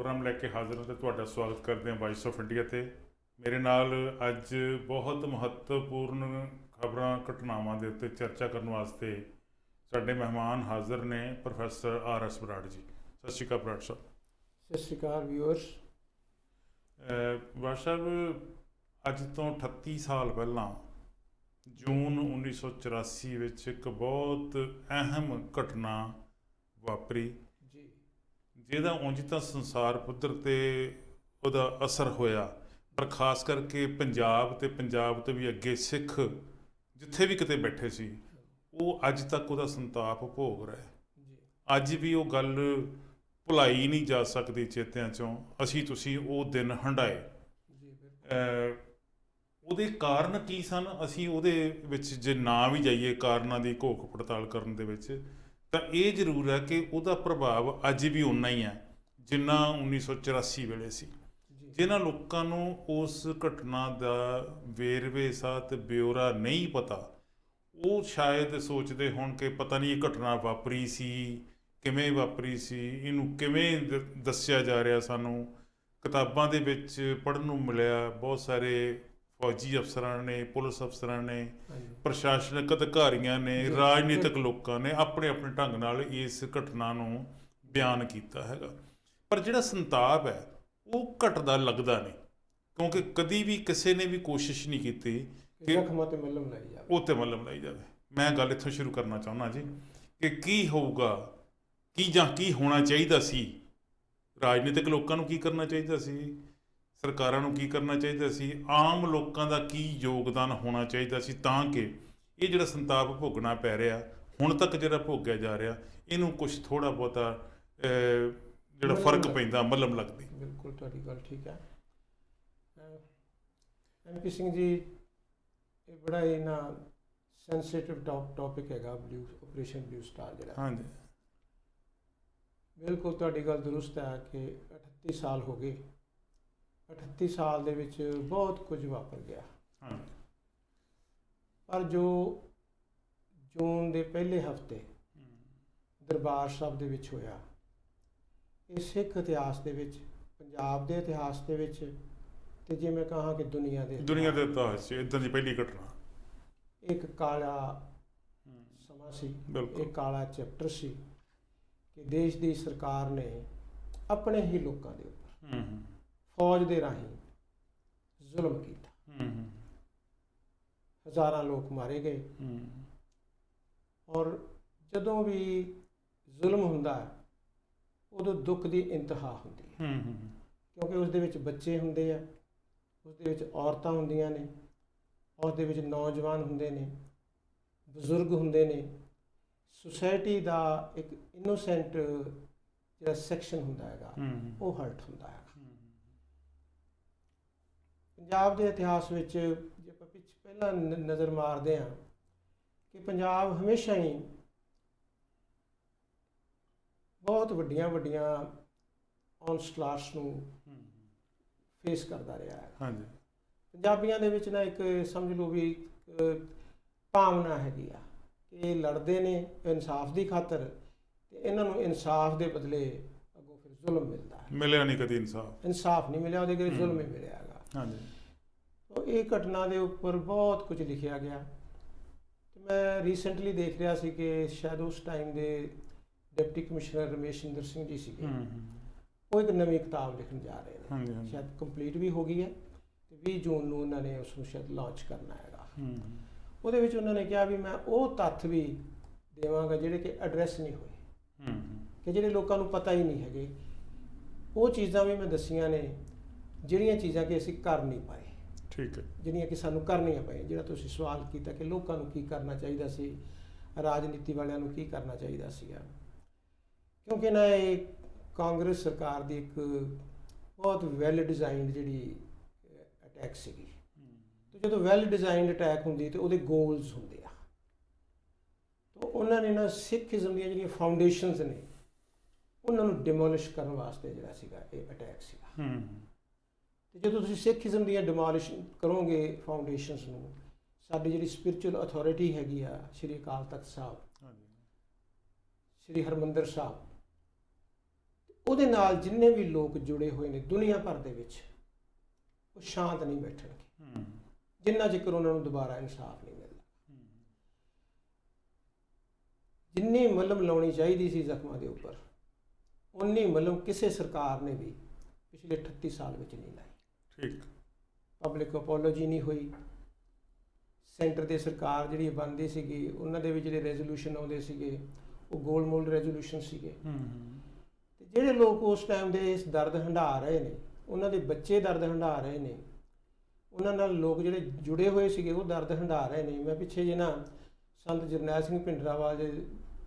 Programme ਲੈ ਕੇ ਹਾਜ਼ਰ ਹਾਂ ਤੇ ਤੁਹਾਡਾ ਸਵਾਗਤ ਕਰਦੇ ਹਾਂ ਵਾਇਸ ਆਫ ਇੰਡੀਆ 'ਤੇ। ਮੇਰੇ ਨਾਲ ਅੱਜ ਬਹੁਤ ਮਹੱਤਵਪੂਰਨ ਖਬਰਾਂ ਘਟਨਾਵਾਂ ਦੇ ਉੱਤੇ ਚਰਚਾ ਕਰਨ ਵਾਸਤੇ ਸਾਡੇ ਮਹਿਮਾਨ ਹਾਜ਼ਰ ਨੇ ਪ੍ਰੋਫੈਸਰ RS ਬਰਾੜ ਜੀ। ਸਤਿ ਸ਼੍ਰੀ ਅਕਾਲ ਬਰਾੜ ਸਾਹਿਬ। ਸਤਿ ਸ਼੍ਰੀ ਅਕਾਲ ਵਿਊਅਰਸ। ਬਰਾੜ ਸਾਹਿਬ, ਅੱਜ ਤੋਂ 38 ਸਾਲ ਪਹਿਲਾਂ ਜੂਨ 1984 ਵਿੱਚ ਇੱਕ ਬਹੁਤ ਅਹਿਮ ਘਟਨਾ ਵਾਪਰੀ ਜੀ, ਜਿਹਦਾ ਉਂਝ ਤਾਂ ਸੰਸਾਰ ਪੱਧਰ 'ਤੇ ਉਹਦਾ ਅਸਰ ਹੋਇਆ, ਪਰ ਖਾਸ ਕਰਕੇ ਪੰਜਾਬ ਤੋਂ ਵੀ ਅੱਗੇ ਸਿੱਖ ਜਿੱਥੇ ਵੀ ਕਿਤੇ ਬੈਠੇ ਸੀ ਉਹ ਅੱਜ ਤੱਕ ਉਹਦਾ ਸੰਤਾਪ ਭੋਗ ਰਹੇ। ਜੀ, ਅੱਜ ਵੀ ਉਹ ਗੱਲ ਭੁਲਾਈ ਨਹੀਂ ਜਾ ਸਕਦੀ ਚੇਤਿਆਂ 'ਚੋਂ। ਅਸੀਂ ਤੁਸੀਂ ਉਹ ਦਿਨ ਹੰਢਾਏ। ਜੀ ਬਿਲਕੁਲ। ਉਹਦੇ ਕਾਰਨ ਕੀ ਸਨ? ਅਸੀਂ ਉਹਦੇ ਵਿੱਚ ਜੇ ਨਾ ਵੀ ਜਾਈਏ ਕਾਰਨਾਂ ਦੀ ਘੋਖ ਪੜਤਾਲ ਕਰਨ ਦੇ ਵਿੱਚ, ਤਾਂ ਇਹ ਜ਼ਰੂਰ ਹੈ ਕਿ ਉਹਦਾ ਪ੍ਰਭਾਵ ਅੱਜ ਵੀ ਓਨਾ ਹੀ ਹੈ ਜਿੰਨਾ 1984 ਵੇਲੇ ਸੀ। ਜਿਨ੍ਹਾਂ ਲੋਕਾਂ ਨੂੰ ਉਸ ਘਟਨਾ ਦਾ ਵੇਰਵੇ ਸਾਥ ਬਿਊਰਾ ਨਹੀਂ ਪਤਾ, ਉਹ ਸ਼ਾਇਦ ਸੋਚਦੇ ਹੋਣ ਕਿ ਪਤਾ ਨਹੀਂ ਇਹ ਘਟਨਾ ਵਾਪਰੀ ਸੀ, ਕਿਵੇਂ ਵਾਪਰੀ ਸੀ, ਇਹਨੂੰ ਕਿਵੇਂ ਦੱਸਿਆ ਜਾ ਰਿਹਾ। ਸਾਨੂੰ ਕਿਤਾਬਾਂ ਦੇ ਵਿੱਚ ਪੜ੍ਹਨ ਨੂੰ ਮਿਲਿਆ, ਬਹੁਤ ਸਾਰੇ ਫੌਜੀ ਅਫਸਰਾਂ ਨੇ, ਪੁਲਿਸ ਅਫਸਰਾਂ ਨੇ, ਪ੍ਰਸ਼ਾਸਨਿਕ ਅਧਿਕਾਰੀਆਂ ਨੇ, ਰਾਜਨੀਤਿਕ ਲੋਕਾਂ ਨੇ ਆਪਣੇ ਆਪਣੇ ਢੰਗ ਨਾਲ ਇਸ ਘਟਨਾ ਨੂੰ ਬਿਆਨ ਕੀਤਾ ਹੈਗਾ। ਪਰ ਜਿਹੜਾ ਸੰਤਾਪ ਹੈ ਉਹ ਘਟਦਾ ਲੱਗਦਾ ਨਹੀਂ, ਕਿਉਂਕਿ ਕਦੀ ਵੀ ਕਿਸੇ ਨੇ ਵੀ ਕੋਸ਼ਿਸ਼ ਨਹੀਂ ਕੀਤੀ ਕਿ ਜ਼ਖਮਾਂ ਤੇ ਮੱਲਮ ਲਾਈ ਜਾਵੇ, ਉਹ 'ਤੇ ਮੱਲਮ ਲਾਈ ਜਾਵੇ। ਮੈਂ ਗੱਲ ਇੱਥੋਂ ਸ਼ੁਰੂ ਕਰਨਾ ਚਾਹੁੰਦਾ ਜੀ ਕਿ ਕੀ ਹੋਊਗਾ, ਕੀ ਹੋਣਾ ਚਾਹੀਦਾ ਸੀ। ਰਾਜਨੀਤਿਕ ਲੋਕਾਂ ਨੂੰ ਕੀ ਕਰਨਾ ਚਾਹੀਦਾ ਸੀ, ਸਰਕਾਰਾਂ ਨੂੰ ਕੀ ਕਰਨਾ ਚਾਹੀਦਾ ਸੀ, ਆਮ ਲੋਕਾਂ ਦਾ ਕੀ ਯੋਗਦਾਨ ਹੋਣਾ ਚਾਹੀਦਾ ਸੀ, ਤਾਂ ਕਿ ਇਹ ਜਿਹੜਾ ਸੰਤਾਪ ਭੋਗਣਾ ਪੈ ਰਿਹਾ, ਹੁਣ ਤੱਕ ਜਿਹੜਾ ਭੋਗਿਆ ਜਾ ਰਿਹਾ, ਇਹਨੂੰ ਕੁਛ ਥੋੜ੍ਹਾ ਬਹੁਤਾ ਜਿਹੜਾ ਫਰਕ ਪੈਂਦਾ, ਮੱਲਮ ਲੱਗਦੀ। ਬਿਲਕੁਲ ਤੁਹਾਡੀ ਗੱਲ ਠੀਕ ਹੈ। MP ਸਿੰਘ ਜੀ, ਇਹ ਬੜਾ ਹੀ ਨਾ ਸੈਂਸਿਟਿਵ ਟੌਪਿਕ ਹੈਗਾ, ਆਪਰੇਸ਼ਨ ਬਲੂ ਸਟਾਰ ਜਿਹੜਾ। ਹਾਂਜੀ, ਬਿਲਕੁਲ ਤੁਹਾਡੀ ਗੱਲ ਦਰੁਸਤ ਹੈ ਕਿ 38 ਸਾਲ ਹੋ ਗਏ। 38 ਸਾਲ ਦੇ ਵਿੱਚ ਬਹੁਤ ਕੁਝ ਵਾਪਰ ਗਿਆ। ਪਰ ਜੋ ਜੂਨ ਦੇ ਪਹਿਲੇ ਹਫ਼ਤੇ ਦਰਬਾਰ ਸਾਹਿਬ ਦੇ ਵਿੱਚ ਹੋਇਆ, ਇਹ ਸਿੱਖ ਇਤਿਹਾਸ ਦੇ ਵਿੱਚ, ਪੰਜਾਬ ਦੇ ਇਤਿਹਾਸ ਦੇ ਵਿੱਚ, ਤੇ ਜੇ ਮੈਂ ਕਹਾਂ ਕਿ ਦੁਨੀਆ ਦੇ ਇਤਿਹਾਸ 'ਚ ਇੱਦਾਂ ਦੀ ਪਹਿਲੀ ਘਟਨਾ, ਇੱਕ ਕਾਲਾ ਸਮਾਂ ਸੀ, ਇੱਕ ਕਾਲਾ ਚੈਪਟਰ ਸੀ ਕਿ ਦੇਸ਼ ਦੀ ਸਰਕਾਰ ਨੇ ਆਪਣੇ ਹੀ ਲੋਕਾਂ ਦੇ ਉੱਪਰ ਫੌਜ ਦੇ ਰਾਹੀਂ ਜ਼ੁਲਮ ਕੀਤਾ। ਹਜ਼ਾਰਾਂ ਲੋਕ ਮਾਰੇ ਗਏ। ਔਰ ਜਦੋਂ ਵੀ ਜ਼ੁਲਮ ਹੁੰਦਾ ਹੈ ਉਦੋਂ ਦੁੱਖ ਦੀ ਇੰਤਹਾ ਹੁੰਦੀ ਹੈ, ਕਿਉਂਕਿ ਉਸ ਦੇ ਵਿੱਚ ਬੱਚੇ ਹੁੰਦੇ ਆ, ਉਸ ਦੇ ਵਿੱਚ ਔਰਤਾਂ ਹੁੰਦੀਆਂ ਨੇ, ਉਸ ਦੇ ਵਿੱਚ ਨੌਜਵਾਨ ਹੁੰਦੇ ਨੇ, ਬਜ਼ੁਰਗ ਹੁੰਦੇ ਨੇ। ਸੁਸਾਇਟੀ ਦਾ ਇੱਕ ਇਨੋਸੈਂਟ ਜਿਹੜਾ ਸੈਕਸ਼ਨ ਹੁੰਦਾ ਹੈਗਾ, ਉਹ ਹਰਟ ਹੁੰਦਾ ਹੈਗਾ। ਪੰਜਾਬ ਦੇ ਇਤਿਹਾਸ ਵਿੱਚ ਜੇ ਆਪਾਂ ਪਹਿਲਾਂ ਨਜ਼ਰ ਮਾਰਦੇ ਹਾਂ ਕਿ ਪੰਜਾਬ ਹਮੇਸ਼ਾ ਹੀ ਬਹੁਤ ਵੱਡੀਆਂ ਔਨਸਲਾਟਸ ਨੂੰ ਫੇਸ ਕਰਦਾ ਰਿਹਾ ਹੈ। ਹਾਂਜੀ, ਪੰਜਾਬੀਆਂ ਦੇ ਵਿੱਚ ਨਾ ਇੱਕ ਸਮਝ ਲਓ ਵੀ ਭਾਵਨਾ ਹੈਗੀ ਆ ਕਿ ਇਹ ਲੜਦੇ ਨੇ ਇਨਸਾਫ ਦੀ ਖਾਤਰ, ਤੇ ਇਹਨਾਂ ਨੂੰ ਇਨਸਾਫ ਦੇ ਬਦਲੇ ਅੱਗੋਂ ਫਿਰ ਜ਼ੁਲਮ ਮਿਲਦਾ ਹੈ। ਮਿਲਿਆ ਨਹੀਂ ਕਦੀ ਇਨਸਾਫ ਨਹੀਂ ਮਿਲਿਆ, ਉਹਦੇ ਕੋਲ ਜ਼ੁਲਮ ਹੀ ਮਿਲਿਆ ਹੈਗਾ। ਹਾਂਜੀ, ਤਾਂ ਇਹ ਘਟਨਾ ਦੇ ਉੱਪਰ ਬਹੁਤ ਕੁਝ ਲਿਖਿਆ ਗਿਆ। ਤੇ ਮੈਂ ਰੀਸੈਂਟਲੀ ਦੇਖ ਰਿਹਾ ਸੀ ਕਿ ਸ਼ਾਇਦ ਉਸ ਟਾਈਮ ਦੇ ਡਿਪਟੀ ਕਮਿਸ਼ਨਰ ਰਮੇਸ਼ਿੰਦਰ ਸਿੰਘ ਜੀ ਸੀਗੇ, ਉਹ ਇੱਕ ਨਵੀਂ ਕਿਤਾਬ ਲਿਖਣ ਜਾ ਰਹੇ ਨੇ। ਸ਼ਾਇਦ ਕੰਪਲੀਟ ਵੀ ਹੋ ਗਈ ਹੈ, ਤੇ 20 ਜੂਨ ਨੂੰ ਉਹਨਾਂ ਨੇ ਉਸ ਨੂੰ ਸ਼ਾਇਦ ਲਾਂਚ ਕਰਨਾ ਹੈਗਾ। ਉਹਦੇ ਵਿੱਚ ਉਹਨਾਂ ਨੇ ਕਿਹਾ ਵੀ ਮੈਂ ਉਹ ਤੱਥ ਵੀ ਦੇਵਾਂਗਾ ਜਿਹੜੇ ਕਿ ਐਡਰੈਸ ਨਹੀਂ ਹੋਏ, ਕਿ ਜਿਹੜੇ ਲੋਕਾਂ ਨੂੰ ਪਤਾ ਹੀ ਨਹੀਂ ਹੈਗੇ। ਉਹ ਚੀਜ਼ਾਂ ਵੀ ਮੈਂ ਦੱਸੀਆਂ ਨੇ ਜਿਹੜੀਆਂ ਚੀਜ਼ਾਂ ਕਿ ਅਸੀਂ ਕਰ ਨਹੀਂ ਪਾਏ। ਠੀਕ ਹੈ, ਜਿਹੜੀਆਂ ਕਿ ਸਾਨੂੰ ਕਰਨੀਆਂ ਪਈਆਂ। ਜਿਹੜਾ ਤੁਸੀਂ ਸਵਾਲ ਕੀਤਾ ਕਿ ਲੋਕਾਂ ਨੂੰ ਕੀ ਕਰਨਾ ਚਾਹੀਦਾ ਸੀ, ਰਾਜਨੀਤੀ ਵਾਲਿਆਂ ਨੂੰ ਕੀ ਕਰਨਾ ਚਾਹੀਦਾ ਸੀਗਾ, ਕਿਉਂਕਿ ਨਾ ਇਹ ਕਾਂਗਰਸ ਸਰਕਾਰ ਦੀ ਇੱਕ ਬਹੁਤ ਵੈਲ ਡਿਜ਼ਾਈਨਡ ਜਿਹੜੀ ਅਟੈਕ ਸੀਗੀ। ਤੇ ਜਦੋਂ ਵੈਲ ਡਿਜ਼ਾਈਨਡ ਅਟੈਕ ਹੁੰਦੀ ਤੇ ਉਹਦੇ ਗੋਲਸ ਹੁੰਦੇ ਆ। ਤਾਂ ਉਹਨਾਂ ਨੇ ਨਾ ਸਿੱਖੀਜ਼ਮ ਦੀਆਂ ਜਿਹੜੀਆਂ ਫਾਊਂਡੇਸ਼ਨਸ ਨੇ ਉਹਨਾਂ ਨੂੰ ਡਿਮੋਲਿਸ਼ ਕਰਨ ਵਾਸਤੇ ਜਿਹੜਾ ਸੀਗਾ ਇਹ ਅਟੈਕ ਸੀਗਾ। ਤੇ ਜਦੋਂ ਤੁਸੀਂ ਸਿੱਖੀਜ਼ਮ ਦੀਆਂ ਡਿਮੋਲਿਸ਼ ਕਰੋਗੇ ਫਾਊਂਡੇਸ਼ਨਸ ਨੂੰ, ਸਾਡੀ ਜਿਹੜੀ ਸਪਿਰਿਚੁਅਲ ਅਥਾਰਟੀ ਹੈਗੀ ਆ, ਸ਼੍ਰੀ ਅਕਾਲ ਤਖਤ ਸਾਹਿਬ, ਸ਼੍ਰੀ ਹਰਿਮੰਦਰ ਸਾਹਿਬ, ਉਹਦੇ ਨਾਲ ਜਿੰਨੇ ਵੀ ਲੋਕ ਜੁੜੇ ਹੋਏ ਨੇ ਦੁਨੀਆ ਭਰ ਦੇ ਵਿੱਚ, ਉਹ ਸ਼ਾਂਤ ਨਹੀਂ ਬੈਠਣਗੇ ਜਿੰਨਾ ਚਿਰ ਉਹਨਾਂ ਨੂੰ ਦੁਬਾਰਾ ਇਨਸਾਫ ਨਹੀਂ ਮਿਲਦਾ। ਜਿੰਨੀ ਮਲਮ ਲਾਉਣੀ ਚਾਹੀਦੀ ਸੀ ਜ਼ਖਮਾਂ ਦੇ ਉੱਪਰ, ਉਨੀ ਮਲਮ ਕਿਸੇ ਸਰਕਾਰ ਨੇ ਵੀ ਪਿਛਲੇ 38 ਸਾਲ ਵਿੱਚ ਨਹੀਂ ਲਾਈ। ਠੀਕ। ਪਬਲਿਕ ਅਪੋਲੋਜੀ ਨਹੀਂ ਹੋਈ। ਸੈਂਟਰ ਦੀ ਸਰਕਾਰ ਜਿਹੜੀ ਬਣਦੀ ਸੀਗੀ, ਉਹਨਾਂ ਦੇ ਵਿੱਚ ਜਿਹੜੇ ਰੈਜ਼ੋਲੂਸ਼ਨ ਆਉਂਦੇ ਸੀਗੇ ਉਹ ਗੋਲਮੋਲ ਰੈਜ਼ੋਲੂਸ਼ਨ ਸੀਗੇ। ਤੇ ਜਿਹੜੇ ਲੋਕ ਉਸ ਟਾਈਮ ਦੇ ਇਸ ਦਰਦ ਹੰਢਾ ਰਹੇ ਨੇ, ਉਹਨਾਂ ਦੇ ਬੱਚੇ ਦਰਦ ਹੰਢਾ ਰਹੇ ਨੇ, ਉਹਨਾਂ ਨਾਲ ਲੋਕ ਜਿਹੜੇ ਜੁੜੇ ਹੋਏ ਸੀਗੇ ਉਹ ਦਰਦ ਹੰਢਾ ਰਹੇ ਨੇ। ਮੈਂ ਪਿੱਛੇ ਜਿਹੇ ਨਾ ਸੰਤ ਜਰਨੈਲ ਸਿੰਘ ਭਿੰਡਰਾਵਾਲ ਦੇ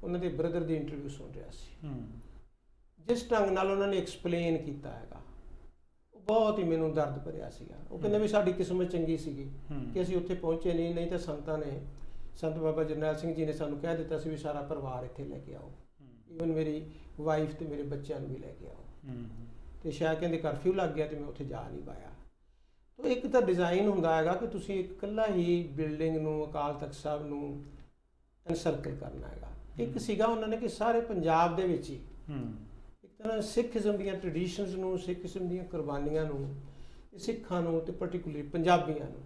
ਉਹਨਾਂ ਦੇ ਬ੍ਰਦਰ ਦੀ ਇੰਟਰਵਿਊ ਸੁਣ ਰਿਹਾ ਸੀ। ਜਿਸ ਢੰਗ ਨਾਲ ਉਹਨਾਂ ਨੇ ਐਕਸਪਲੇਨ ਕੀਤਾ ਹੈਗਾ, ਉਹ ਬਹੁਤ ਹੀ ਮੈਨੂੰ ਦਰਦ ਭਰਿਆ ਸੀਗਾ। ਉਹ ਕਹਿੰਦੇ ਵੀ ਸਾਡੀ ਕਿਸਮਤ ਚੰਗੀ ਸੀਗੀ ਕਿ ਅਸੀਂ ਉੱਥੇ ਪਹੁੰਚੇ ਨਹੀਂ ਤਾਂ ਸੰਤਾਂ ਨੇ, ਸੰਤ ਬਾਬਾ ਜਰਨੈਲ ਸਿੰਘ ਜੀ ਨੇ ਸਾਨੂੰ ਕਹਿ ਦਿੱਤਾ ਸੀ ਵੀ ਸਾਰਾ ਪਰਿਵਾਰ ਇੱਥੇ ਲੈ ਕੇ ਆਓ, ਈਵਨ ਮੇਰੀ ਵਾਈਫ ਤੇ ਮੇਰੇ ਬੱਚਿਆਂ ਨੂੰ ਵੀ ਲੈ ਕੇ ਆਓ। ਤੇ ਸ਼ਾਇਦ ਕਹਿੰਦੇ ਕਰਫਿਊ ਲੱਗ ਗਿਆ ਤੇ ਮੈਂ ਉੱਥੇ ਜਾ ਨਹੀਂ ਪਾਇਆ। ਤਾਂ ਇੱਕ ਤਾਂ ਡਿਜ਼ਾਈਨ ਹੁੰਦਾ ਹੈਗਾ ਕਿ ਤੁਸੀਂ ਇੱਕ ਇਕੱਲਾ ਹੀ ਬਿਲਡਿੰਗ ਨੂੰ, ਅਕਾਲ ਤਖਤ ਸਾਹਿਬ ਨੂੰ ਐਨਸਰਕਲ ਕਰਨਾ ਹੈਗਾ। ਇੱਕ ਸੀਗਾ ਉਹਨਾਂ ਨੇ ਕਿ ਸਾਰੇ ਪੰਜਾਬ ਦੇ ਵਿੱਚ ਹੀ ਇੱਕ ਤਰ੍ਹਾਂ ਸਿੱਖੀਜ਼ਮ ਦੀਆਂ ਟ੍ਰੈਡੀਸ਼ਨਸ ਨੂੰ, ਸਿੱਖੀਜ਼ਮ ਦੀਆਂ ਕੁਰਬਾਨੀਆਂ ਨੂੰ, ਸਿੱਖਾਂ ਨੂੰ ਤੇ ਪਾਰਟਿਕੂਲਰਲੀ ਪੰਜਾਬੀਆਂ ਨੂੰ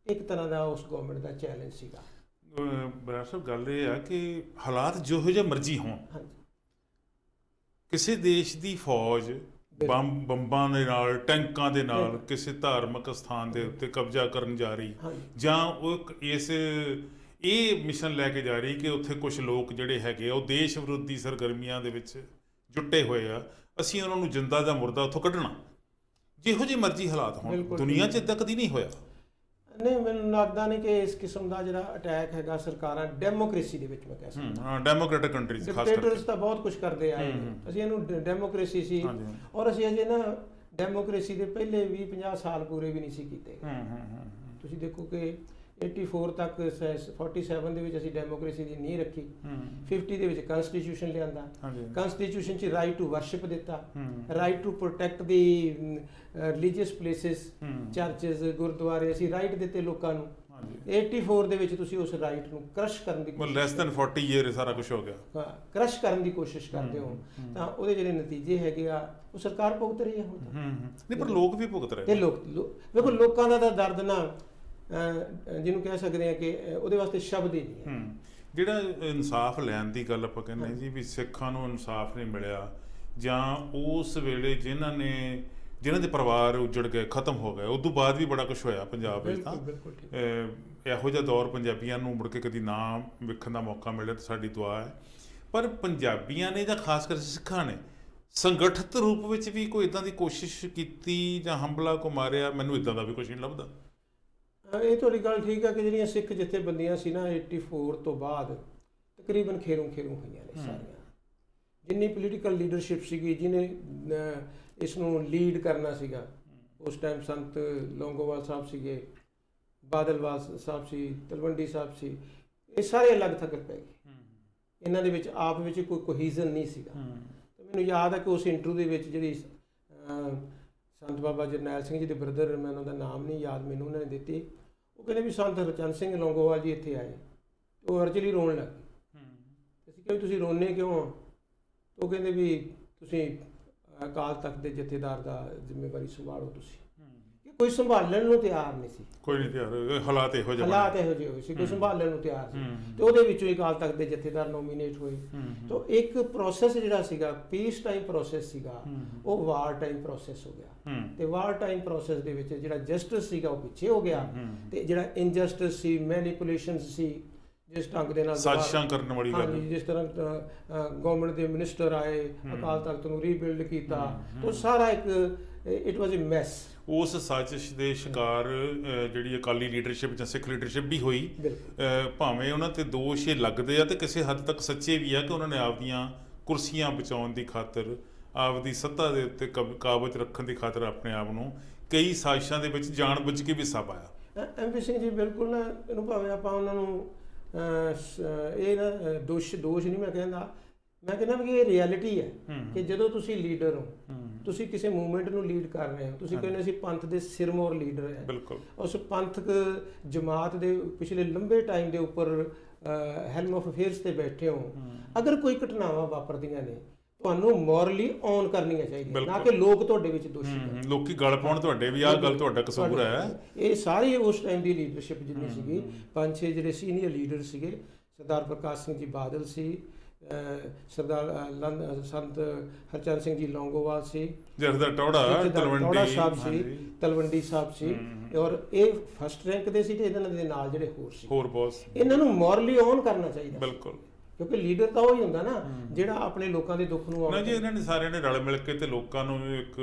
ਇੱਕ ਤਰ੍ਹਾਂ ਦਾ ਉਸ ਗਵਰਨਮੈਂਟ ਦਾ ਚੈਲੰਜ ਸੀਗਾ। ਬਰਾੜ ਸਾਹਿਬ, ਗੱਲ ਇਹ ਆ ਕਿ ਹਾਲਾਤ ਜਿਹੋ ਜਿਹੇ ਮਰਜ਼ੀ ਹੋਣ, ਕਿਸੇ ਦੇਸ਼ ਦੀ ਫੌਜ ਬੰਬਾਂ ਦੇ ਨਾਲ, ਟੈਂਕਾਂ ਦੇ ਨਾਲ ਕਿਸੇ ਧਾਰਮਿਕ ਸਥਾਨ ਦੇ ਉੱਤੇ ਕਬਜ਼ਾ ਕਰਨ ਜਾ ਰਹੀ, ਜਾਂ ਉਹ ਇਹ ਮਿਸ਼ਨ ਲੈ ਕੇ ਜਾ ਰਹੀ ਕਿ ਉੱਥੇ ਕੁਝ ਲੋਕ ਜਿਹੜੇ ਹੈਗੇ ਆ ਉਹ ਦੇਸ਼ ਵਿਰੋਧੀ ਸਰਗਰਮੀਆਂ ਦੇ ਵਿੱਚ ਜੁਟੇ ਹੋਏ ਆ, ਅਸੀਂ ਉਹਨਾਂ ਨੂੰ ਜਿੰਦਾ ਜਾਂ ਮੁਰਦਾ ਉੱਥੋਂ ਕੱਢਣਾ, ਜਿਹੋ ਜਿਹੇ ਮਰਜ਼ੀ ਹਾਲਾਤ ਹੋਣ। ਦੁਨੀਆ 'ਚ ਇੱਦਾਂ ਕਦੀ ਨਹੀਂ ਹੋਇਆ। ਨਹੀਂ, ਮੈਨੂੰ ਲੱਗਦਾ ਨਹੀਂ ਕਿ ਇਸ ਕਿਸਮ ਦਾ ਜਿਹੜਾ ਅਟੈਕ ਹੈਗਾ ਸਰਕਾਰਾਂ ਡੈਮੋਕ੍ਰੇਸੀ ਦੇ ਵਿੱਚ, ਮੈਂ ਕਹਿ ਸਕਦਾ ਡੈਮੋਕ੍ਰੈਟਿਕ ਕੰਟਰੀਜ਼ ਖਾਸ ਕਰਕੇ ਡਿਕਟੇਟਰਸ ਤਾਂ ਬਹੁਤ ਕੁਝ ਕਰਦੇ ਆਏ ਨੇ। ਅਸੀਂ ਇਹਨੂੰ ਡੈਮੋਕ੍ਰੇਸੀ ਸੀ, ਔਰ ਅਸੀਂ ਅਜੇ ਨਾ ਡੈਮੋਕ੍ਰੇਸੀ ਦੇ ਪਹਿਲੇ 20-50 ਸਾਲ ਪੂਰੇ ਵੀ ਨਹੀਂ ਸੀ ਕੀਤੇ। ਤੁਸੀਂ ਦੇਖੋ ਕਿ 84 ਤੱਕ 47 ਦੇ ਵਿੱਚ ਅਸੀਂ ਡੈਮੋਕ੍ਰੇਸੀ ਦੀ ਨੀਂਹ ਰੱਖੀ, 50 ਦੇ ਵਿੱਚ ਕਨਸਟੀਟਿਊਸ਼ਨ ਲਿਆਂਦਾ, ਕਨਸਟੀਟਿਊਸ਼ਨ 'ਚ ਰਾਈਟ ਟੂ ਵਰਸ਼ਿਪ ਦਿੱਤਾ, right to protect the religious places, ਚਰਚਿਸ, ਗੁਰਦੁਆਰੇ, ਅਸੀਂ ਰਾਈਟ ਦਿੱਤੇ ਲੋਕਾਂ ਨੂੰ। 84 ਦੇ ਵਿੱਚ ਤੁਸੀਂ ਉਸ ਰਾਈਟ ਨੂੰ ਕ੍ਰਸ਼ ਕਰਨ ਦੀ ਲੈਸ ਦੈਨ 40 ਈਅਰ ਸਾਰਾ ਕੁਝ ਹੋ ਗਿਆ, ਕ੍ਰਸ਼ ਕਰਨ ਦੀ ਕੋਸ਼ਿਸ਼ ਕਰਦੇ ਹੋ, ਤਾਂ ਉਹਦੇ ਜਿਹੜੇ ਨਤੀਜੇ ਹੈਗੇ ਆ ਉਹ ਸਰਕਾਰ ਭੁਗਤ ਰਹੀ ਹੈ ਹੁਣ ਤਾਂ। ਨਹੀਂ, ਪਰ ਲੋਕ ਵੀ ਭੁਗਤ ਰਹੇ ਤੇ ਵੇਖੋ ਲੋਕਾਂ ਦਾ ਤਾਂ ਦਰਦ ਨਾ ਜਿਹਨੂੰ ਕਹਿ ਸਕਦੇ ਆ ਕਿ ਉਹਦੇ ਵਾਸਤੇ ਸ਼ਬਦ ਹੀ ਨਹੀਂ ਹੈ। ਜਿਹੜਾ ਇਨਸਾਫ ਲੈਣ ਦੀ ਗੱਲ ਆਪਾਂ ਕਹਿੰਦੇ ਜੀ ਵੀ ਸਿੱਖਾਂ ਨੂੰ ਇਨਸਾਫ ਨਹੀਂ ਮਿਲਿਆ, ਜਾਂ ਉਸ ਵੇਲੇ ਜਿਨ੍ਹਾਂ ਦੇ ਪਰਿਵਾਰ ਉੱਜੜ ਗਏ, ਖਤਮ ਹੋ ਗਏ, ਉਦੋਂ ਬਾਅਦ ਵੀ ਬੜਾ ਕੁਝ ਹੋਇਆ ਪੰਜਾਬ ਵਿੱਚ। ਤਾਂ ਇਹੋ ਜਿਹਾ ਦੌਰ ਪੰਜਾਬੀਆਂ ਨੂੰ ਮੁੜ ਕੇ ਕਦੀ ਨਾ ਵੇਖਣ ਦਾ ਮੌਕਾ ਮਿਲੇ ਤਾਂ ਸਾਡੀ ਦੁਆ ਹੈ। ਪਰ ਪੰਜਾਬੀਆਂ ਨੇ ਜਾਂ ਖਾਸ ਕਰਕੇ ਸਿੱਖਾਂ ਨੇ ਸੰਗਠਿਤ ਰੂਪ ਵਿੱਚ ਵੀ ਕੋਈ ਇੱਦਾਂ ਦੀ ਕੋਸ਼ਿਸ਼ ਕੀਤੀ ਜਾਂ ਹਮਲਾ ਕੋ ਮਾਰਿਆ? ਮੈਨੂੰ ਇੱਦਾਂ ਦਾ ਵੀ ਕੁਝ ਨਹੀਂ ਲੱਭਦਾ। ਇਹ ਤੁਹਾਡੀ ਗੱਲ ਠੀਕ ਹੈ ਕਿ ਜਿਹੜੀਆਂ ਸਿੱਖ ਜਥੇਬੰਦੀਆਂ ਸੀ ਨਾ 84 ਤੋਂ ਬਾਅਦ ਤਕਰੀਬਨ ਖੇਰੂ ਹੋਈਆਂ ਨੇ ਸਾਰੀਆਂ। ਜਿੰਨੀ ਪੋਲੀਟੀਕਲ ਲੀਡਰਸ਼ਿਪ ਸੀਗੀ, ਜਿਹਨੇ ਇਸ ਨੂੰ ਲੀਡ ਕਰਨਾ ਸੀਗਾ, ਉਸ ਟਾਈਮ ਸੰਤ ਲੌਂਗੋਵਾਲ ਸਾਹਿਬ ਸੀਗੇ, ਬਾਦਲਵਾਲ ਸਾਹਿਬ ਸੀ, ਤਲਵੰਡੀ ਸਾਹਿਬ ਸੀ, ਇਹ ਸਾਰੇ ਅਲੱਗ ਥੱਕ ਪੈ ਗਏ। ਇਹਨਾਂ ਦੇ ਵਿੱਚ ਆਪ ਵਿੱਚ ਕੋਈ ਕੋਹੀਜ਼ਨ ਨਹੀਂ ਸੀਗਾ। ਤੇ ਮੈਨੂੰ ਯਾਦ ਹੈ ਕਿ ਉਸ ਇੰਟਰਵਿਊ ਦੇ ਵਿੱਚ ਜਿਹੜੀ ਸੰਤ ਬਾਬਾ ਜਰਨੈਲ ਸਿੰਘ ਜੀ ਦੇ ਬ੍ਰਦਰ, ਮੈਂ ਉਹਨਾਂ ਦਾ ਨਾਮ ਨਹੀਂ ਯਾਦ ਮੈਨੂੰ, ਉਹਨਾਂ ਨੇ ਦਿੱਤੀ, ਉਹ ਕਹਿੰਦੇ ਵੀ ਸੰਤ ਹਰਚੰਦ ਸਿੰਘ ਲੌਂਗੋਵਾਲ ਜੀ ਇੱਥੇ ਆਏ, ਉਹ ਅਰਜਲੀ ਰੋਣ ਲੱਗ ਗਏ। ਅਸੀਂ ਕਿਹਾ ਤੁਸੀਂ ਰੋਣੇ ਕਿਉਂ ਹੋ? ਉਹ ਕਹਿੰਦੇ ਵੀ ਤੁਸੀਂ ਅਕਾਲ ਤਖਤ ਦੇ ਜਥੇਦਾਰ ਦਾ ਜ਼ਿੰਮੇਵਾਰੀ ਸੰਭਾਲੋ ਤੁਸੀਂ। ਕਿ ਕੋਈ ਸੰਭਾਲਣ ਨੂੰ ਤਿਆਰ ਨਹੀਂ ਸੀ, ਕੋਈ ਨਹੀਂ ਤਿਆਰ, ਹਾਲਾਤ ਇਹੋ ਜਿਹੇ ਹੋਏ ਸੀ, ਕੋਈ ਸੰਭਾਲਣ ਨੂੰ ਤਿਆਰ ਸੀ। ਤੇ ਉਹਦੇ ਵਿੱਚੋਂ ਹੀ ਅਕਾਲ ਤਖਤ ਦੇ ਜਥੇਦਾਰ ਨੋਮੀਨੇਟ ਹੋਏ। ਤਾਂ ਇੱਕ ਪ੍ਰੋਸੈਸ ਜਿਹੜਾ ਸੀਗਾ, ਪੀਸ ਟਾਈਮ ਪ੍ਰੋਸੈਸ ਸੀਗਾ, ਉਹ ਵਾਰ ਟਾਈਮ ਪ੍ਰੋਸੈਸ ਹੋ ਗਿਆ। ਤੇ ਵਾਰ ਟਾਈਮ ਪ੍ਰੋਸੈਸ ਦੇ ਵਿੱਚ ਜਿਹੜਾ ਜਸਟਿਸ ਸੀਗਾ ਉਹ ਪਿੱਛੇ ਹੋ ਗਿਆ, ਤੇ ਜਿਹੜਾ ਇਨਜਸਟਿਸ ਸੀ, ਮੈਨੀਪੂਲੇਸ਼ਨਸ ਸੀ, ਜਿਸ ਢੰਗ ਦੇ ਨਾਲ ਸਾਜ਼ਿਸ਼ਾਂ ਕਰਨ ਵਾਲੀ ਗੱਲ, ਜਿਸ ਤਰ੍ਹਾਂ ਗਵਰਨਮੈਂਟ ਦੇ ਮਿਨਿਸਟਰ ਆਏ, ਅਕਾਲ ਤਖਤ ਨੂੰ ਰੀਬਿਲਡ ਕੀਤਾ, ਉਹ ਸਾਰਾ ਇੱਕ ਇਟ ਵਾਜ਼ ਅ ਮੈਸ। ਉਸ ਸਾਜ਼ਿਸ਼ ਦੇ ਸ਼ਿਕਾਰ ਜਿਹੜੀ ਅਕਾਲੀ ਲੀਡਰਸ਼ਿਪ ਜਾਂ ਸਿੱਖ ਲੀਡਰਸ਼ਿਪ ਵੀ ਹੋਈ। ਭਾਵੇਂ ਉਹਨਾਂ ਤੇ ਦੋਸ਼ ਇਹ ਲੱਗਦੇ ਆ ਤੇ ਕਿਸੇ ਹੱਦ ਤੱਕ ਸੱਚੇ ਵੀ ਆ ਕਿ ਉਹਨਾਂ ਨੇ ਆਪਦੀਆਂ ਕੁਰਸੀਆਂ ਬਚਾਉਣ ਦੀ ਖਾਤਰ, ਆਪਦੀ ਸੱਤਾ ਦੇ ਉੱਤੇ ਕਾਬਜ਼ ਰੱਖਣ ਦੀ ਖਾਤਰ ਆਪਣੇ ਆਪ ਨੂੰ ਕਈ ਸਾਜ਼ਿਸ਼ਾਂ ਦੇ ਵਿੱਚ ਜਾਣ-ਬੁੱਝ ਕੇ ਵੀ ਹਿੱਸਾ ਪਾਇਆ। MP ਸਿੰਘ ਜੀ ਬਿਲਕੁਲ ਨਾ, ਇਹਨੂੰ ਭਾਵੇਂ ਆਪਾਂ ਉਹਨਾਂ ਨੂੰ ਇਹ ਨਾ ਦੋਸ਼ ਨਹੀਂ ਮੈਂ ਕਹਿੰਦਾ, ਮੈਂ ਕਹਿੰਦਾ ਵੀ ਇਹ ਰਿਐਲਿਟੀ ਹੈ ਕਿ ਜਦੋਂ ਤੁਸੀਂ ਲੀਡਰ ਹੋ, ਤੁਸੀਂ ਕਿਸੇ ਮੂਵਮੈਂਟ ਨੂੰ ਲੀਡ ਕਰ ਰਹੇ ਹੋ, ਤੁਸੀਂ ਕਹਿੰਦੇ ਅਸੀਂ ਪੰਥ ਦੇ ਸਿਰਮੌਰ ਲੀਡਰ ਹੈ, ਉਸ ਪੰਥਕ ਜਮਾਤ ਦੇ ਪਿਛਲੇ ਲੰਬੇ ਟਾਈਮ ਦੇ ਉੱਪਰ ਹੈਲਮ ਆਫ ਅਫੇਅਰਸ ਤੇ ਬੈਠੇ ਹੋ, ਅਗਰ ਕੋਈ ਘਟਨਾਵਾਂ ਵਾਪਰਦੀਆਂ ਨੇ, ਤੁਹਾਨੂੰ ਮੋਰਲੀ ਔਨ ਕਰਨੀਆਂ ਚਾਹੀਦੀਆਂ, ਨਾ ਕਿ ਲੋਕ ਤੁਹਾਡੇ ਵਿੱਚ ਦੋਸ਼ੀ ਨੇ। ਲੋਕੀ ਗਲ ਪਾਉਣ ਤੁਹਾਡੇ ਵੀ ਆਹ ਗੱਲ ਤੁਹਾਡਾ ਕਸੂਰ ਹੈ। ਇਹ ਸਾਰੀ ਉਸ ਟਾਈਮ ਦੀ ਲੀਡਰਸ਼ਿਪ ਜਿੰਨੀ ਸੀਗੀ, 5-6 ਜਿਹੜੇ ਸੀਨੀਅਰ ਲੀਡਰ ਸੀਗੇ, ਸਰਦਾਰ ਪ੍ਰਕਾਸ਼ ਸਿੰਘ ਜੀ ਬਾਦਲ ਸੀ, ਸਰਦਾਰ ਸੰਤ ਹਰਚੰਦ ਸਿੰਘ ਜੀ ਲੌਂਗੋਵਾਲ ਸੀ, ਜਰਦਾ ਟੌੜਾ ਸਾਹਿਬ ਸੀ, ਤਲਵੰਡੀ ਸਾਹਿਬ ਸੀ, ਔਰ ਇਹ ਫਸਟ ਰੈਂਕ ਦੇ ਸੀ ਤੇ ਇਹਨਾਂ ਦੇ ਨਾਲ ਜਿਹੜੇ ਹੋਰ ਬੌਸ, ਇਹਨਾਂ ਨੂੰ ਮੋਰਲੀ ਔਨ ਕਰਨਾ ਚਾਹੀਦਾ। ਬਿਲਕੁਲ, ਕਿਉਂਕਿ ਲੀਡਰ ਤਾਂ ਉਹ ਹੀ ਹੁੰਦਾ ਨਾ ਜਿਹੜਾ ਆਪਣੇ ਲੋਕਾਂ ਦੇ ਦੁੱਖ ਨੂੰ ਨਾ ਜੀ। ਇਹਨਾਂ ਨੇ ਸਾਰਿਆਂ ਨੇ ਰਲ ਮਿਲ ਕੇ ਤੇ ਲੋਕਾਂ ਨੂੰ ਇੱਕ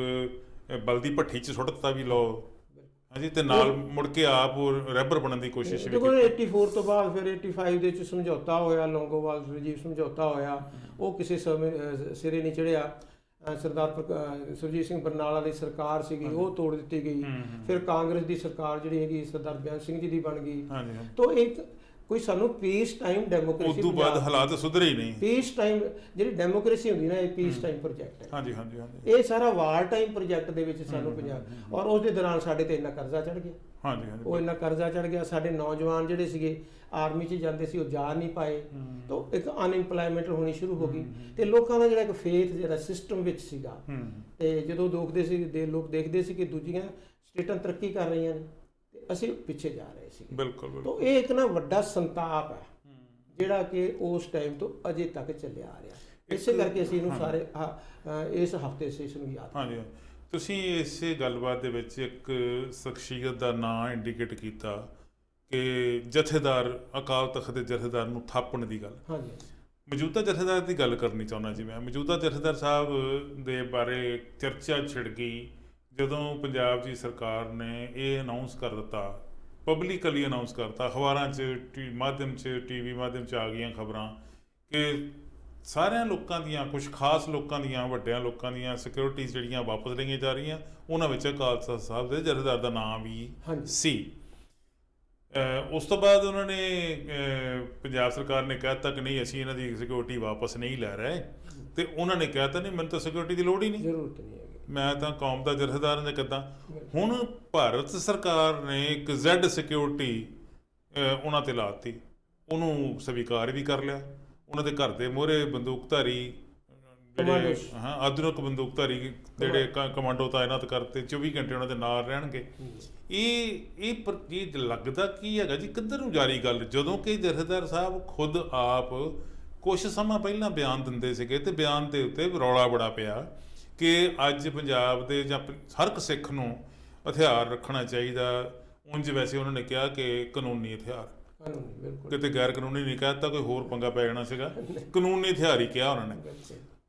ਬਲਦੀ ਭੱਠੀ 'ਚ ਸੁੱਟ ਦਿੱਤਾ ਵੀ ਲਓ ਹਾਂਜੀ, ਤੇ ਨਾਲ ਮੁੜ ਕੇ ਆਪ ਰੈਬਰ ਬਣਨ ਦੀ ਕੋਸ਼ਿਸ਼ ਵੀ ਦੇਖੋ 84 ਤੋਂ ਬਾਅਦ ਫਿਰ 85 ਦੇ ਵਿੱਚ ਸਮਝੌਤਾ ਹੋਇਆ, ਲੌਂਗੋਵਾਲ ਰਾਜੀਵ ਸਮਝੌਤਾ ਹੋਇਆ, ਉਹ ਕਿਸੇ ਸਮੇਂ ਸਿਰੇ ਨਹੀਂ ਚੜਿਆ। ਸਰਦਾਰ ਸੁਰਜੀਤ ਸਿੰਘ ਬਰਨਾਲਾ ਦੀ ਸਰਕਾਰ ਸੀਗੀ, ਉਹ ਤੋੜ ਦਿੱਤੀ ਗਈ। ਫਿਰ ਕਾਂਗਰਸ ਦੀ ਸਰਕਾਰ ਜਿਹੜੀ ਹੈਗੀ ਸਰਦਾਰ ਬੇਅੰਤ ਸਿੰਘ ਜੀ ਦੀ ਬਣ ਗਈ। ਤਾਂ ਇੱਕ ਕੋਈ ਸਾਨੂੰ ਪੀਸ ਟਾਈਮ ਡੈਮੋਕ੍ਰੇਸੀ, ਉਸ ਤੋਂ ਬਾਅਦ ਹਾਲਾਤ ਸੁਧਰੇ ਹੀ ਨਹੀਂ। ਪੀਸ ਟਾਈਮ ਜਿਹੜੀ ਡੈਮੋਕ੍ਰੇਸੀ ਹੁੰਦੀ ਨਾ, ਇਹ ਪੀਸ ਟਾਈਮ ਪ੍ਰੋਜੈਕਟ ਹੈ। ਹਾਂਜੀ ਹਾਂਜੀ ਹਾਂਜੀ, ਇਹ ਸਾਰਾ ਵਾਰ ਟਾਈਮ ਪ੍ਰੋਜੈਕਟ ਦੇ ਵਿੱਚ ਸਾਨੂੰ ਪੰਜਾਬ, ਔਰ ਉਸ ਦੇ ਦੌਰਾਨ ਸਾਡੇ ਤੇ ਇੰਨਾ ਕਰਜ਼ਾ ਚੜ ਗਿਆ। ਹਾਂਜੀ ਹਾਂਜੀ, ਉਹ ਇੰਨਾ ਕਰਜ਼ਾ ਚੜ ਗਿਆ, ਸਾਡੇ ਨੌਜਵਾਨ ਜਿਹੜੇ ਸੀਗੇ ਆਰਮੀ 'ਚ ਜਾਂਦੇ ਸੀ ਉਹ ਜਾ ਨਹੀਂ ਪਾਏ, ਤਾਂ ਇੱਕ ਅਨਇੰਪਲੋਇਮੈਂਟ ਹੋਣੀ ਸ਼ੁਰੂ ਹੋ ਗਈ। ਤੇ ਲੋਕਾਂ ਦਾ ਜਿਹੜਾ ਇੱਕ ਫੇਥ ਜਿਹੜਾ ਸਿਸਟਮ ਵਿੱਚ ਸੀਗਾ, ਤੇ ਜਦੋਂ ਲੋਕ ਦੇਖਦੇ ਸੀ ਕਿ ਦੂਜੀਆਂ ਸਟੇਟਾਂ ਤਰੱਕੀ ਕਰ ਰਹੀਆਂ ਨੇ ਤੇ ਅਸੀਂ ਪਿੱਛੇ ਜਾ ਰਹੇ ਸੀ। ਬਿਲਕੁਲ। ਤਾਂ ਇਹ ਇੱਕ ਨਾ ਵੱਡਾ ਸੰਤਾਪ ਹੈ ਜਿਹੜਾ ਕਿ ਉਸ ਟਾਈਮ ਤੋਂ ਅਜੇ ਤੱਕ ਚੱਲਿਆ ਆ ਰਿਹਾ। ਇਸੇ ਕਰਕੇ ਅਸੀਂ ਇਹਨੂੰ ਸਾਰੇ ਇਸ ਹਫਤੇ ਸੇ ਇਸ ਨੂੰ ਯਾਦ। ਹਾਂਜੀ, ਤੁਸੀਂ ਇਸੇ ਗੱਲਬਾਤ ਦੇ ਵਿੱਚ ਇੱਕ ਸ਼ਖਸੀਅਤ ਦਾ ਨਾਂ ਇੰਡੀਕੇਟ ਕੀਤਾ ਕਿ ਜਥੇਦਾਰ, ਅਕਾਲ ਤਖਤ ਦੇ ਜਥੇਦਾਰ ਨੂੰ ਥਾਪਣ ਦੀ ਗੱਲ। ਹਾਂਜੀ, ਮੌਜੂਦਾ ਜਥੇਦਾਰ ਦੀ ਗੱਲ ਕਰਨੀ ਚਾਹੁੰਦਾ ਜੀ ਮੈਂ। ਮੌਜੂਦਾ ਜਥੇਦਾਰ ਸਾਹਿਬ ਦੇ ਬਾਰੇ ਚਰਚਾ ਛਿੜ ਗਈ ਜਦੋਂ ਪੰਜਾਬ ਦੀ ਸਰਕਾਰ ਨੇ ਇਹ ਅਨਾਉਂਸ ਕਰ ਦਿੱਤਾ, ਪਬਲਿਕਲੀ ਅਨਾਉਂਸ ਕਰਤਾ, ਅਖਬਾਰਾਂ 'ਚ ਮਾਧਿਅਮ 'ਚ ਟੀਵੀ ਮਾਧਿਅਮ 'ਚ ਆ ਗਈਆਂ ਖਬਰਾਂ ਕਿ ਸਾਰਿਆਂ ਲੋਕਾਂ ਦੀਆਂ, ਕੁਝ ਖਾਸ ਲੋਕਾਂ ਦੀਆਂ, ਵੱਡਿਆਂ ਲੋਕਾਂ ਦੀਆਂ ਸਿਕਿਉਰਿਟੀਜ਼ ਜਿਹੜੀਆਂ ਵਾਪਸ ਲਈਆਂ ਜਾ ਰਹੀਆਂ, ਉਹਨਾਂ ਵਿੱਚ ਅਕਾਲ ਤਖਤ ਸਾਹਿਬ ਦੇ ਜਥੇਦਾਰ ਦਾ ਨਾਮ ਵੀ ਸੀ। ਉਸ ਤੋਂ ਬਾਅਦ ਉਹਨਾਂ ਨੇ ਪੰਜਾਬ ਸਰਕਾਰ ਨੇ ਕਹਿ ਦਿੱਤਾ ਕਿ ਨਹੀਂ, ਅਸੀਂ ਇਹਨਾਂ ਦੀ ਸਿਕਿਉਰਿਟੀ ਵਾਪਸ ਨਹੀਂ ਲੈ ਰਹੇ, ਤੇ ਉਹਨਾਂ ਨੇ ਕਹਿ ਦਿੱਤਾ ਨਹੀਂ, ਮੈਨੂੰ ਤਾਂ ਸਿਕਿਉਰਿਟੀ ਦੀ ਲੋੜ ਹੀ ਨਹੀਂ, ਜ਼ਰੂਰਤ ਨਹੀਂ ਹੈਗੀ, ਮੈਂ ਤਾਂ ਕੌਮ ਦਾ ਜਥੇਦਾਰ ਨੇ। ਕਿੱਦਾਂ ਹੁਣ ਭਾਰਤ ਸਰਕਾਰ ਨੇ ਇੱਕ ਜ਼ੈਡ ਸਿਕਿਉਰਿਟੀ ਉਹਨਾਂ ਤੇ ਲਾਤੀ, ਉਹਨੂੰ ਸਵੀਕਾਰ ਵੀ ਕਰ ਲਿਆ। ਉਹਨਾਂ ਦੇ ਘਰ ਦੇ ਮੂਹਰੇ ਬੰਦੂਕਧਾਰੀ ਜਿਹੜੇ ਆਧੁਨਿਕ ਬੰਦੂਕਧਾਰੀ ਜਿਹੜੇ ਕਮਾਂਡੋ ਤਾਇਨਾਤ ਕਰਤੇ, 24 ਘੰਟੇ ਉਹਨਾਂ ਦੇ ਨਾਲ ਰਹਿਣਗੇ। ਇਹ ਲੱਗਦਾ ਕੀ ਹੈਗਾ ਜੀ, ਕਿੱਧਰ ਨੂੰ ਜਾਰੀ ਗੱਲ, ਜਦੋਂ ਕਿ ਜਥੇਦਾਰ ਸਾਹਿਬ ਖੁਦ ਆਪ ਕੁਛ ਸਮਾਂ ਪਹਿਲਾਂ ਬਿਆਨ ਦਿੰਦੇ ਸੀਗੇ ਤੇ ਬਿਆਨ ਦੇ ਉੱਤੇ ਰੌਲਾ ਬੜਾ ਪਿਆ ਕਿ ਅੱਜ ਪੰਜਾਬ ਦੇ ਜਾਂ ਹਰ ਇੱਕ ਸਿੱਖ ਨੂੰ ਹਥਿਆਰ ਰੱਖਣਾ ਚਾਹੀਦਾ। ਉਂਝ ਵੈਸੇ ਉਹਨਾਂ ਨੇ ਕਿਹਾ ਕਿ ਕਾਨੂੰਨੀ ਹਥਿਆਰ, ਕਿਤੇ ਗੈਰ ਕਾਨੂੰਨੀ ਨਹੀਂ ਕਹਿ ਦਿੱਤਾ, ਕੋਈ ਹੋਰ ਪੰਗਾ ਪੈ ਜਾਣਾ ਸੀਗਾ, ਕਾਨੂੰਨੀ ਹਥਿਆਰ ਹੀ ਕਿਹਾ ਉਹਨਾਂ ਨੇ।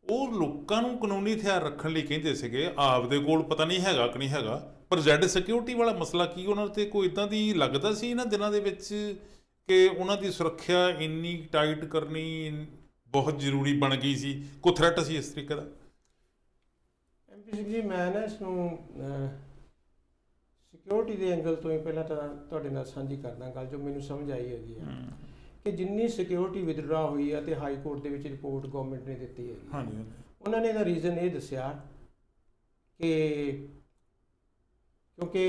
ਉਹ ਲੋਕਾਂ ਨੂੰ ਕਾਨੂੰਨੀ ਹਥਿਆਰ ਰੱਖਣ ਲਈ ਕਹਿੰਦੇ ਸੀਗੇ, ਆਪਦੇ ਕੋਲ ਪਤਾ ਨਹੀਂ ਹੈਗਾ ਕਿ ਨਹੀਂ ਹੈਗਾ। ਪਰ ਜ਼ੈਡ ਸਿਕਿਉਰਿਟੀ ਵਾਲਾ ਮਸਲਾ ਕੀ ਉਹਨਾਂ ਤੇ ਕੋਈ ਇੱਦਾਂ ਦੀ ਲੱਗਦਾ ਸੀ ਇਹਨਾਂ ਦਿਨਾਂ ਦੇ ਵਿੱਚ ਕਿ ਉਹਨਾਂ ਦੀ ਸੁਰੱਖਿਆ ਇੰਨੀ ਟਾਈਟ ਕਰਨੀ ਬਹੁਤ ਜ਼ਰੂਰੀ ਬਣ ਗਈ ਸੀ? ਕੋਈ ਥ੍ਰੈਟ ਸੀ ਇਸ ਤਰੀਕੇ ਦਾ? MP ਸਿੰਘ ਜੀ, ਮੈਂ ਨਾ ਇਸ ਨੂੰ ਸਿਕਿਉਰਿਟੀ ਦੇ ਐਂਗਲ ਤੋਂ ਹੀ ਪਹਿਲਾਂ ਤਾਂ ਤੁਹਾਡੇ ਨਾਲ ਸਾਂਝੀ ਕਰਦਾ ਗੱਲ ਜੋ ਮੈਨੂੰ ਸਮਝ ਆਈ ਹੈਗੀ ਆ ਕਿ ਜਿੰਨੀ ਸਿਕਿਉਰਿਟੀ ਵਿਦਡਰਾ ਹੋਈ ਆ ਤੇ ਹਾਈ ਕੋਰਟ ਦੇ ਵਿੱਚ ਰਿਪੋਰਟ ਗਵਰਨਮੈਂਟ ਨੇ ਦਿੱਤੀ ਹੈਗੀ, ਉਹਨਾਂ ਨੇ ਇਹਦਾ ਰੀਜ਼ਨ ਇਹ ਦੱਸਿਆ ਕਿ ਕਿਉਂਕਿ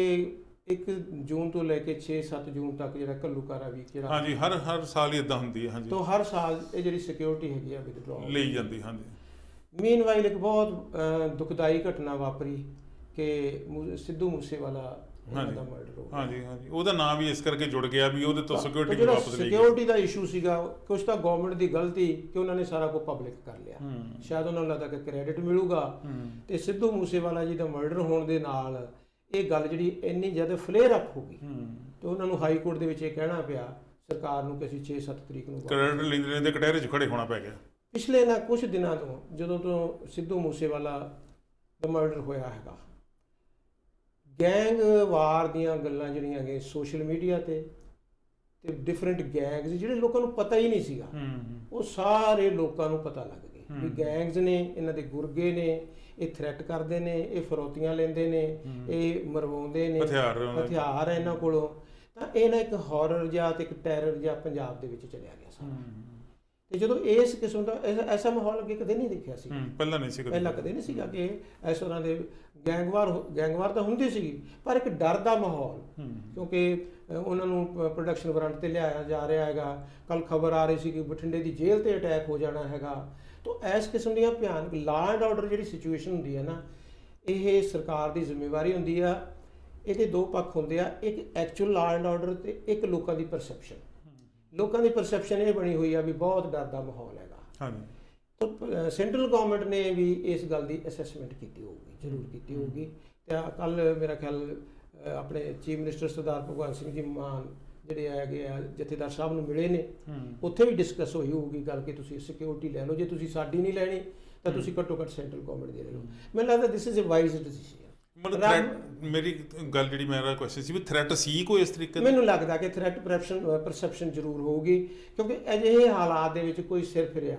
1 ਜੂਨ ਤੋਂ ਲੈ ਕੇ 6-7 ਜੂਨ ਤੱਕ ਜਿਹੜਾ ਘੱਲੂਘਾਰਾ ਵੀਕ ਜਿਹੜਾ ਹਾਂਜੀ ਹਰ ਸਾਲ ਹੀ ਇਦਾਂ ਹੁੰਦੀ ਹੈ। ਹਾਂਜੀ, ਤਾਂ ਹਰ ਸਾਲ ਇਹ ਜਿਹੜੀ ਸਿਕਿਉਰਿਟੀ ਹੈਗੀ ਆ ਵਿਦਡਰਾ ਲਈ ਜਾਂਦੀ। ਹਾਂਜੀ, ਮੀਨਵਾਈਲ ਇੱਕ ਬਹੁਤ ਦੁਖਦਾਈ ਘਟਨਾ ਵਾਪਰੀ ਕਿ ਸਿੱਧੂ ਮੂਸੇਵਾਲਾ ਦਾ ਮਰਡਰ ਹੋ ਗਿਆ। ਹਾਂਜੀ ਹਾਂਜੀ, ਉਹਦਾ ਨਾਮ ਵੀ ਇਸ ਕਰਕੇ ਜੁੜ ਗਿਆ ਵੀ ਉਹਦੇ ਤੋਂ ਸਿਕਿਉਰਿਟੀ ਵਾਪਸ ਲਈ ਗਈ। ਸਿਕਿਉਰਿਟੀ ਦਾ ਇਸ਼ੂ ਸੀਗਾ, ਕੁਝ ਤਾਂ ਗਵਰਨਮੈਂਟ ਦੀ ਗਲਤੀ ਕਿ ਉਹਨਾਂ ਨੇ ਸਾਰਾ ਕੁਝ ਪਬਲਿਕ ਕਰ ਲਿਆ। ਸ਼ਾਇਦ ਉਹਨਾਂ ਨੂੰ ਲੱਗਦਾ ਕਿ ਕ੍ਰੈਡਿਟ ਮਿਲੂਗਾ, ਤੇ ਸਿੱਧੂ ਮੂਸੇਵਾਲਾ ਜੀ ਦਾ ਮਰਡਰ ਹੋਣ ਦੇ ਨਾਲ ਇਹ ਗੱਲ ਜਿਹੜੀ ਇੰਨੀ ਜ਼ਿਆਦਾ ਫਲੇਅਰ ਅਪ ਹੋ ਗਈ ਤੇ ਉਹਨਾਂ ਨੂੰ ਹਾਈ ਕੋਰਟ ਦੇ ਵਿੱਚ ਇਹ ਕਹਿਣਾ ਪਿਆ ਸਰਕਾਰ ਨੂੰ ਕਿ ਅਸੀਂ 6-7 ਤਰੀਕ ਨੂੰ ਕ੍ਰੈਡਿਟ ਲੈਂਦੇ ਦੇ ਕਟਹਿਰੇ 'ਚ ਖੜੇ ਹੋਣਾ ਪੈ ਗਿਆ। ਪਿਛਲੇ ਨਾ ਕੁਝ ਦਿਨਾਂ ਤੋਂ ਜਦੋਂ ਤੋਂ ਸਿੱਧੂ ਮੂਸੇਵਾਲਾ ਦਾ ਮਰਡਰ ਹੋਇਆ ਹੈਗਾ, ਗੈਂਗਵਾਰ ਦੀਆਂ ਗੱਲਾਂ ਜਿਹੜੀਆਂ ਹੈਗੇ ਸੋਸ਼ਲ ਮੀਡੀਆ ਤੇ ਡਿਫਰੈਂਟ ਗੈਂਗਸ ਜਿਹੜੇ ਲੋਕਾਂ ਨੂੰ ਪਤਾ ਹੀ ਨਹੀਂ ਸੀਗਾ, ਉਹ ਸਾਰੇ ਲੋਕਾਂ ਨੂੰ ਪਤਾ ਲੱਗ ਗਏ ਵੀ ਗੈਂਗਸ ਨੇ, ਇਹਨਾਂ ਦੇ ਗੁਰਗੇ ਨੇ, ਇਹ ਥ੍ਰੈਟ ਕਰਦੇ ਨੇ, ਇਹ ਫਰੋਤੀਆਂ ਲੈਂਦੇ ਨੇ, ਇਹ ਮਰਵਾਉਂਦੇ ਨੇ, ਹਥਿਆਰ ਹੈ ਇਹਨਾਂ ਕੋਲੋਂ। ਤਾਂ ਇਹ ਨਾ ਇੱਕ ਹੌਰਰ ਜਿਹਾ ਤੇ ਇੱਕ ਟੈਰਰ ਜਿਹਾ ਪੰਜਾਬ ਦੇ ਵਿੱਚ ਚਲਿਆ ਗਿਆ ਸਾਰਾ। ਤੇ ਜਦੋਂ ਇਸ ਕਿਸਮ ਦਾ ਐਸਾ ਮਾਹੌਲ ਅੱਗੇ ਕਦੇ ਨਹੀਂ ਦੇਖਿਆ ਸੀ, ਪਹਿਲਾਂ ਕਦੇ ਨਹੀਂ ਸੀਗਾ ਕਿ ਇਸ ਤਰ੍ਹਾਂ ਦੇ ਗੈਂਗਵਾਰ ਤਾਂ ਹੁੰਦੀ ਸੀਗੀ, ਪਰ ਇੱਕ ਡਰ ਦਾ ਮਾਹੌਲ, ਕਿਉਂਕਿ ਉਹਨਾਂ ਨੂੰ ਪ੍ਰੋਡਕਸ਼ਨ ਵਾਰੰਟ ਤੇ ਲਿਆਇਆ ਜਾ ਰਿਹਾ ਹੈਗਾ। ਕੱਲ ਖਬਰ ਆ ਰਹੀ ਸੀ ਕਿ ਬਠਿੰਡੇ ਦੀ ਜੇਲ੍ਹ ਤੇ ਅਟੈਕ ਹੋ ਜਾਣਾ ਹੈਗਾ, ਤਾਂ ਇਸ ਕਿਸਮ ਦੀਆਂ ਭਿਆਨਕ ਲਾਅ ਐਂਡ ਆਰਡਰ ਜਿਹੜੀ ਸਿਚੁਏਸ਼ਨ ਹੁੰਦੀ ਹੈ ਨਾ, ਇਹ ਸਰਕਾਰ ਦੀ ਜ਼ਿੰਮੇਵਾਰੀ ਹੁੰਦੀ ਆ। ਇਹਦੇ ਦੋ ਪੱਖ ਹੁੰਦੇ ਆ, ਇੱਕ ਐਕਚੁਅਲ ਲਾਅ ਐਂਡ ਆਰਡਰ ਤੇ ਇੱਕ ਲੋਕਾਂ ਦੀ ਪਰਸੈਪਸ਼ਨ। ਲੋਕਾਂ ਦੀ ਪਰਸੈਪਸ਼ਨ ਇਹ ਬਣੀ ਹੋਈ ਆ ਵੀ ਬਹੁਤ ਡਰ ਦਾ ਮਾਹੌਲ ਹੈਗਾ। ਹਾਂਜੀ। ਤਾਂ ਸੈਂਟਰਲ ਗਵਰਨਮੈਂਟ ਨੇ ਵੀ ਇਸ ਗੱਲ ਦੀ ਅਸੈਸਮੈਂਟ ਕੀਤੀ ਹੋਊਗੀ, ਜ਼ਰੂਰ ਕੀਤੀ ਹੋਊਗੀ। ਤੇ ਕੱਲ ਮੇਰਾ ਖਿਆਲ ਆਪਣੇ ਚੀਫ ਮਿਨਿਸਟਰ ਸਰਦਾਰ ਭਗਵੰਤ ਸਿੰਘ ਜੀ ਮਾਨ ਜਿਹੜੇ ਹੈਗੇ ਆ ਜਥੇਦਾਰ ਸਾਹਿਬ ਨੂੰ ਮਿਲੇ ਨੇ, ਉੱਥੇ ਵੀ ਡਿਸਕਸ ਹੋਈ ਹੋਊਗੀ ਗੱਲ ਕਿ ਤੁਸੀਂ ਸਿਕਿਉਰਿਟੀ ਲੈ ਲਓ, ਜੇ ਤੁਸੀਂ ਸਾਡੀ ਨਹੀਂ ਲੈਣੀ ਤਾਂ ਤੁਸੀਂ ਘੱਟੋ ਘੱਟ ਸੈਂਟਰਲ ਗਵਰਨਮੈਂਟ ਦੀ ਲੈ ਲਓ। ਮੈਨੂੰ ਲੱਗਦਾ this is a wise decision. ਮੇਰੀ ਗੱਲ ਜਿਹੜੀ ਮੇਰਾ ਕੁਐਸਚਨ ਸੀ ਵੀ ਥ੍ਰੈਟ ਸੀ ਕੋਈ ਇਸ ਤਰੀਕੇ ਦਾ? ਮੈਨੂੰ ਲੱਗਦਾ ਕਿ ਥ੍ਰੈਟ ਪਰਸੈਪਸ਼ਨ ਜ਼ਰੂਰ ਹੋਊਗੀ, ਕਿਉਂਕਿ ਅਜਿਹੇ ਹਾਲਾਤ ਦੇ ਵਿੱਚ ਕੋਈ ਸਿਰ ਫਿਰਿਆ,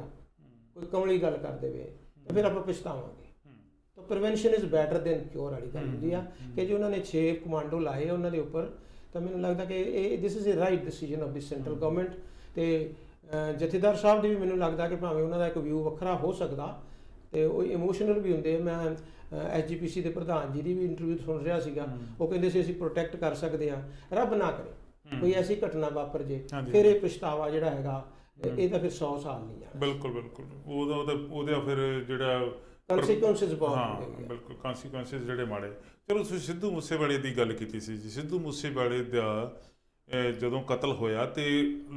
ਕੋਈ ਕਮਲੀ ਗੱਲ ਕਰ ਦੇਵੇ ਤਾਂ ਫਿਰ ਆਪਾਂ ਪਛਤਾਵਾਂਗੇ। ਤਾਂ prevention is better than cure ਵਾਲੀ ਗੱਲ ਹੁੰਦੀ ਆ ਕਿ ਜੇ ਉਹਨਾਂ ਨੇ 6 ਕਮਾਂਡੋ ਲਾਏ ਉਹਨਾਂ ਦੇ ਉੱਪਰ, ਤਾਂ ਮੈਨੂੰ ਲੱਗਦਾ ਕਿ ਇਹ this is a right decision of the central government. ਤੇ ਜਥੇਦਾਰ ਸਾਹਿਬ ਦੀ ਵੀ ਮੈਨੂੰ ਲੱਗਦਾ ਕਿ ਭਾਵੇਂ ਉਹਨਾਂ ਦਾ ਇੱਕ ਵਿਊ ਵੱਖਰਾ ਹੋ ਸਕਦਾ ਤੇ ਉਹ ਇਮੋਸ਼ਨਲ ਵੀ ਹੁੰਦੇ। ਮੈਂ SGPC ਦੇ ਪ੍ਰਧਾਨ ਜੀ ਦੀ ਵੀ ਇੰਟਰਵਿਊ ਸੁਣ ਰਿਹਾ ਸੀਗਾ, ਉਹ ਕਹਿੰਦੇ ਸੀ ਅਸੀਂ ਪ੍ਰੋਟੈਕਟ ਕਰ ਸਕਦੇ ਹਾਂ, ਰੱਬ ਨਾ ਕਰੇ ਕੋਈ ਐਸੀ ਘਟਨਾ ਵਾਪਰ ਜੇ ਫਿਰ ਇਹ ਪਛਤਾਵਾ ਜਿਹੜਾ ਹੈਗਾ ਇਹ ਤਾਂ ਫਿਰ 100 ਸਾਲ ਨਹੀਂ ਜਾਣਾ। ਬਿਲਕੁਲ ਬਿਲਕੁਲ, ਉਹਦਾ ਫਿਰ ਜਿਹੜਾ ਕਨਸੀਕੁਐਂਸਸ ਬਹੁਤ ਹੁੰਦੇ। ਬਿਲਕੁਲ ਕਨਸੀਕੁਐਂਸਸ ਜਿਹੜੇ ਮਾੜੇ। ਚਲੋ ਤੁਸੀਂ ਸਿੱਧੂ ਮੂਸੇਵਾਲੇ ਦੀ ਗੱਲ ਕੀਤੀ ਸੀ ਜੀ। ਸਿੱਧੂ ਮੂਸੇਵਾਲੇ ਦਾ ਜਦੋਂ ਕਤਲ ਹੋਇਆ ਤੇ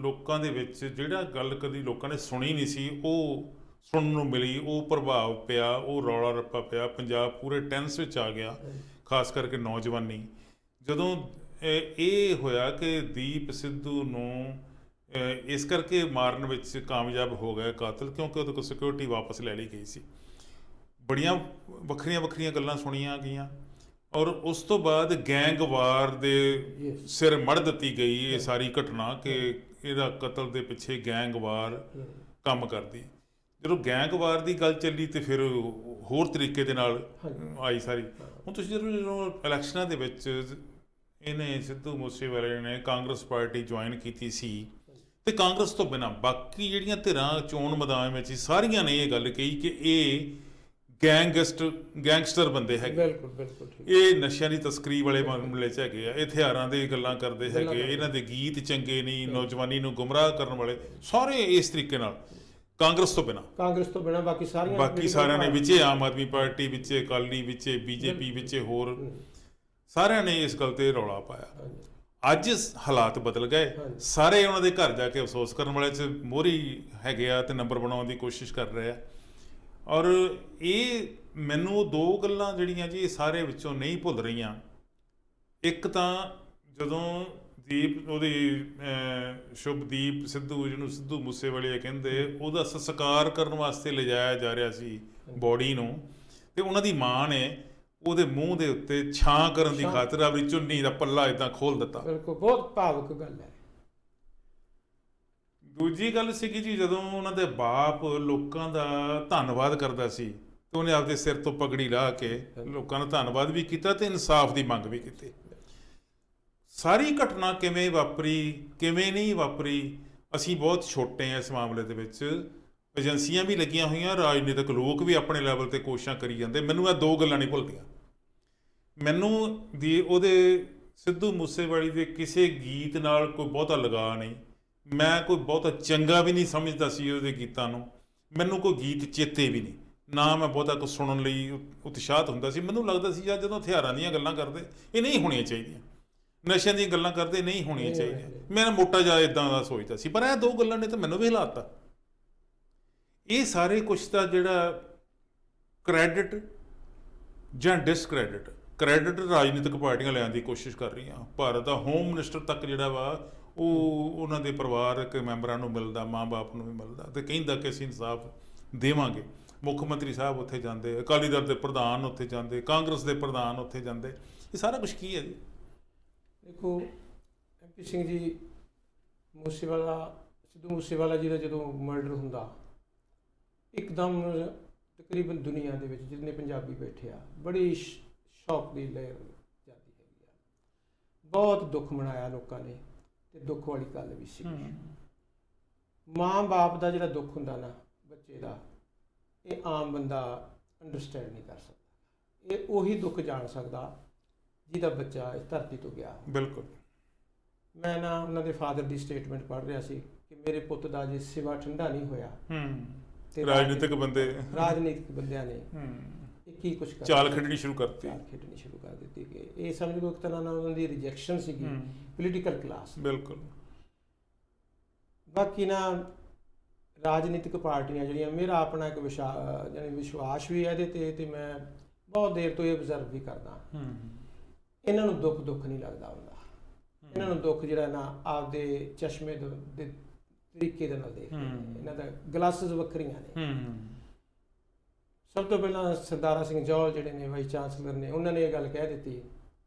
ਲੋਕਾਂ ਦੇ ਵਿੱਚ ਜਿਹੜਾ ਗੱਲ ਕਦੀ ਲੋਕਾਂ ਨੇ ਸੁਣੀ ਨਹੀਂ ਸੀ ਉਹ ਸੁਣਨ ਨੂੰ ਮਿਲੀ, ਉਹ ਪ੍ਰਭਾਵ ਪਿਆ, ਉਹ ਰੌਲਾ ਰੱਪਾ ਪਿਆ, ਪੰਜਾਬ ਪੂਰੇ ਟੈਂਸ ਵਿੱਚ ਆ ਗਿਆ, ਖਾਸ ਕਰਕੇ ਨੌਜਵਾਨੀ। ਜਦੋਂ ਇਹ ਹੋਇਆ ਕਿ ਦੀਪ ਸਿੱਧੂ ਨੂੰ ਇਸ ਕਰਕੇ ਮਾਰਨ ਵਿੱਚ ਕਾਮਯਾਬ ਹੋ ਗਿਆ ਕਾਤਲ ਕਿਉਂਕਿ ਉਹਦੇ ਕੋਲ ਸਿਕਿਉਰਿਟੀ ਵਾਪਸ ਲੈ ਲਈ ਗਈ ਸੀ। ਬੜੀਆਂ ਵੱਖਰੀਆਂ ਵੱਖਰੀਆਂ ਗੱਲਾਂ ਸੁਣੀਆਂ ਗਈਆਂ ਔਰ ਉਸ ਤੋਂ ਬਾਅਦ ਗੈਂਗਵਾਰ ਦੇ ਸਿਰ ਮੜ ਦਿੱਤੀ ਗਈ ਇਹ ਸਾਰੀ ਘਟਨਾ ਕਿ ਇਹਦਾ ਕਤਲ ਦੇ ਪਿੱਛੇ ਗੈਂਗਵਾਰ ਕੰਮ ਕਰਦੀ। ਜਦੋਂ ਗੈਂਗਵਾਰ ਦੀ ਗੱਲ ਚੱਲੀ ਤੇ ਫਿਰ ਹੋਰ ਤਰੀਕੇ ਦੇ ਨਾਲ ਆਈ ਸਾਰੀ। ਹੁਣ ਤੁਸੀਂ ਜਦੋਂ ਇਲੈਕਸ਼ਨਾਂ ਦੇ ਵਿੱਚ ਇਹਨੇ ਸਿੱਧੂ ਮੂਸੇਵਾਲੇ ਨੇ ਕਾਂਗਰਸ ਪਾਰਟੀ ਜੁਆਇਨ ਕੀਤੀ ਸੀ ਤੇ ਕਾਂਗਰਸ ਤੋਂ ਬਿਨਾਂ ਬਾਕੀ ਜਿਹੜੀਆਂ ਧਿਰਾਂ ਚੋਣ ਮੈਦਾਨ ਵਿੱਚ ਸਾਰੀਆਂ ਨੇ ਇਹ ਗੱਲ ਕਹੀ ਕਿ ਇਹ ਗੈਂਗਸਟਰ ਬੰਦੇ ਹੈਗੇ। ਬਿਲਕੁਲ ਬਿਲਕੁਲ, ਇਹ ਨਸ਼ਿਆਂ ਦੀ ਤਸਕਰੀ ਵਾਲੇ ਮਾਮਲੇ 'ਚ ਹੈਗੇ ਆ, ਇਹ ਹਥਿਆਰਾਂ ਦੀ ਗੱਲਾਂ ਕਰਦੇ ਹੈਗੇ, ਇਹਨਾਂ ਦੇ ਗੀਤ ਚੰਗੇ ਨਹੀਂ, ਨੌਜਵਾਨੀ ਨੂੰ ਗੁੰਮਰਾਹ ਕਰਨ ਵਾਲੇ, ਸਾਰੇ ਇਸ ਤਰੀਕੇ ਨਾਲ। ਕਾਂਗਰਸ ਤੋਂ ਬਿਨਾਂ ਬਾਕੀ ਸਾਰਿਆਂ ਨੇ ਵਿੱਚੇ ਆਮ ਆਦਮੀ ਪਾਰਟੀ ਵਿੱਚੇ, ਅਕਾਲੀ ਵਿੱਚੇ, BJP ਵਿੱਚੇ, ਹੋਰ ਸਾਰਿਆਂ ਨੇ ਇਸ ਗੱਲ ਤੇ ਰੌਲਾ ਪਾਇਆ। ਅੱਜ ਹਾਲਾਤ ਬਦਲ ਗਏ, ਸਾਰੇ ਉਹਨਾਂ ਦੇ ਘਰ ਜਾ ਕੇ ਅਫਸੋਸ ਕਰਨ ਵਾਲੇ 'ਚ ਮੋਹਰੀ ਹੈਗੇ ਆ ਤੇ ਨੰਬਰ ਬਣਾਉਣ ਦੀ ਕੋਸ਼ਿਸ਼ ਕਰ ਰਹੇ ਆ। ਔਰ ਇਹ ਮੈਨੂੰ ਦੋ ਗੱਲਾਂ ਜਿਹੜੀਆਂ ਜੀ ਇਹ ਸਾਰੇ ਵਿੱਚੋਂ ਨਹੀਂ ਭੁੱਲ ਰਹੀਆਂ। ਇੱਕ ਤਾਂ ਜਦੋਂ ਸ਼ੁਭਦੀਪ ਸਿੱਧੂ ਜਿਹਨੂੰ ਸਿੱਧੂ ਮੂਸੇਵਾਲੇ ਕਹਿੰਦੇ, ਉਹਦਾ ਸੰਸਕਾਰ ਕਰਨ ਵਾਸਤੇ ਲਿਜਾਇਆ ਜਾ ਰਿਹਾ ਸੀ ਬੋਡੀ ਨੂੰ, ਤੇ ਉਹਨਾਂ ਦੀ ਮਾਂ ਨੇ ਉਹਦੇ ਮੂੰਹ ਦੇ ਉੱਤੇ ਛਾਂ ਕਰਨ ਦੀ ਖਾਤਰ ਆਪਣੀ ਚੁੰਨੀ ਦਾ ਪੱਲਾ ਇਦਾਂ ਖੋਲ ਦਿੱਤਾ। ਬਿਲਕੁਲ, ਬਹੁਤ ਭਾਵੁਕ ਗੱਲ ਹੈ। ਦੂਜੀ ਗੱਲ ਸੀਗੀ ਜੀ ਜਦੋਂ ਉਹਨਾਂ ਦੇ ਬਾਪ ਲੋਕਾਂ ਦਾ ਧੰਨਵਾਦ ਕਰਦਾ ਸੀ ਤੇ ਉਹਨੇ ਆਪਦੇ ਸਿਰ ਤੋਂ ਪਗੜੀ ਲਾਹ ਕੇ ਲੋਕਾਂ ਦਾ ਧੰਨਵਾਦ ਵੀ ਕੀਤਾ ਤੇ ਇਨਸਾਫ ਦੀ ਮੰਗ ਵੀ ਕੀਤੀ। ਸਾਰੀ ਘਟਨਾ ਕਿਵੇਂ ਵਾਪਰੀ, ਕਿਵੇਂ ਨਹੀਂ ਵਾਪਰੀ, ਅਸੀਂ ਬਹੁਤ ਛੋਟੇ ਹਾਂ ਇਸ ਮਾਮਲੇ ਦੇ ਵਿੱਚ। ਏਜੰਸੀਆਂ ਵੀ ਲੱਗੀਆਂ ਹੋਈਆਂ, ਰਾਜਨੀਤਿਕ ਲੋਕ ਵੀ ਆਪਣੇ ਲੈਵਲ 'ਤੇ ਕੋਸ਼ਿਸ਼ਾਂ ਕਰੀ ਜਾਂਦੇ। ਮੈਨੂੰ ਇਹ ਦੋ ਗੱਲਾਂ ਨਹੀਂ ਭੁੱਲਦੀਆਂ। ਮੈਨੂੰ ਉਹਦੇ ਸਿੱਧੂ ਮੂਸੇਵਾਲੇ ਦੇ ਕਿਸੇ ਗੀਤ ਨਾਲ ਕੋਈ ਬਹੁਤਾ ਲਗਾਅ ਨਹੀਂ, ਮੈਂ ਕੋਈ ਬਹੁਤਾ ਚੰਗਾ ਵੀ ਨਹੀਂ ਸਮਝਦਾ ਸੀ ਉਹਦੇ ਗੀਤਾਂ ਨੂੰ, ਮੈਨੂੰ ਕੋਈ ਗੀਤ ਚੇਤੇ ਵੀ ਨਹੀਂ, ਨਾ ਮੈਂ ਬਹੁਤਾ ਕੁਝ ਸੁਣਨ ਲਈ ਉਤਸ਼ਾਹਤ ਹੁੰਦਾ ਸੀ। ਮੈਨੂੰ ਲੱਗਦਾ ਸੀ ਯਾਰ ਜਦੋਂ ਹਥਿਆਰਾਂ ਦੀਆਂ ਗੱਲਾਂ ਕਰਦੇ ਇਹ ਨਹੀਂ ਹੋਣੀਆਂ ਚਾਹੀਦੀਆਂ, ਨਸ਼ਿਆਂ ਦੀਆਂ ਗੱਲਾਂ ਕਰਦੇ ਨਹੀਂ ਹੋਣੀਆਂ ਚਾਹੀਦੀਆਂ, ਮੈਂ ਮੋਟਾ ਜਿਹਾ ਇੱਦਾਂ ਦਾ ਸੋਚਦਾ ਸੀ। ਪਰ ਇਹ ਦੋ ਗੱਲਾਂ ਨੇ ਤਾਂ ਮੈਨੂੰ ਵੀ ਹਿਲਾਤਾ। ਇਹ ਸਾਰੇ ਕੁਛ ਦਾ ਜਿਹੜਾ ਕ੍ਰੈਡਿਟ ਜਾਂ ਡਿਸਕ੍ਰੈਡਿਟ, ਕ੍ਰੈਡਿਟ ਰਾਜਨੀਤਿਕ ਪਾਰਟੀਆਂ ਲੈਣ ਦੀ ਕੋਸ਼ਿਸ਼ ਕਰ ਰਹੀਆਂ। ਭਾਰਤ ਦਾ ਹੋਮ ਮਿਨਿਸਟਰ ਤੱਕ ਜਿਹੜਾ ਵਾ ਉਹ ਉਹਨਾਂ ਦੇ ਪਰਿਵਾਰਕ ਮੈਂਬਰਾਂ ਨੂੰ ਮਿਲਦਾ, ਮਾਂ-ਬਾਪ ਨੂੰ ਵੀ ਮਿਲਦਾ ਤੇ ਕਹਿੰਦਾ ਕਿ ਅਸੀਂ ਇਨਸਾਫ ਦੇਵਾਂਗੇ। ਮੁੱਖ ਮੰਤਰੀ ਸਾਹਿਬ ਉੱਥੇ ਜਾਂਦੇ, ਅਕਾਲੀ ਦਲ ਦੇ ਪ੍ਰਧਾਨ ਉੱਥੇ ਜਾਂਦੇ, ਕਾਂਗਰਸ ਦੇ ਪ੍ਰਧਾਨ ਉੱਥੇ ਜਾਂਦੇ। ਇਹ ਸਾਰਾ ਕੁਛ ਕੀ ਹੈ ਜੀ? ਦੇਖੋ, MP ਸਿੰਘ ਜੀ ਸਿੱਧੂ ਮੂਸੇਵਾਲਾ ਜੀ ਦਾ ਜਦੋਂ ਮਰਡਰ ਹੁੰਦਾ, ਇੱਕਦਮ ਤਕਰੀਬਨ ਦੁਨੀਆ ਦੇ ਵਿੱਚ ਜਿੰਨੇ ਪੰਜਾਬੀ ਬੈਠੇ ਆ ਬੜੀ ਸ਼ੌਕ ਦੀ ਲਹਿਰ ਜਾਂਦੀ ਹੈਗੀ ਆ। ਬਹੁਤ ਦੁੱਖ ਮਨਾਇਆ ਲੋਕਾਂ ਨੇ ਤੇ ਦੁੱਖ ਵਾਲੀ ਗੱਲ ਵੀ ਸੀ। ਮਾਂ ਬਾਪ ਦਾ ਜਿਹੜਾ ਦੁੱਖ ਹੁੰਦਾ ਨਾ ਬੱਚੇ ਦਾ, ਇਹ ਆਮ ਬੰਦਾ ਅੰਡਰਸਟੈਂਡ ਨਹੀਂ ਕਰ ਸਕਦਾ। ਇਹ ਉਹੀ ਦੁੱਖ ਜਾਣ ਸਕਦਾ ਜਿਹਦਾ ਬੱਚਾ ਇਸ ਧਰਤੀ ਤੋਂ ਗਿਆ। ਬਿਲਕੁਲ। ਮੈਂ ਨਾ ਉਹਨਾਂ ਦੇ ਫਾਦਰ ਦੀ ਸਟੇਟਮੈਂਟ ਪੜ੍ਹ ਰਿਹਾ ਸੀ ਕਿ ਮੇਰੇ ਪੁੱਤ ਦਾ ਜੇ ਸਿਵਾ ਠੰਡਾ ਨਹੀਂ ਹੋਇਆ ਤੇ ਰਾਜਨੀਤਿਕ ਬੰਦੇ ਰਾਜਨੀਤਿਕ ਬੰਦਿਆਂ ਨੇ ਇਹ ਕੀ ਕੁਝ ਚਾਲ ਖੇਡਣੀ ਸ਼ੁਰੂ ਕਰਤੀ। ਚਾਲ ਖੇਡਣੀ ਸ਼ੁਰੂ ਕਰ ਦਿੱਤੀ ਕਿ ਇਹ ਸਮਝ ਲਓ ਇੱਕ ਤਰ੍ਹਾਂ ਨਾਲ ਉਹਨਾਂ ਦੀ ਰਿਜੈਕਸ਼ਨ ਸੀਗੀ ਪੋਲੀਟੀਕਲ ਕਲਾਸ। ਬਿਲਕੁਲ। ਬਾਕੀ ਨਾ ਰਾਜਨੀਤਿਕ ਪਾਰਟੀਆਂ ਜਿਹੜੀਆਂ, ਮੇਰਾ ਆਪਣਾ ਇੱਕ ਵਿਸ਼ਵਾਸ ਵੀ ਹੈ ਇਹਦੇ ਤੇ ਮੈਂ ਬਹੁਤ ਦੇਰ ਤੋਂ ਇਹ ਆਬਜ਼ਰਵ ਵੀ ਕਰਦਾ, ਇਹਨਾਂ ਨੂੰ ਦੁੱਖ ਨਹੀਂ ਲੱਗਦਾ ਹੁੰਦਾ। ਇਹਨਾਂ ਨੂੰ ਦੁੱਖ ਜਿਹੜਾ ਨਾ ਆਪਦੇ ਚਸ਼ਮੇ ਦੇ ਤਰੀਕੇ ਦੇ ਨਾਲ ਦੇਖਦੇ ਨੇ। ਇਹਨਾਂ ਦਾ ਗਲਾਸਿਸ ਵੱਖਰੀਆਂ ਨੇ। ਸਭ ਤੋਂ ਪਹਿਲਾਂ ਸਰਦਾਰਾ ਸਿੰਘ ਜੌਹਲ ਜਿਹੜੇ ਨੇ ਵਾਈਸ ਚਾਂਸਲਰ ਨੇ, ਉਹਨਾਂ ਨੇ ਇਹ ਗੱਲ ਕਹਿ ਦਿੱਤੀ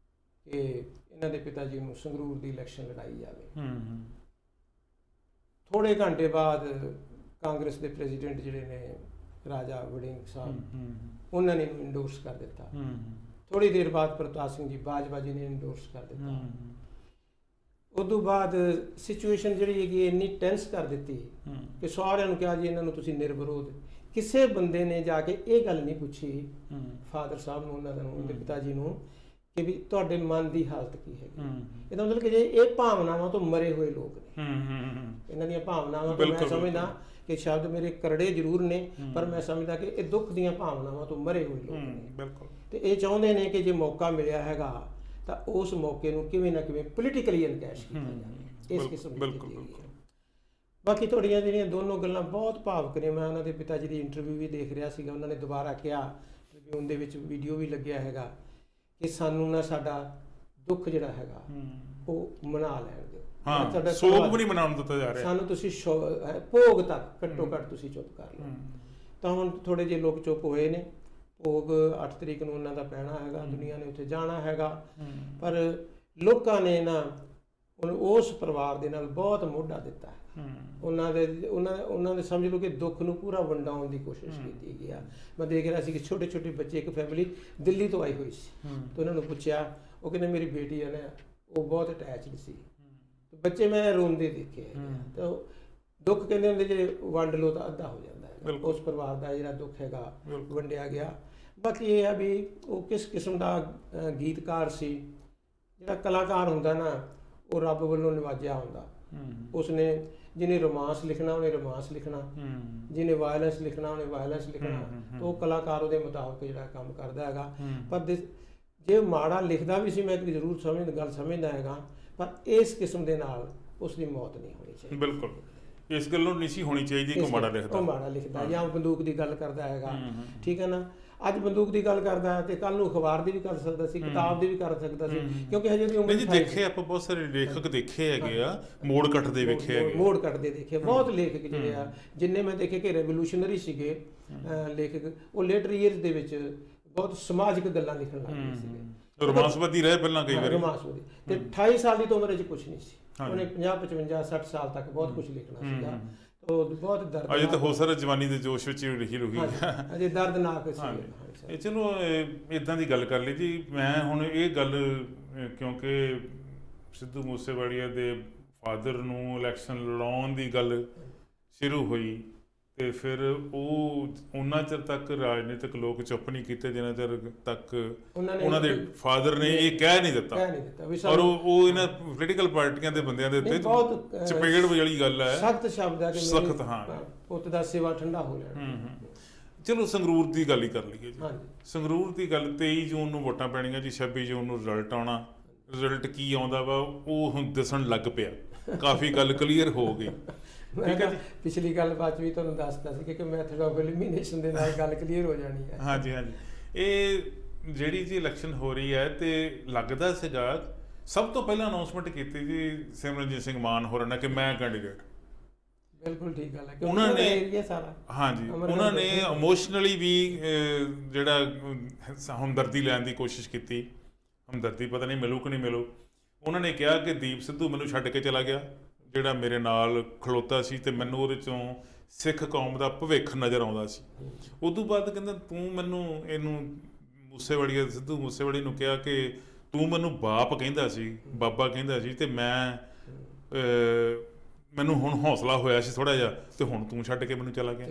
ਕਿ ਇਹਨਾਂ ਦੇ ਪਿਤਾ ਜੀ ਨੂੰ ਸੰਗਰੂਰ ਦੀ ਇਲੈਕਸ਼ਨ ਲੜਾਈ ਜਾਵੇ। ਥੋੜੇ ਘੰਟੇ ਬਾਅਦ ਕਾਂਗਰਸ ਦੇ ਪ੍ਰੈਜ਼ੀਡੈਂਟ ਜਿਹੜੇ ਨੇ ਰਾਜਾ ਵੜਿੰਗ ਸਾਹਿਬ, ਉਹਨਾਂ ਨੇ ਇੰਡੋਰਸ ਕਰ ਦਿੱਤਾ। ਥੋੜੀ ਦੇਰ ਬਾਅਦ ਪ੍ਰਤਾਪ ਸਿੰਘ ਜੀ ਬਾਜਵਾ ਜੀ ਨੇ ਇੰਡੋਰਸ ਕਰ ਦਿੱਤਾ। ਉਦੋਂ ਬਾਅਦ ਸਿਚੁਏਸ਼ਨ ਜਿਹੜੀ ਹੈਗੀ ਇੰਨੀ ਟੈਂਸ ਕਰ ਦਿੱਤੀ ਕਿ ਸਾਰਿਆਂ ਨੂੰ ਕਿਹਾ ਜੀ ਇਹਨਾਂ ਨੂੰ ਤੁਸੀਂ ਨਿਰਵਿਰੋਧ। ਕਿਸੇ ਬੰਦੇ ਨੇ ਜਾ ਕੇ ਇਹ ਗੱਲ ਨਹੀਂ ਪੁੱਛੀ ਫਾਦਰ ਸਾਹਿਬ ਨੂੰ, ਉਹਨਾਂ ਨੂੰ, ਉਹਦੇ ਪਿਤਾ ਜੀ ਨੂੰ, ਕਿ ਵੀ ਤੁਹਾਡੇ ਮਨ ਦੀ ਹਾਲਤ ਕੀ ਹੈਗੀ। ਇਹਦਾ ਮਤਲਬ ਕਿ ਜੇ ਇਹ ਭਾਵਨਾਵਾਂ ਤੋਂ ਮਰੇ ਹੋਏ ਲੋਕ ਨੇ, ਇਹਨਾਂ ਦੀਆਂ ਭਾਵਨਾਵਾਂ ਤੋਂ ਮੈਂ ਸਮਝਦਾ ਕਿ ਸ਼ਬਦ ਮੇਰੇ ਕਰੜੇ ਜ਼ਰੂਰ ਨੇ, ਪਰ ਮੈਂ ਸਮਝਦਾ ਕਿ ਇਹ ਦੁੱਖ ਦੀਆਂ ਭਾਵਨਾਵਾਂ ਤੋਂ ਮਰੇ ਹੋਏ ਲੋਕ ਨੇ। ਤੇ ਇਹ ਚਾਹੁੰਦੇ ਨੇ ਕਿ ਜੇ ਮੌਕਾ ਮਿਲਿਆ ਹੈਗਾ ਤਾਂ ਉਸ ਮੌਕੇ ਨੂੰ ਕਿਵੇਂ ਨਾ ਕਿਵੇਂ ਪੋਲੀਟੀਕਲੀ ਇਨਕੈਸ਼ ਕੀਤਾ ਜਾਵੇ। ਇਸ ਕਿਸਮ ਦੀ। ਬਾਕੀ ਤੁਹਾਡੀਆਂ ਜਿਹੜੀਆਂ ਦੋਨੋਂ ਗੱਲਾਂ ਬਹੁਤ ਭਾਵੁਕ ਨੇ। ਮੈਂ ਉਹਨਾਂ ਦੇ ਪਿਤਾ ਜੀ ਦੀ ਇੰਟਰਵਿਊ ਵੀ ਦੇਖ ਰਿਹਾ ਸੀਗਾ, ਉਹਨਾਂ ਨੇ ਦੁਬਾਰਾ ਕਿਹਾ, ਟ੍ਰਿਬਿਊਨ ਦੇ ਵਿੱਚ ਵੀਡੀਓ ਵੀ ਲੱਗਿਆ ਹੈਗਾ ਕਿ ਸਾਨੂੰ ਨਾ ਸਾਡਾ ਦੁੱਖ ਜਿਹੜਾ ਹੈਗਾ ਉਹ ਮਨਾ ਲੈਣ ਦਿਓ। ਸਾਡਾ ਸੋਗ ਵੀ ਨਹੀਂ ਮਨਾਉਣ ਦਿੱਤਾ ਜਾ ਰਿਹਾ। ਸਾਨੂੰ ਤੁਸੀਂ ਭੋਗ ਤੱਕ ਘੱਟੋ ਘੱਟ ਤੁਸੀਂ ਚੁੱਪ ਕਰ ਲਓ। ਤਾਂ ਹੁਣ ਥੋੜੇ ਜਿਹੇ ਲੋਕ ਚੁੱਪ ਹੋਏ ਨੇ। ਭੋਗ 8 ਤਰੀਕ ਨੂੰ ਉਹਨਾਂ ਦਾ ਪੈਣਾ ਹੈਗਾ, ਦੁਨੀਆ ਨੇ ਉੱਥੇ ਜਾਣਾ ਹੈਗਾ, ਪਰ ਲੋਕਾਂ ਨੇ ਨਾ ਉਸ ਪਰਿਵਾਰ ਦੇ ਨਾਲ ਬਹੁਤ ਮੋਢਾ ਦਿੱਤਾ। ਉਹਨਾਂ ਦੇ ਸਮਝ ਲਓ ਕਿ ਦੁੱਖ ਨੂੰ ਪੂਰਾ ਵੰਡਾਉਣ ਦੀ ਕੋਸ਼ਿਸ਼ ਕੀਤੀ ਗਈ ਆ। ਮੈਂ ਦੇਖ ਰਿਹਾ ਸੀ ਕਿ ਛੋਟੇ ਛੋਟੇ ਬੱਚੇ, ਇੱਕ ਫੈਮਿਲੀ ਦਿੱਲੀ ਤੋਂ ਆਈ ਹੋਈ ਸੀ, ਤੇ ਉਹਨਾਂ ਨੂੰ ਪੁੱਛਿਆ, ਉਹ ਕਹਿੰਦੇ ਮੇਰੀ ਬੇਟੀ ਹੈ ਨਾ, ਉਹ ਬਹੁਤ ਅਟੈਚਡ ਸੀ। ਬੱਚੇ ਮੈਂ ਰੋਂਦੇ ਦੇਖੇ ਤਾਂ ਦੁੱਖ ਕਹਿੰਦੇ ਹੁੰਦੇ ਜੇ ਵੰਡ ਲਓ ਤਾਂ ਅੱਧਾ ਹੋ ਜਾਂਦਾ ਹੈ। ਉਸ ਪਰਿਵਾਰ ਦਾ ਜਿਹੜਾ ਦੁੱਖ ਹੈਗਾ ਵੰਡਿਆ ਗਿਆ। ਬਾਕੀ ਇਹ ਆ ਵੀ ਉਹ ਕਿਸ ਕਿਸਮ ਦਾ ਗੀਤਕਾਰ ਸੀ। ਜਿਹੜਾ ਕਲਾਕਾਰ ਹੁੰਦਾ ਨਾ, ਉਹ ਰੱਬ ਵੱਲੋਂ ਨਿਵਾਜਿਆ ਹੁੰਦਾ। ਉਸਨੇ ਜਿਹਨੇ ਰੋਮਾਂਸ ਲਿਖਣਾ ਉਹਨੇ ਰੋਮਾਂਸ ਲਿਖਣਾ, ਜਿਹਨੇ ਵਾਇਲੈਂਸ ਲਿਖਣਾ ਉਹਨੇ ਵਾਇਲੈਂਸ ਲਿਖਣਾ। ਉਹ ਕਲਾਕਾਰ ਉਹਦੇ ਮੁਤਾਬਕ ਜਿਹੜਾ ਕੰਮ ਕਰਦਾ ਹੈਗਾ। ਪਰ ਜੇ ਮਾੜਾ ਲਿਖਦਾ ਵੀ ਸੀ, ਮੈਂ ਇੱਕ ਜ਼ਰੂਰ ਗੱਲ ਸਮਝਦਾ ਹੈਗਾ, ਪਰ ਇਸ ਕਿਸਮ ਦੇ ਨਾਲ ਉਸ ਦੀ ਮੌਤ ਨਹੀਂ ਹੋਣੀ ਚਾਹੀਦੀ। ਬਿਲਕੁਲ, ਇਸ ਗੱਲੋਂ ਨਹੀਂ ਸੀ ਹੋਣੀ ਚਾਹੀਦੀ ਕਿ ਮਾੜਾ ਲਿਖਦਾ ਜਾਂ ਬੰਦੂਕ ਦੀ ਗੱਲ ਕਰਦਾ ਹੈਗਾ। ਠੀਕ ਹੈ ਨਾ, ਅੱਜ ਬੰਦੂਕ ਦੀ ਗੱਲ ਕਰਦਾ ਹੈ ਤੇ ਕੱਲ ਨੂੰ ਅਖਬਾਰ ਦੀ ਵੀ ਕਰ ਸਕਦਾ ਸੀ, ਕਿਤਾਬ ਦੀ ਵੀ ਕਰ ਸਕਦਾ ਸੀ, ਕਿਉਂਕਿ ਹਜੇ ਦੀ ਉਮਰ ਦੇਖੇ ਆਪਾਂ ਬਹੁਤ ਸਾਰੇ ਲੇਖਕ ਦੇਖੇ ਹੈਗੇ ਆ, ਮੋੜ ਕੱਟਦੇ ਵੇਖੇ ਹੈਗੇ, ਮੋੜ ਕੱਟਦੇ ਦੇਖੇ ਬਹੁਤ ਲੇਖਕ ਜਿਹੜੇ ਆ, ਜਿੰਨੇ ਮੈਂ ਦੇਖੇ ਕਿ ਰੈਵੋਲੂਸ਼ਨਰੀ ਸੀਗੇ ਲੇਖਕ, ਉਹ ਲੇਟਰ ਈਅਰਸ ਦੇ ਵਿੱਚ ਬਹੁਤ ਸਮਾਜਿਕ ਗੱਲਾਂ ਲਿਖਣ ਲੱਗ ਗਏ ਸੀਗੇ। ਰੋਮਾਂਸਵਾਦੀ ਰਹੇ ਪਹਿਲਾਂ ਕਈ ਵਾਰੀ, ਰੋਮਾਂਸਵਾਦੀ। ਤੇ 28 ਸਾਲ ਦੀ ਉਮਰ ਵਿੱਚ ਕੁਝ ਨਹੀਂ ਸੀ, ਉਹਨੇ 50 55 60 ਸਾਲ ਤੱਕ ਬਹੁਤ ਕੁਝ ਲਿਖਣਾ ਸੀਗਾ। ਬਹੁਤ ਦਰਦ ਅਜੇ ਤਾਂ ਹੋ ਸਕਦਾ ਜਵਾਨੀ ਦੇ ਜੋਸ਼ ਵਿੱਚ ਹੀ ਰੁਕੀ ਅਜੇ ਦਰਦਨਾਕ ਸੀ। ਚਲੋ ਇਦਾਂ ਦੀ ਗੱਲ ਕਰ ਲਈ ਜੀ। ਮੈਂ ਹੁਣ ਇਹ ਗੱਲ, ਕਿਉਂਕਿ ਸਿੱਧੂ ਮੂਸੇਵਾਲੀਆ ਦੇ ਫਾਦਰ ਨੂੰ ਇਲੈਕਸ਼ਨ ਲੜਾਉਣ ਦੀ ਗੱਲ ਸ਼ੁਰੂ ਹੋਈ ਤੇ ਫਿਰ ਉਹਨਾਂ ਚਿਰ ਤੱਕ ਰਾਜਨੀਤਿਕ ਲੋਕ ਚੁੱਪ ਨਹੀਂ ਕੀਤੇ ਜਿੰਨਾ ਚਿਰ ਤੱਕ ਉਹਨਾਂ ਦੇ ਫਾਦਰ ਨੇ ਇਹ ਕਹਿ ਨਹੀਂ ਦਿੱਤਾ। ਔਰ ਉਹ ਇਹਨਾਂ ਪੋਲੀਟੀਕਲ ਪਾਰਟੀਆਂ ਦੇ ਬੰਦਿਆਂ ਦੇ ਉੱਤੇ ਚਪੇੜ ਵਾਲੀ ਗੱਲ ਹੈ, ਸਖਤ ਸ਼ਬਦ ਹੈ ਕਿ ਸਖਤ। ਹਾਂ, ਪੁੱਤ ਦਾ ਸੇਵਾ ਠੰਡਾ ਹੋ ਲੈਣਾ। ਚਲੋ ਸੰਗਰੂਰ ਦੀ ਗੱਲ ਹੀ ਕਰ ਲਈਏ ਜੀ। ਸੰਗਰੂਰ ਦੀ ਗੱਲ, 23 ਜੂਨ ਨੂੰ ਵੋਟਾਂ ਪੈਣੀਆਂ ਜੀ, 26 ਜੂਨ ਨੂੰ ਰਿਜ਼ਲਟ ਆਉਣਾ। ਰਿਜ਼ਲਟ ਕੀ ਆਉਂਦਾ ਵਾ ਉਹ ਹੁਣ ਦਿਸਣ ਲੱਗ ਪਿਆ, ਕਾਫੀ ਗੱਲ ਕਲੀਅਰ ਹੋ ਗਈ। ਠੀਕ ਹੈ ਜੀ, ਪਿਛਲੀ ਗੱਲ ਬਾਅਦ ਵੀ ਤੁਹਾਨੂੰ ਦੱਸਦਾ ਸੀ ਕਿ ਮੈਥਡ ਆਫ ਐਲੀਮੀਨੇਸ਼ਨ ਦੇ ਨਾਲ ਗੱਲ ਕਲੀਅਰ ਹੋ ਜਾਣੀ ਹੈ। ਹਾਂਜੀ ਹਾਂਜੀ, ਇਹ ਜਿਹੜੀ ਜੀ ਇਲੈਕਸ਼ਨ ਹੋ ਰਹੀ ਹੈ ਤੇ ਲੱਗਦਾ ਸੀਗਾ ਸਭ ਤੋਂ ਪਹਿਲਾਂ ਅਨਾਉਂਸਮੈਂਟ ਕੀਤੀ ਜੀ ਸਿਮਰਨਜੀਤ ਸਿੰਘ ਮਾਨ ਹੋਰਾਂ ਨੇ ਕਿ ਮੈਂ ਕੈਂਡੀਡੇਟ। ਬਿਲਕੁਲ ਠੀਕ ਗੱਲ ਹੈ, ਉਹਨਾਂ ਨੇ ਏਰੀਆ ਸਾਰਾ। ਹਾਂਜੀ, ਉਹਨਾਂ ਨੇ ਇਮੋਸ਼ਨਲੀ ਵੀ ਜਿਹੜਾ ਹਮਦਰਦੀ ਲੈਣ ਦੀ ਕੋਸ਼ਿਸ਼ ਕੀਤੀ। ਹਮਦਰਦੀ ਪਤਾ ਨਹੀਂ ਮਿਲੂ ਕਿ ਨਹੀਂ ਮਿਲੂ। ਉਹਨਾਂ ਨੇ ਕਿਹਾ ਕਿ ਦੀਪ ਸਿੱਧੂ ਮੈਨੂੰ ਛੱਡ ਕੇ ਚਲਾ ਗਿਆ, ਜਿਹੜਾ ਮੇਰੇ ਨਾਲ ਖਲੋਤਾ ਸੀ ਤੇ ਮੈਨੂੰ ਉਹਦੇ ਚੋਂ ਸਿੱਖ ਕੌਮ ਦਾ ਭਵਿੱਖ ਨਜ਼ਰ ਆਉਂਦਾ ਸੀ। ਉਦੋਂ ਬਾਅਦ ਕਹਿੰਦਾ ਤੂੰ ਮੈਨੂੰ ਇਹਨੂੰ ਮੂਸੇਵਾਲੀਆ, ਸਿੱਧੂ ਮੂਸੇਵਾਲੀ ਨੂੰ ਕਿਹਾ ਕਿ ਤੂੰ ਮੈਨੂੰ ਬਾਪ ਕਹਿੰਦਾ ਸੀ, ਬਾਬਾ ਕਹਿੰਦਾ ਸੀ, ਤੇ ਮੈਨੂੰ ਹੁਣ ਹੌਸਲਾ ਹੋਇਆ ਸੀ ਥੋੜਾ ਜਿਹਾ, ਤੇ ਹੁਣ ਤੂੰ ਛੱਡ ਕੇ ਮੈਨੂੰ ਚਲਾ ਗਿਆ।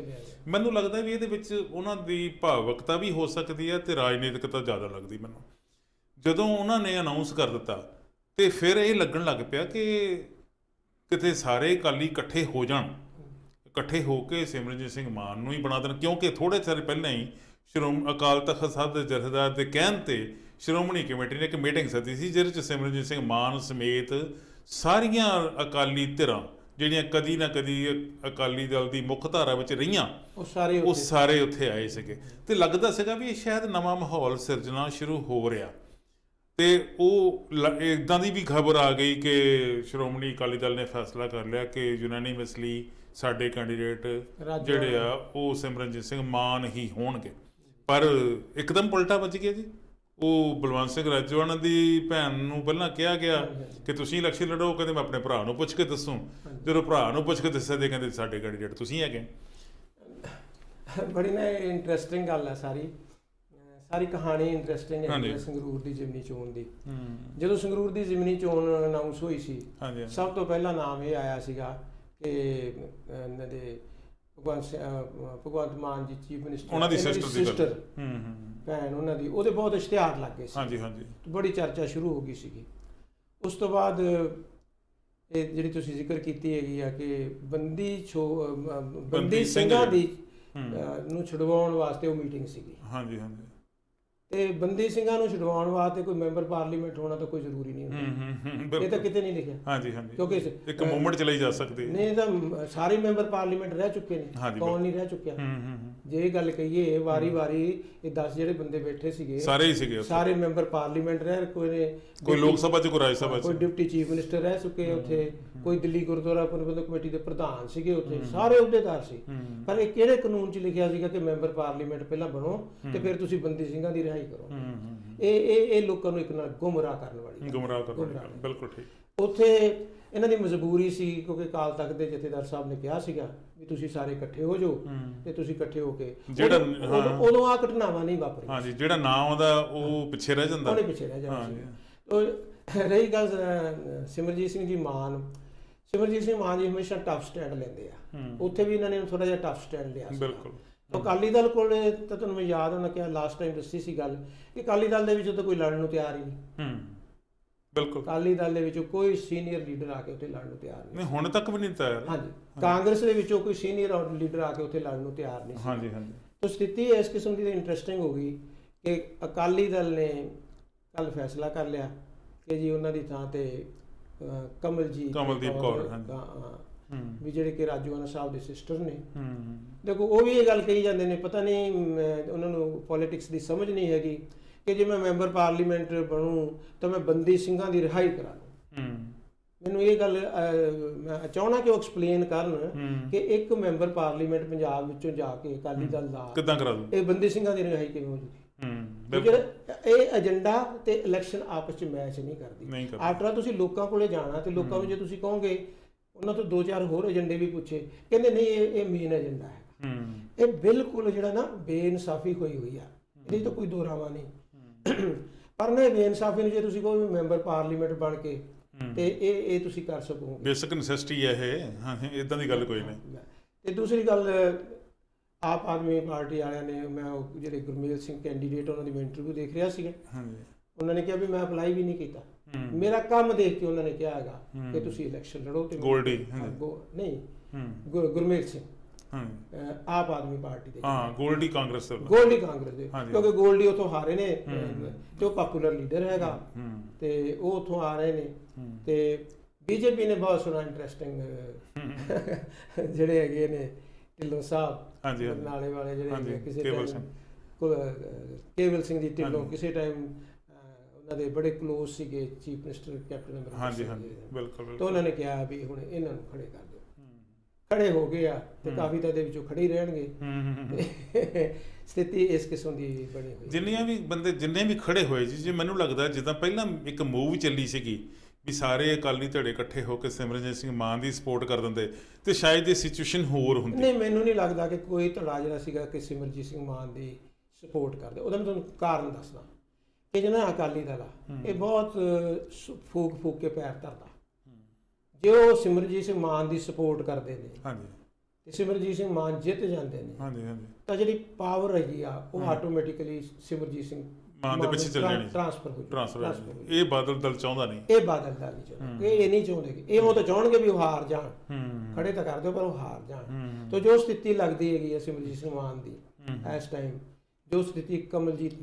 ਮੈਨੂੰ ਲੱਗਦਾ ਵੀ ਇਹਦੇ ਵਿੱਚ ਉਹਨਾਂ ਦੀ ਭਾਵੁਕਤਾ ਵੀ ਹੋ ਸਕਦੀ ਹੈ ਤੇ ਰਾਜਨੀਤਿਕਤਾ ਜ਼ਿਆਦਾ ਲੱਗਦੀ ਮੈਨੂੰ। ਜਦੋਂ ਉਹਨਾਂ ਨੇ ਅਨਾਊਂਸ ਕਰ ਦਿੱਤਾ ਤੇ ਫਿਰ ਇਹ ਲੱਗਣ ਲੱਗ ਪਿਆ ਕਿ ਕਿਤੇ ਸਾਰੇ ਅਕਾਲੀ ਇਕੱਠੇ ਹੋ ਜਾਣ, ਇਕੱਠੇ ਹੋ ਕੇ ਸਿਮਰਨਜੀਤ ਸਿੰਘ ਮਾਨ ਨੂੰ ਹੀ ਬਣਾ ਦੇਣ, ਕਿਉਂਕਿ ਥੋੜ੍ਹੇ ਚਿਰ ਪਹਿਲਾਂ ਹੀ ਅਕਾਲ ਤਖ਼ਤ ਸਾਹਿਬ ਦੇ ਜਥੇਦਾਰ ਦੇ ਕਹਿਣ ਤੇ ਸ਼੍ਰੋਮਣੀ ਕਮੇਟੀ ਨੇ ਇੱਕ ਮੀਟਿੰਗ ਸੱਦੀ ਸੀ, ਜਿਹਦੇ 'ਚ ਸਿਮਰਨਜੀਤ ਸਿੰਘ ਮਾਨ ਸਮੇਤ ਸਾਰੀਆਂ ਅਕਾਲੀ ਧਿਰਾਂ ਜਿਹੜੀਆਂ ਕਦੀ ਨਾ ਕਦੀ ਅਕਾਲੀ ਦਲ ਦੀ ਮੁੱਖ ਧਾਰਾ ਵਿੱਚ ਰਹੀਆਂ, ਉਹ ਸਾਰੇ ਉੱਥੇ ਆਏ ਸੀਗੇ। ਤੇ ਲੱਗਦਾ ਸੀਗਾ ਵੀ ਇਹ ਸ਼ਾਇਦ ਨਵਾਂ ਮਾਹੌਲ ਸਿਰਜਣਾ ਸ਼ੁਰੂ ਹੋ ਰਿਹਾ। ਤੇ ਉਹ ਇੱਦਾਂ ਦੀ ਵੀ ਖਬਰ ਆ ਗਈ ਕਿ ਸ਼੍ਰੋਮਣੀ ਅਕਾਲੀ ਦਲ ਨੇ ਫੈਸਲਾ ਕਰ ਲਿਆ ਕਿ ਯੂਨਾਨੀਮਸਲੀ ਸਾਡੇ ਕੈਂਡੀਡੇਟ ਜਿਹੜੇ ਆ ਉਹ ਸਿਮਰਨਜੀਤ ਸਿੰਘ ਮਾਨ ਹੀ ਹੋਣਗੇ। ਪਰ ਇੱਕਦਮ ਪਲਟਾ ਵੱਜ ਗਿਆ ਜੀ। ਉਹ ਬਲਵੰਤ ਸਿੰਘ ਰਾਜੋਆਣਾ ਦੀ ਭੈਣ ਨੂੰ ਪਹਿਲਾਂ ਕਿਹਾ ਗਿਆ ਕਿ ਤੁਸੀਂ ਇਲੈਕਸ਼ਨ ਲੜੋ, ਕਹਿੰਦੇ ਮੈਂ ਆਪਣੇ ਭਰਾ ਨੂੰ ਪੁੱਛ ਕੇ ਦੱਸੂ। ਜਦੋਂ ਭਰਾ ਨੂੰ ਪੁੱਛ ਕੇ ਦੱਸਿਆ ਤੇ ਕਹਿੰਦੇ ਸਾਡੇ ਕੈਂਡੀਡੇਟ ਤੁਸੀਂ ਹੈਗੇ। ਬੜੀ ਨਾ ਇੰਟਰਸਟਿੰਗ ਗੱਲ ਹੈ, ਸਾਰੀ ਕਹਾਣੀ ਇੰਟਰਸਟਿੰਗ ਹੈ ਸੰਗਰੂਰ ਦੀ ਜ਼ਿਮਨੀ ਚੋਣ ਦੀ। ਜਦੋਂ ਸੰਗਰੂਰ ਦੀ ਜ਼ਿਮਨੀ ਚੋਣ ਅਨਾਉਂਸ ਹੋਈ ਸੀ, ਸਭ ਤੋਂ ਪਹਿਲਾਂ ਨਾਮ ਇਹ ਆਇਆ ਸੀਗਾ ਕਿ ਇਹਨਾਂ ਦੇ ਭਗਵੰਤ ਮਾਨ ਜੀ ਚੀਫ ਮਿਨਿਸਟਰ, ਉਹਨਾਂ ਦੀ ਸਿਸਟਰ ਭੈਣ ਉਹਨਾਂ ਦੀ, ਉਹਦੇ ਬਹੁਤ ਇਸ਼ਤਿਹਾਰ ਲੱਗ ਗਏ ਸੀ, ਬੜੀ ਚਰਚਾ ਸ਼ੁਰੂ ਹੋ ਗਈ ਸੀਗੀ। ਉਸ ਤੋਂ ਬਾਅਦ ਇਹ ਜਿਹੜੀ ਤੁਸੀਂ ਜ਼ਿਕਰ ਕੀਤੀ ਹੈਗੀ ਆ ਕਿ ਬੰਦੀ ਸਿੰਘਾਂ ਦੀ ਨੂੰ ਛੁਡਵਾਉਣ ਵਾਸਤੇ ਉਹ ਮੀਟਿੰਗ ਸੀਗੀ। ਤੇ ਬੰਦੀ ਸਿੰਘਾਂ ਨੂੰ ਛੁਡਵਾਉਣ ਵਾਸਤੇ ਕੋਈ ਮੈਂਬਰ ਪਾਰਲੀਮੈਂਟ ਹੋਣਾ ਤਾਂ ਕੋਈ ਜ਼ਰੂਰੀ ਨਹੀਂ ਹੁੰਦਾ, ਇਹ ਤਾਂ ਕਿਤੇ ਨਹੀਂ ਲਿਖਿਆ। ਕਿਉਂਕਿ ਇੱਕ ਮੂਵਮੈਂਟ ਚਲਾਈ ਜਾ ਸਕਦੀ ਨਹੀਂ, ਤਾਂ ਸਾਰੇ ਮੈਂਬਰ ਪਾਰਲੀਮੈਂਟ ਰਹਿ ਚੁੱਕੇ ਨੇ, ਕੌਣ ਨਹੀਂ ਰਹਿ ਚੁੱਕਿਆ। ਜੇ ਇਹ ਗੱਲ ਕਹੀਏ ਵਾਰੀ ਇਹ 10 ਜਿਹੜੇ ਬੰਦੇ ਬੈਠੇ ਸੀਗੇ ਸਾਰੇ ਮੈਂਬਰ ਪਾਰਲੀਮੈਂਟ ਰਹਿ, ਕੋਈ ਲੋਕ ਸਭਾ ਚ, ਕੋਈ ਰਾਜ ਸਭਾ ਚ, ਕੋਈ ਡਿਪਟੀ ਚੀਫ ਮਿਨਿਸਟਰ ਰਹਿ ਚੁੱਕੇ ਉੱਥੇ, ਕੋਈ ਦਿੱਲੀ ਗੁਰਦੁਆਰਾ ਪ੍ਰਬੰਧਕ ਕਮੇਟੀ ਦੇ ਪ੍ਰਧਾਨ ਸੀਗੇ ਉੱਥੇ, ਸਾਰੇ ਅਹੁਦੇਦਾਰ ਸੀ। ਪਰ ਇਹ ਕਿਹੜੇ ਕਾਨੂੰਨ 'ਚ ਲਿਖਿਆ ਸੀਗਾ ਕਿ ਮੈਂਬਰ ਪਾਰਲੀਮੈਂਟ ਪਹਿਲਾਂ ਬਣੋ ਤੇ ਫਿਰ ਤੁਸੀਂ ਬੰਦੀ ਸਿੰਘਾਂ ਦੀ ਰਿਹਾਈ ਕਰੋ। ਇਹ ਲੋਕਾਂ ਨੂੰ ਇੱਕ ਨਾਲ ਗੁੰਮਰਾਹ ਕਰਨ ਵਾਲੀ, ਬਿਲਕੁਲ ਠੀਕ। ਉੱਥੇ ਇਹਨਾਂ ਦੀ ਮਜਬੂਰੀ ਸੀ, ਕਿਉਂਕਿ ਅਕਾਲ ਤਖ਼ਤ ਦੇ ਜਥੇਦਾਰ ਸਾਹਿਬ ਨੇ ਕਿਹਾ ਸੀਗਾ ਵੀ ਤੁਸੀਂ ਸਾਰੇ ਇਕੱਠੇ ਹੋ ਜਾਓ ਤੇ ਤੁਸੀਂ ਇਕੱਠੇ ਹੋ ਕੇ, ਉਦੋਂ ਆ ਘਟਨਾਵਾਂ ਨਹੀਂ ਵਾਪਰੀਆਂ। ਜਿਹੜਾ ਨਾਂ ਆਉਂਦਾ ਉਹ ਪਿੱਛੇ ਰਹਿ ਜਾਂਦਾ, ਉਹਨੇ ਪਿੱਛੇ ਰਹਿ ਜਾਣਾ। ਰਹੀ ਗੱਲ ਸਿਮਰਜੀਤ ਸਿੰਘ ਮਾਨ ਜੀ ਹਮੇਸ਼ਾ ਟਫ ਸਟੈਂਡ ਲੈਂਦੇ ਆ, ਉੱਥੇ ਵੀ ਇਹਨਾਂ ਨੇ ਥੋੜਾ ਜਿਹਾ ਟਫ ਸਟੈਂਡ ਲਿਆ ਸੀ। ਅਕਾਲੀ ਦਲ ਕੋਲ ਤਾਂ ਤੁਹਾਨੂੰ ਮੈਂ ਯਾਦ ਹੋਣਾ ਕਿ ਲਾਸਟ ਟਾਈਮ ਦੱਸੀ ਸੀ ਗੱਲ ਕਿ ਅਕਾਲੀ ਦਲ ਦੇ ਵਿੱਚੋਂ ਤਾਂ ਕੋਈ ਲੜਨ ਨੂੰ ਤਿਆਰ ਹੀ ਨਹੀਂ। ਅਕਾਲੀ ਦਲ ਦੇ ਵਿੱਚੋਂ ਕੋਈ ਸੀਨੀਅਰ ਲੀਡਰ ਆ ਕੇ ਉੱਥੇ ਲੜਨ ਨੂੰ ਤਿਆਰ ਨਹੀਂ, ਹੁਣ ਤੱਕ ਵੀ ਨਹੀਂ ਤਿਆਰ। ਹਾਂਜੀ, ਕਾਂਗਰਸ ਦੇ ਵਿੱਚੋਂ ਕੋਈ ਸੀਨੀਅਰ ਲੀਡਰ ਆ ਕੇ ਉੱਥੇ ਲੜਨ ਨੂੰ ਤਿਆਰ ਨਹੀਂ। ਤਾਂ ਸਥਿਤੀ ਇਸ ਕਿਸਮ ਦੀ ਇੰਟਰਸਟਿੰਗ ਹੋ ਗਈ ਕਿ ਅਕਾਲੀ ਦਲ ਨੇ ਕੱਲ ਫੈਸਲਾ ਕਰ ਲਿਆ ਕਿ ਜੀ ਉਹਨਾਂ ਦੀ ਥਾਂ ਤੇ ਕਮਲਦੀਪ ਕੌਰ ਵੀ ਜਿਹੜੇ ਕਿ ਰਾਜੋਆਣਾ ਸਾਹਿਬ ਦੇ ਸਿਸਟਰ ਨੇ। ਦੇਖੋ ਉਹ ਵੀ ਇਹ ਗੱਲ ਕਹੀ ਜਾਂਦੇ ਨੇ, ਪਤਾ ਨਹੀਂ ਉਹਨਾਂ ਨੂੰ ਪੋਲੀਟਿਕਸ ਦੀ ਸਮਝ ਨਹੀਂ ਹੈਗੀ ਕਿ ਜੇ ਮੈਂ ਮੈਂਬਰ ਪਾਰਲੀਮੈਂਟ ਬਣੂ ਤਾਂ ਮੈਂ ਬੰਦੀ ਸਿੰਘਾਂ ਦੀ ਰਿਹਾਈ ਕਰਾ ਲੂੰ। ਮੈਨੂੰ ਇਹ ਗੱਲ ਮੈਂ ਚਾਹੁੰਦਾ ਕਿ ਉਹ ਐਕਸਪਲੇਨ ਕਰਨ ਕਿ ਇੱਕ ਮੈਂਬਰ ਪਾਰਲੀਮੈਂਟ ਪੰਜਾਬ ਵਿੱਚੋਂ ਜਾ ਕੇ ਅਕਾਲੀ ਦਲ ਦਾ ਕਿੱਦਾਂ ਕਰਾ ਦੂ, ਇਹ ਬੰਦੀ ਸਿੰਘਾਂ ਦੀ ਰਿਹਾਈ ਕਿਵੇਂ ਹੋ ਜੂਗੀ। ਜਿਹੜਾ ਇਹ ਏਜੰਡਾ ਤੇ ਇਲੈਕਸ਼ਨ ਆਪਸ ਚ ਮੈਚ ਨਹੀਂ ਕਰਦੀ। ਆਫਟਰ ਤੁਸੀਂ ਲੋਕਾਂ ਕੋਲੇ ਜਾਣਾ ਤੇ ਲੋਕਾਂ ਨੂੰ ਜੇ ਤੁਸੀਂ ਕਹੋਗੇ, ਉਹਨਾਂ ਤੋਂ 2-4 ਹੋਰ ਏਜੰਡੇ ਵੀ ਪੁੱਛੇ, ਕਹਿੰਦੇ ਨਹੀਂ ਇਹ ਮੇਨ ਏਜੰਡਾ ਹੈ। ਇਹ ਬਿਲਕੁਲ ਜਿਹੜਾ ਨਾ ਬੇਇਨਸਾਫੀ ਹੋਈ ਆ, ਇਹਦੀ ਤਾਂ ਕੋਈ ਦੋਰਾਵਾ ਨਹੀਂ। ਪਰ ਨਾ ਬੇਇਨਸਾਫੀ ਨੂੰ ਜੇ ਤੁਸੀਂ ਕਹੋ ਮੈਂਬਰ ਪਾਰਲੀਮੈਂਟ ਬਣ ਕੇ ਤੇ ਇਹ ਤੁਸੀਂ ਕਰ ਸਕੋਗੇ, ਬੇਸਿਕ ਨੈਸੈਸਿਟੀ ਹੈ ਇਹ, ਇਦਾਂ ਦੀ ਗੱਲ ਕੋਈ ਨਹੀਂ। ਤੇ ਦੂਸਰੀ ਗੱਲ, ਆਪ ਆਦਮੀ ਪਾਰਟੀ ਵਾਲਿਆਂ ਨੇ, ਮੈਂ ਉਹ ਜਿਹੜੇ ਗੁਰਮੇਲ ਸਿੰਘ ਕੈਂਡੀਡੇਟ ਉਹਨਾਂ ਦੀ ਮੈਂ ਇੰਟਰਵਿਊ ਦੇਖ ਰਿਹਾ ਸੀਗਾ, ਉਹਨਾਂ ਨੇ ਕਿਹਾ ਵੀ ਮੈਂ ਅਪਲਾਈ ਵੀ ਨਹੀਂ ਕੀਤਾ, ਮੇਰਾ ਕੰਮ ਦੇਖ ਕੇ ਉਹਨਾਂ ਨੇ ਕਿਹਾ ਹੈਗਾ ਕਿ ਤੁਸੀਂ ਇਲੈਕਸ਼ਨ ਲੜੋ। ਤੇ ਗੋਲਡੀ ਨਹੀਂ, ਗੁਰਮੇਲ ਸਿੰਘ ਆਪ ਆਦਮੀ ਪਾਰਟੀ ਦੇ, ਗੋਲਡੀ ਕਾਂਗਰਸ ਦੇ, ਕਿਉਂਕਿ ਗੋਲਡੀ ਉੱਥੋਂ ਹਾਰੇ ਨੇ ਤੇ ਉਹ ਪਾਪੂਲਰ ਲੀਡਰ ਹੈਗਾ ਤੇ ਉਹ ਉੱਥੋਂ ਆ ਰਹੇ ਨੇ। ਤੇ ਬੀਜੇਪੀ ਨੇ ਬਹੁਤ ਸੋਹਣਾ ਇੰਟਰਸਟਿੰਗ ਜਿਹੜੇ ਹੈਗੇ ਨੇ ਢਿੱਲੋਂ ਸਾਹਿਬ ਨਾਲੇ ਵਾਲੇ, ਜਿਹੜੇ ਕਿਸੇ ਕੇਵਲ ਸਿੰਘ ਜੀ ਢਿੱਲੋਂ ਕਿਸੇ ਟਾਈਮ ਉਹਨਾਂ ਦੇ ਬੜੇ ਕਲੋਜ਼ ਸੀਗੇ ਚੀਫ ਮਿਨਿਸਟਰ ਕੈਪਟਨ ਅਮਰਿੰਦਰ। ਤਾਂ ਉਹਨਾਂ ਨੇ ਕਿਹਾ ਵੀ ਹੁਣ ਇਹਨਾਂ ਨੂੰ ਖੜੇ ਕਰ ਦਿਓ, ਖੜੇ ਹੋ ਗਏ ਆ ਤੇ ਕਾਫੀ ਤਾਂ ਦੇ ਵਿੱਚੋਂ ਖੜੇ ਹੀ ਰਹਿਣਗੇ। ਸਥਿਤੀ ਇਸ ਕਿਸਮ ਦੀ ਬਣੀ ਹੋਈ। ਜਿੰਨੇ ਵੀ ਖੜੇ ਹੋਏ ਜੀ, ਜੇ ਮੈਨੂੰ ਲੱਗਦਾ ਜਿੱਦਾਂ ਪਹਿਲਾਂ ਇੱਕ ਮੂਵ ਚੱਲੀ ਸੀਗੀ ਵੀ ਸਾਰੇ ਅਕਾਲੀ ਧੜੇ ਇਕੱਠੇ ਹੋ ਕੇ ਸਿਮਰਨਜੀਤ ਸਿੰਘ ਮਾਨ ਦੀ ਸਪੋਰਟ ਕਰ ਦਿੰਦੇ ਤੇ ਸ਼ਾਇਦ ਇਹ ਸਿਚੁਏਸ਼ਨ ਹੋਰ ਹੁੰਦੀ। ਨਹੀਂ, ਮੈਨੂੰ ਨਹੀਂ ਲੱਗਦਾ ਕਿ ਕੋਈ ਧੜਾ ਜਿਹੜਾ ਸੀਗਾ ਕਿ ਸਿਮਰਨਜੀਤ ਸਿੰਘ ਮਾਨ ਦੀ ਸਪੋਰਟ ਕਰਦੇ। ਉਹਦਾ ਮੈਂ ਤੁਹਾਨੂੰ ਕਾਰਨ ਦੱਸਦਾ ਕਿ ਜਿਹੜਾ ਅਕਾਲੀ ਦਲ ਆ ਇਹ ਬਹੁਤ ਫੂਕ ਕੇ ਪੈਰ ਧਰਦਾ। ਜੇ ਉਹ ਸਿਮਰਨਜੀਤ ਸਿੰਘ ਮਾਨ ਦੀ ਸਪੋਰਟ ਕਰਦੇ ਨੇ ਤੇ ਸਿਮਰਨਜੀਤ ਸਿੰਘ ਮਾਨ ਜਿੱਤ ਜਾਂਦੇ ਨੇ ਤਾਂ ਜਿਹੜੀ ਪਾਵਰ ਹੈਗੀ ਆ ਉਹ ਆਟੋਮੈਟਿਕਲੀ ਸਿਮਰਨਜੀਤ ਸਿੰਘ ਮਾਨ ਦੇ ਪਿੱਛੇ ਚੱਲ ਜਾਣੀ, ਟ੍ਰਾਂਸਫਰ ਹੋ। ਇਹ ਬਾਦਲ ਦਲ ਚਾਹੁੰਦਾ ਨਹੀਂ, ਇਹ ਬਾਦਲ ਦਲ ਨਹੀਂ ਚਾਹੁੰਦਾ, ਇਹ ਨਹੀਂ ਚਾਹੁੰਦੇ। ਇਹ ਉਹ ਤਾਂ ਚਾਹੁਣਗੇ ਵੀ ਉਹ ਹਾਰ ਜਾਣ, ਖੜੇ ਤਾਂ ਕਰ ਦਿਓ ਪਰ ਉਹ ਹਾਰ ਜਾਣ। ਤਾਂ ਜੋ ਸਥਿਤੀ ਲੱਗਦੀ ਹੈਗੀ ਹੈ ਸਿਮਰਜੀਤ ਸਿੰਘ ਮਾਨ ਦੀ ਇਸ ਟਾਈਮ, ਜੋ ਸਥਿਤੀ ਕਮਲਜੀਤ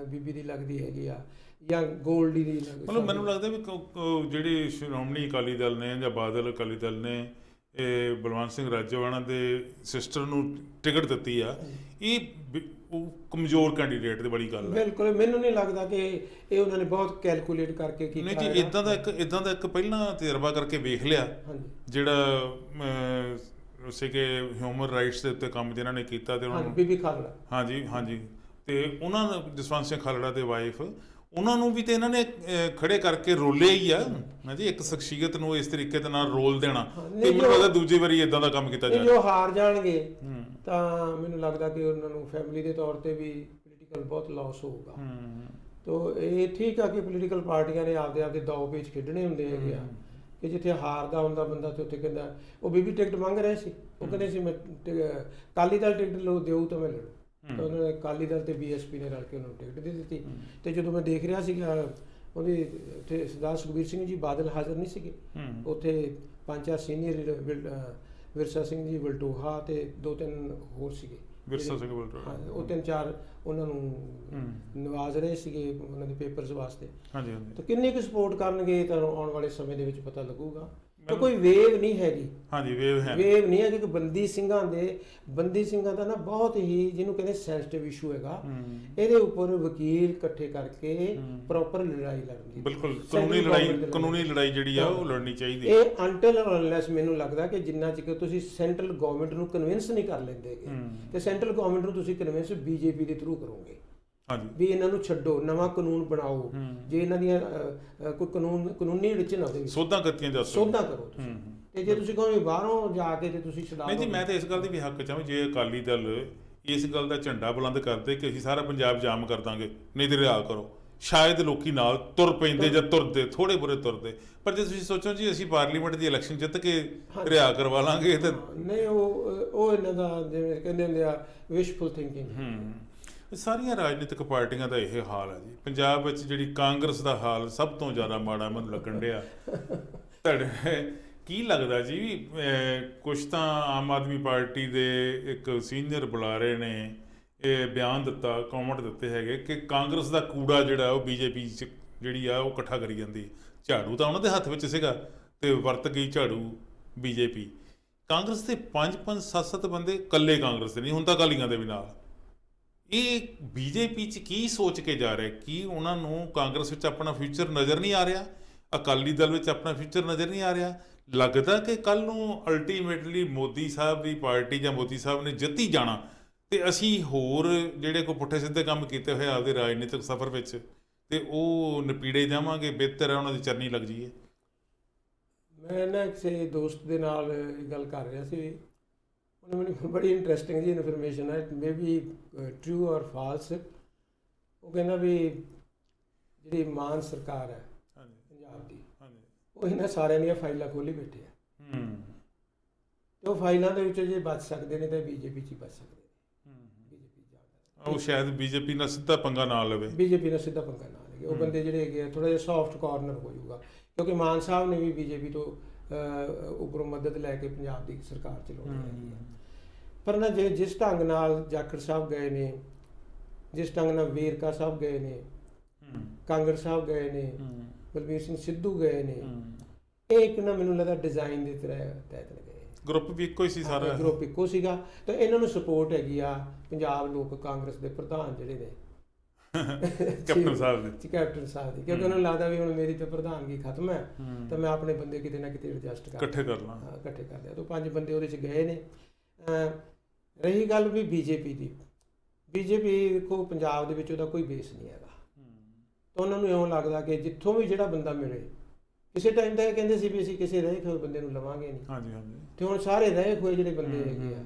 ਬੀਬੀ ਦੀ ਲੱਗਦੀ ਹੈਗੀ ਆ ਜਾਂ ਗੋਲਡੀ ਦੀ ਮਤਲਬ ਮੈਨੂੰ ਲੱਗਦਾ ਵੀ ਜਿਹੜੇ ਸ਼੍ਰੋਮਣੀ ਅਕਾਲੀ ਦਲ ਨੇ ਜਾਂ ਬਾਦਲ ਅਕਾਲੀ ਦਲ ਨੇ ਇਹ ਬਲਵੰਤ ਸਿੰਘ ਰਾਜੋਆਣਾ ਦੇ ਸਿਸਟਰ ਨੂੰ ਟਿਕਟ ਦਿੱਤੀ ਆ, ਇਹ ਉਹ ਕਮਜ਼ੋਰ ਕੈਂਡੀਡੇਟ ਦੀ ਬੜੀ ਗੱਲ ਹੈ। ਬਿਲਕੁਲ, ਮੈਨੂੰ ਨਹੀਂ ਲੱਗਦਾ ਕਿ ਇਹ ਉਹਨਾਂ ਨੇ ਬਹੁਤ ਕੈਲਕੂਲੇਟ ਕਰਕੇ ਕੀਤਾ। ਨਹੀਂ ਜੀ, ਇਦਾਂ ਦਾ ਇੱਕ ਪਹਿਲਾਂ ਤਜਰਬਾ ਕਰਕੇ ਵੇਖ ਲਿਆ ਜਿਹੜਾ ਸੀਗੇ ਹਿਊਮਨ ਰਾਈਟਸ ਦੇ ਉੱਤੇ ਕੰਮ ਜਿਹਨਾਂ ਨੇ ਕੀਤਾ ਤੇ ਉਹਨਾਂ ਨੂੰ ਬੀਬੀ ਖਾਲੜਾ, ਹਾਂਜੀ ਤੇ ਉਹਨਾਂ ਦਾ ਜਸਵੰਤ ਸਿੰਘ ਖਾਲੜਾ ਦੇ ਵਾਈਫ, ਉਹਨਾਂ ਨੂੰ ਵੀ ਤੇ ਇਹਨਾਂ ਨੇ ਖੜੇ ਕਰਕੇ ਰੋਲਿਆ ਹੀ ਆ ਜੀ, ਇੱਕ ਸ਼ਖਸੀਅਤ ਨੂੰ ਇਸ ਤਰੀਕੇ ਦੇ ਨਾਲ ਰੋਲ ਦੇਣਾ। ਤੇ ਮੈਨੂੰ ਲੱਗਦਾ ਦੂਜੀ ਵਾਰੀ ਇਦਾਂ ਦਾ ਕੰਮ ਕੀਤਾ ਜਾਏ। ਜੋ ਹਾਰ ਜਾਣਗੇ ਤਾਂ ਮੈਨੂੰ ਲੱਗਦਾ ਕਿ ਉਹਨਾਂ ਨੂੰ ਫੈਮਿਲੀ ਦੇ ਤੌਰ ਤੇ ਵੀ ਪੋਲੀਟੀਕਲ ਬਹੁਤ ਲਾਸ ਹੋਊਗਾ। ਤੋ ਇਹ ਠੀਕ ਆ ਕਿ ਪੋਲੀਟੀਕਲ ਪਾਰਟੀਆਂ ਨੇ ਆਪਦੇ ਦਾਅ ਪੇਚ ਖੇਡਣੇ ਹੁੰਦੇ ਹੈਗੇ ਆ ਕਿ ਜਿੱਥੇ ਹਾਰਦਾ ਹੁੰਦਾ ਬੰਦਾ ਤੇ ਉੱਥੇ ਕਹਿੰਦਾ, ਉਹ ਬੀਬੀ ਟਿਕਟ ਮੰਗ ਰਹੇ ਸੀ, ਉਹ ਕਹਿੰਦੇ ਸੀ ਮੈਂ ਅਕਾਲੀ ਦਲ ਟਿਕਟ ਦਿਓ ਤਾਂ ਮੈਂ ਲੜੂ। ਤਾਂ ਉਹਨਾਂ ਨੇ ਅਕਾਲੀ ਦਲ ਤੇ BSP ਨੇ ਰਲ ਕੇ ਉਹਨਾਂ ਨੂੰ ਟਿਕਟ ਦੇ ਦਿੱਤੀ। ਤੇ ਜਦੋਂ ਮੈਂ ਦੇਖ ਰਿਹਾ ਸੀਗਾ ਉਹਦੇ ਉੱਥੇ ਸਰਦਾਰ ਸੁਖਬੀਰ ਸਿੰਘ ਜੀ ਬਾਦਲ ਹਾਜ਼ਰ ਨਹੀਂ ਸੀਗੇ, ਉੱਥੇ 5-4 ਸੀਨੀਅਰ ਵਿਰਸਾ ਸਿੰਘ ਜੀ ਵਲਟੋਹਾ ਤੇ 2-3 ਹੋਰ ਸੀਗੇ, ਵਿਰਸਾ ਸਿੰਘ ਵਲਟੋਹਾ, ਉਹ 3-4 ਉਹਨਾਂ ਨੂੰ ਨਵਾਜ਼ ਰਹੇ ਸੀਗੇ ਉਹਨਾਂ ਦੇ ਪੇਪਰਸ ਵਾਸਤੇ। ਹਾਂਜੀ ਤਾਂ ਕਿੰਨੀ ਕੁ ਸਪੋਰਟ ਕਰਨਗੇ ਤਾਂ ਆਉਣ ਵਾਲੇ ਸਮੇਂ ਦੇ ਵਿੱਚ ਪਤਾ ਲੱਗੂਗਾ। ਤਾਂ ਕੋਈ ਵੇਵ ਨਹੀਂ ਹੈਗੀ, ਵੇਵ ਨਹੀਂ ਹੈ ਕਿ ਬੰਦੀ ਸਿੰਘਾਂ ਦਾ ਨਾ ਬਹੁਤ ਹੀ ਜਿਹਨੂੰ ਕਹਿੰਦੇ ਸੈਂਸਿਟਿਵ ਇਸ਼ੂ ਹੈਗਾ, ਇਹਦੇ ਉੱਪਰ ਵਕੀਲ ਇਕੱਠੇ ਕਰਕੇ ਪ੍ਰੋਪਰ ਲੜਾਈ ਲੜਨੀ। ਬਿਲਕੁਲ, ਕਾਨੂੰਨੀ ਲੜਾਈ ਜਿਹੜੀ ਆ ਉਹ ਲੜਨੀ ਚਾਹੀਦੀ। ਇਹ ਅਨਟਿਲ ਅਨਲੈਸ ਮੈਨੂੰ ਲੱਗਦਾ ਕਿ ਜਿੰਨਾ ਚਿਰ ਤੁਸੀਂ ਸੈਂਟਰਲ ਗਵਰਨਮੈਂਟ ਨੂੰ ਕਨਵਿੰਸ ਨਹੀਂ ਕਰ ਲੈਂਦੇ ਤੇ ਸੈਂਟਰਲ ਗਵਰਨਮੈਂਟ ਨੂੰ ਤੁਸੀਂ ਕਨਵਿੰਸ BJP ਦੇ ਥਰੂ ਕਰੋਗੇ ਵੀ ਇਹਨਾਂ ਨੂੰ ਛੱਡੋ, ਨਵਾਂ ਕਾਨੂੰਨ ਬਣਾਓ, ਜੇ ਇਹਨਾਂ ਦੀਆਂ ਕੋਈ ਕਾਨੂੰਨੀ ਰਚਨਾ ਉਹਦੇ ਵਿੱਚ ਸੋਧਾਂ ਕਰੋ ਤੁਸੀਂ। ਤੇ ਜੇ ਤੁਸੀਂ ਕਹੋ ਬਾਹਰੋਂ ਜਾ ਕੇ ਤੇ ਤੁਸੀਂ ਛਡਾ ਨਹੀਂ ਜੀ, ਮੈਂ ਤਾਂ ਇਸ ਗੱਲ ਦੀ ਵੀ ਹੱਕ ਚਾਹਾਂ ਜੇ ਅਕਾਲੀ ਦਲ ਇਸ ਗੱਲ ਦਾ ਝੰਡਾ ਬੁਲੰਦ ਕਰਦੇ ਕਿ ਅਸੀਂ ਸਾਰਾ ਪੰਜਾਬ ਜਾਮ ਕਰ ਦਾਂਗੇ, ਨਹੀਂ ਤੇ ਰਿਹਾ ਕਰੋ, ਸ਼ਾਇਦ ਲੋਕੀ ਨਾਲ ਤੁਰ ਪੈਂਦੇ ਜਾਂ ਤੁਰਦੇ, ਥੋੜੇ ਬੁਰੇ ਤੁਰਦੇ। ਪਰ ਜੇ ਤੁਸੀਂ ਸੋਚੋ ਜੀ ਅਸੀਂ ਪਾਰਲੀਮੈਂਟ ਦੀ ਇਲੈਕਸ਼ਨ ਜਿੱਤ ਕੇ ਰਿਹਾ ਕਰਵਾ ਲਾਂਗੇ ਤਾਂ ਨਹੀਂ, ਉਹ ਇਹਨਾਂ ਦਾ ਜਿਵੇਂ ਕਹਿੰਦੇ ਹੁੰਦੇ ਆ ਵਿਸ਼ਫੁਲ ਥਿੰਕਿੰਗ। ਸਾਰੀਆਂ ਰਾਜਨੀਤਿਕ ਪਾਰਟੀਆਂ ਦਾ ਇਹ ਹਾਲ ਹੈ ਜੀ। ਪੰਜਾਬ ਵਿੱਚ ਜਿਹੜੀ ਕਾਂਗਰਸ ਦਾ ਹਾਲ ਸਭ ਤੋਂ ਜ਼ਿਆਦਾ ਮਾੜਾ ਮੈਨੂੰ ਲੱਗਣ ਡਿਆ। ਤੁਹਾਡੇ ਕੀ ਲੱਗਦਾ ਜੀ ਵੀ ਕੁਛ ਤਾਂ ਆਮ ਆਦਮੀ ਪਾਰਟੀ ਦੇ ਇੱਕ ਸੀਨੀਅਰ ਬੁਲਾਰੇ ਨੇ ਇਹ ਬਿਆਨ ਦਿੱਤਾ, ਕਮੈਂਟ ਦਿੱਤੇ ਹੈਗੇ ਕਿ ਕਾਂਗਰਸ ਦਾ ਕੂੜਾ ਜਿਹੜਾ ਉਹ BJP 'ਚ ਜਿਹੜੀ ਆ ਉਹ ਇਕੱਠਾ ਕਰੀ ਜਾਂਦੀ। ਝਾੜੂ ਤਾਂ ਉਹਨਾਂ ਦੇ ਹੱਥ ਵਿੱਚ ਸੀਗਾ ਤੇ ਵਰਤ ਗਈ ਝਾੜੂ BJP। ਕਾਂਗਰਸ ਦੇ 5-5 7-7 ਬੰਦੇ ਇਕੱਲੇ ਕਾਂਗਰਸ ਦੇ ਨਹੀਂ, ਹੁਣ ਤਾਂ ਅਕਾਲੀਆਂ ਦੇ ਵੀ ਨਾਲ। ਇਹ BJP 'ਚ ਕੀ ਸੋਚ ਕੇ ਜਾ ਰਿਹਾ? ਕੀ ਉਹਨਾਂ ਨੂੰ ਕਾਂਗਰਸ ਵਿੱਚ ਆਪਣਾ ਫਿਊਚਰ ਨਜ਼ਰ ਨਹੀਂ ਆ ਰਿਹਾ? ਅਕਾਲੀ ਦਲ ਵਿੱਚ ਆਪਣਾ ਫਿਊਚਰ ਨਜ਼ਰ ਨਹੀਂ ਆ ਰਿਹਾ? ਲੱਗਦਾ ਕਿ ਕੱਲ ਨੂੰ ਅਲਟੀਮੇਟਲੀ ਮੋਦੀ ਸਾਹਿਬ ਦੀ ਪਾਰਟੀ ਜਾਂ ਮੋਦੀ ਸਾਹਿਬ ਨੇ ਜਿੱਤੀ ਜਾਣਾ ਤੇ ਅਸੀਂ ਹੋਰ ਜਿਹੜੇ ਕੋਈ ਪੁੱਠੇ ਸਿੱਧੇ ਕੰਮ ਕੀਤੇ ਹੋਏ ਆਪਦੇ ਰਾਜਨੀਤਿਕ ਸਫ਼ਰ ਵਿੱਚ ਤੇ ਉਹ ਨਪੀੜੇ ਜਾਵਾਂਗੇ, ਬਿਹਤਰ ਹੈ ਉਹਨਾਂ ਦੀ ਚਰਨੀ ਲੱਗ ਜਾਈਏ। ਮੈਂ ਨਾ ਕਿਸੇ ਦੋਸਤ ਦੇ ਨਾਲ ਗੱਲ ਕਰ ਰਿਹਾ ਸੀ, ਉਹਨੇ ਮੈਨੂੰ ਬੜੀ ਇੰਟਰਸਟਿੰਗ ਜੀ ਇਨਫੋਰਮੇਸ਼ਨ ਹੈ, ਮੇ ਬੀ ਟਰੂ ਔਰ ਫਾਲਸ। ਉਹ ਕਹਿੰਦਾ ਵੀ ਜਿਹੜੀ ਮਾਨ ਸਰਕਾਰ ਹੈ ਪੰਜਾਬ ਦੀ, ਉਹ ਇਹਨਾਂ ਸਾਰਿਆਂ ਦੀਆਂ ਫਾਈਲਾਂ ਖੋਲ੍ਹੀ ਬੈਠੇ ਆ ਤੇ ਉਹ ਫਾਈਲਾਂ ਦੇ ਵਿੱਚੋਂ ਜੇ ਬਚ ਸਕਦੇ ਨੇ ਤਾਂ BJP 'ਚ ਹੀ ਬਚ ਸਕਦੇ ਨੇ। ਉਹ ਸ਼ਾਇਦ BJP ਨਾਲ ਸਿੱਧਾ ਪੰਗਾ ਨਾ ਲਵੇ, BJP ਨਾਲ ਸਿੱਧਾ ਪੰਗਾ ਨਾ ਲਵੇ। ਉਹ ਬੰਦੇ ਜਿਹੜੇ ਹੈਗੇ ਆ ਥੋੜ੍ਹਾ ਜਿਹਾ ਸੌਫਟ ਕਾਰਨਰ ਹੋ ਜਾਊਗਾ, ਕਿਉਂਕਿ ਮਾਨ ਸਾਹਿਬ ਨੇ ਵੀ BJP ਤੋਂ ਉੱਪਰੋਂ ਮਦਦ ਲੈ ਕੇ ਪੰਜਾਬ ਦੀ ਸਰਕਾਰ ਚਲਾਉਣੀ ਹੈਗੀ ਹੈ। ਪਰ ਨਾ ਜਿਸ ਢੰਗ ਨਾਲ ਜਾਖੜ ਸਾਹਿਬ ਗਏ ਨੇ, ਜਿਸ ਢੰਗ ਨਾਲ ਵੇਰਕਾ ਸਾਹਿਬ ਗਏ ਨੇ, ਕਾਂਗੜ ਸਾਹਿਬ ਗਏ ਨੇ, ਬਲਬੀਰ ਸਿੰਘ ਸਿੱਧੂ ਗਏ ਨੇ, ਇਹ ਇੱਕ ਨਾ ਮੈਨੂੰ ਲੱਗਦਾ ਡਿਜ਼ਾਈਨ ਦੇ ਤਹਿਤ ਗਏ। ਗਰੁੱਪ ਵੀ ਇੱਕੋ ਹੀ ਸੀ, ਸਾਰਾ ਗਰੁੱਪ ਇੱਕੋ ਸੀਗਾ। ਤਾਂ ਇਹਨਾਂ ਨੂੰ ਸਪੋਰਟ ਹੈਗੀ ਆ ਪੰਜਾਬ ਲੋਕ ਕਾਂਗਰਸ ਦੇ ਪ੍ਰਧਾਨ ਜਿਹੜੇ ਨੇ ਕੈਪਟਨ ਸਾਹਿਬ ਦੀ, ਕਿਉਂਕਿ ਉਹਨਾਂ ਨੂੰ ਲੱਗਦਾ ਵੀ ਹੁਣ ਮੇਰੀ ਤਾਂ ਪ੍ਰਧਾਨਗੀ ਖਤਮ ਹੈ ਤਾਂ ਮੈਂ ਆਪਣੇ ਬੰਦੇ ਕਿਤੇ ਨਾ ਕਿਤੇ ਐਡਜਸਟ ਇਕੱਠੇ ਕਰ ਲਿਆ। ਤਾਂ 5 ਬੰਦੇ ਉਹਦੇ 'ਚ ਗਏ ਨੇ। ਰਹੀ ਗੱਲ ਵੀ BJP ਦੇਖੋ ਪੰਜਾਬ ਦੇ ਵਿੱਚ ਉਹਦਾ ਕੋਈ ਬੇਸ ਨਹੀਂ ਹੈਗਾ, ਤਾਂ ਉਹਨਾਂ ਨੂੰ ਇਉਂ ਲੱਗਦਾ ਕਿ ਜਿੱਥੋਂ ਵੀ ਜਿਹੜਾ ਬੰਦਾ ਮਿਲੇ, ਕਿਸੇ ਟਾਈਮ ਤਾਂ ਇਹ ਕਹਿੰਦੇ ਸੀ ਵੀ ਅਸੀਂ ਕਿਸੇ ਰਹੇ ਹੋਏ ਬੰਦੇ ਨੂੰ ਲਵਾਂਗੇ ਨਹੀਂ, ਤੇ ਹੁਣ ਸਾਰੇ ਰਹੇ ਹੋਏ ਜਿਹੜੇ ਬੰਦੇ ਹੈਗੇ ਆ,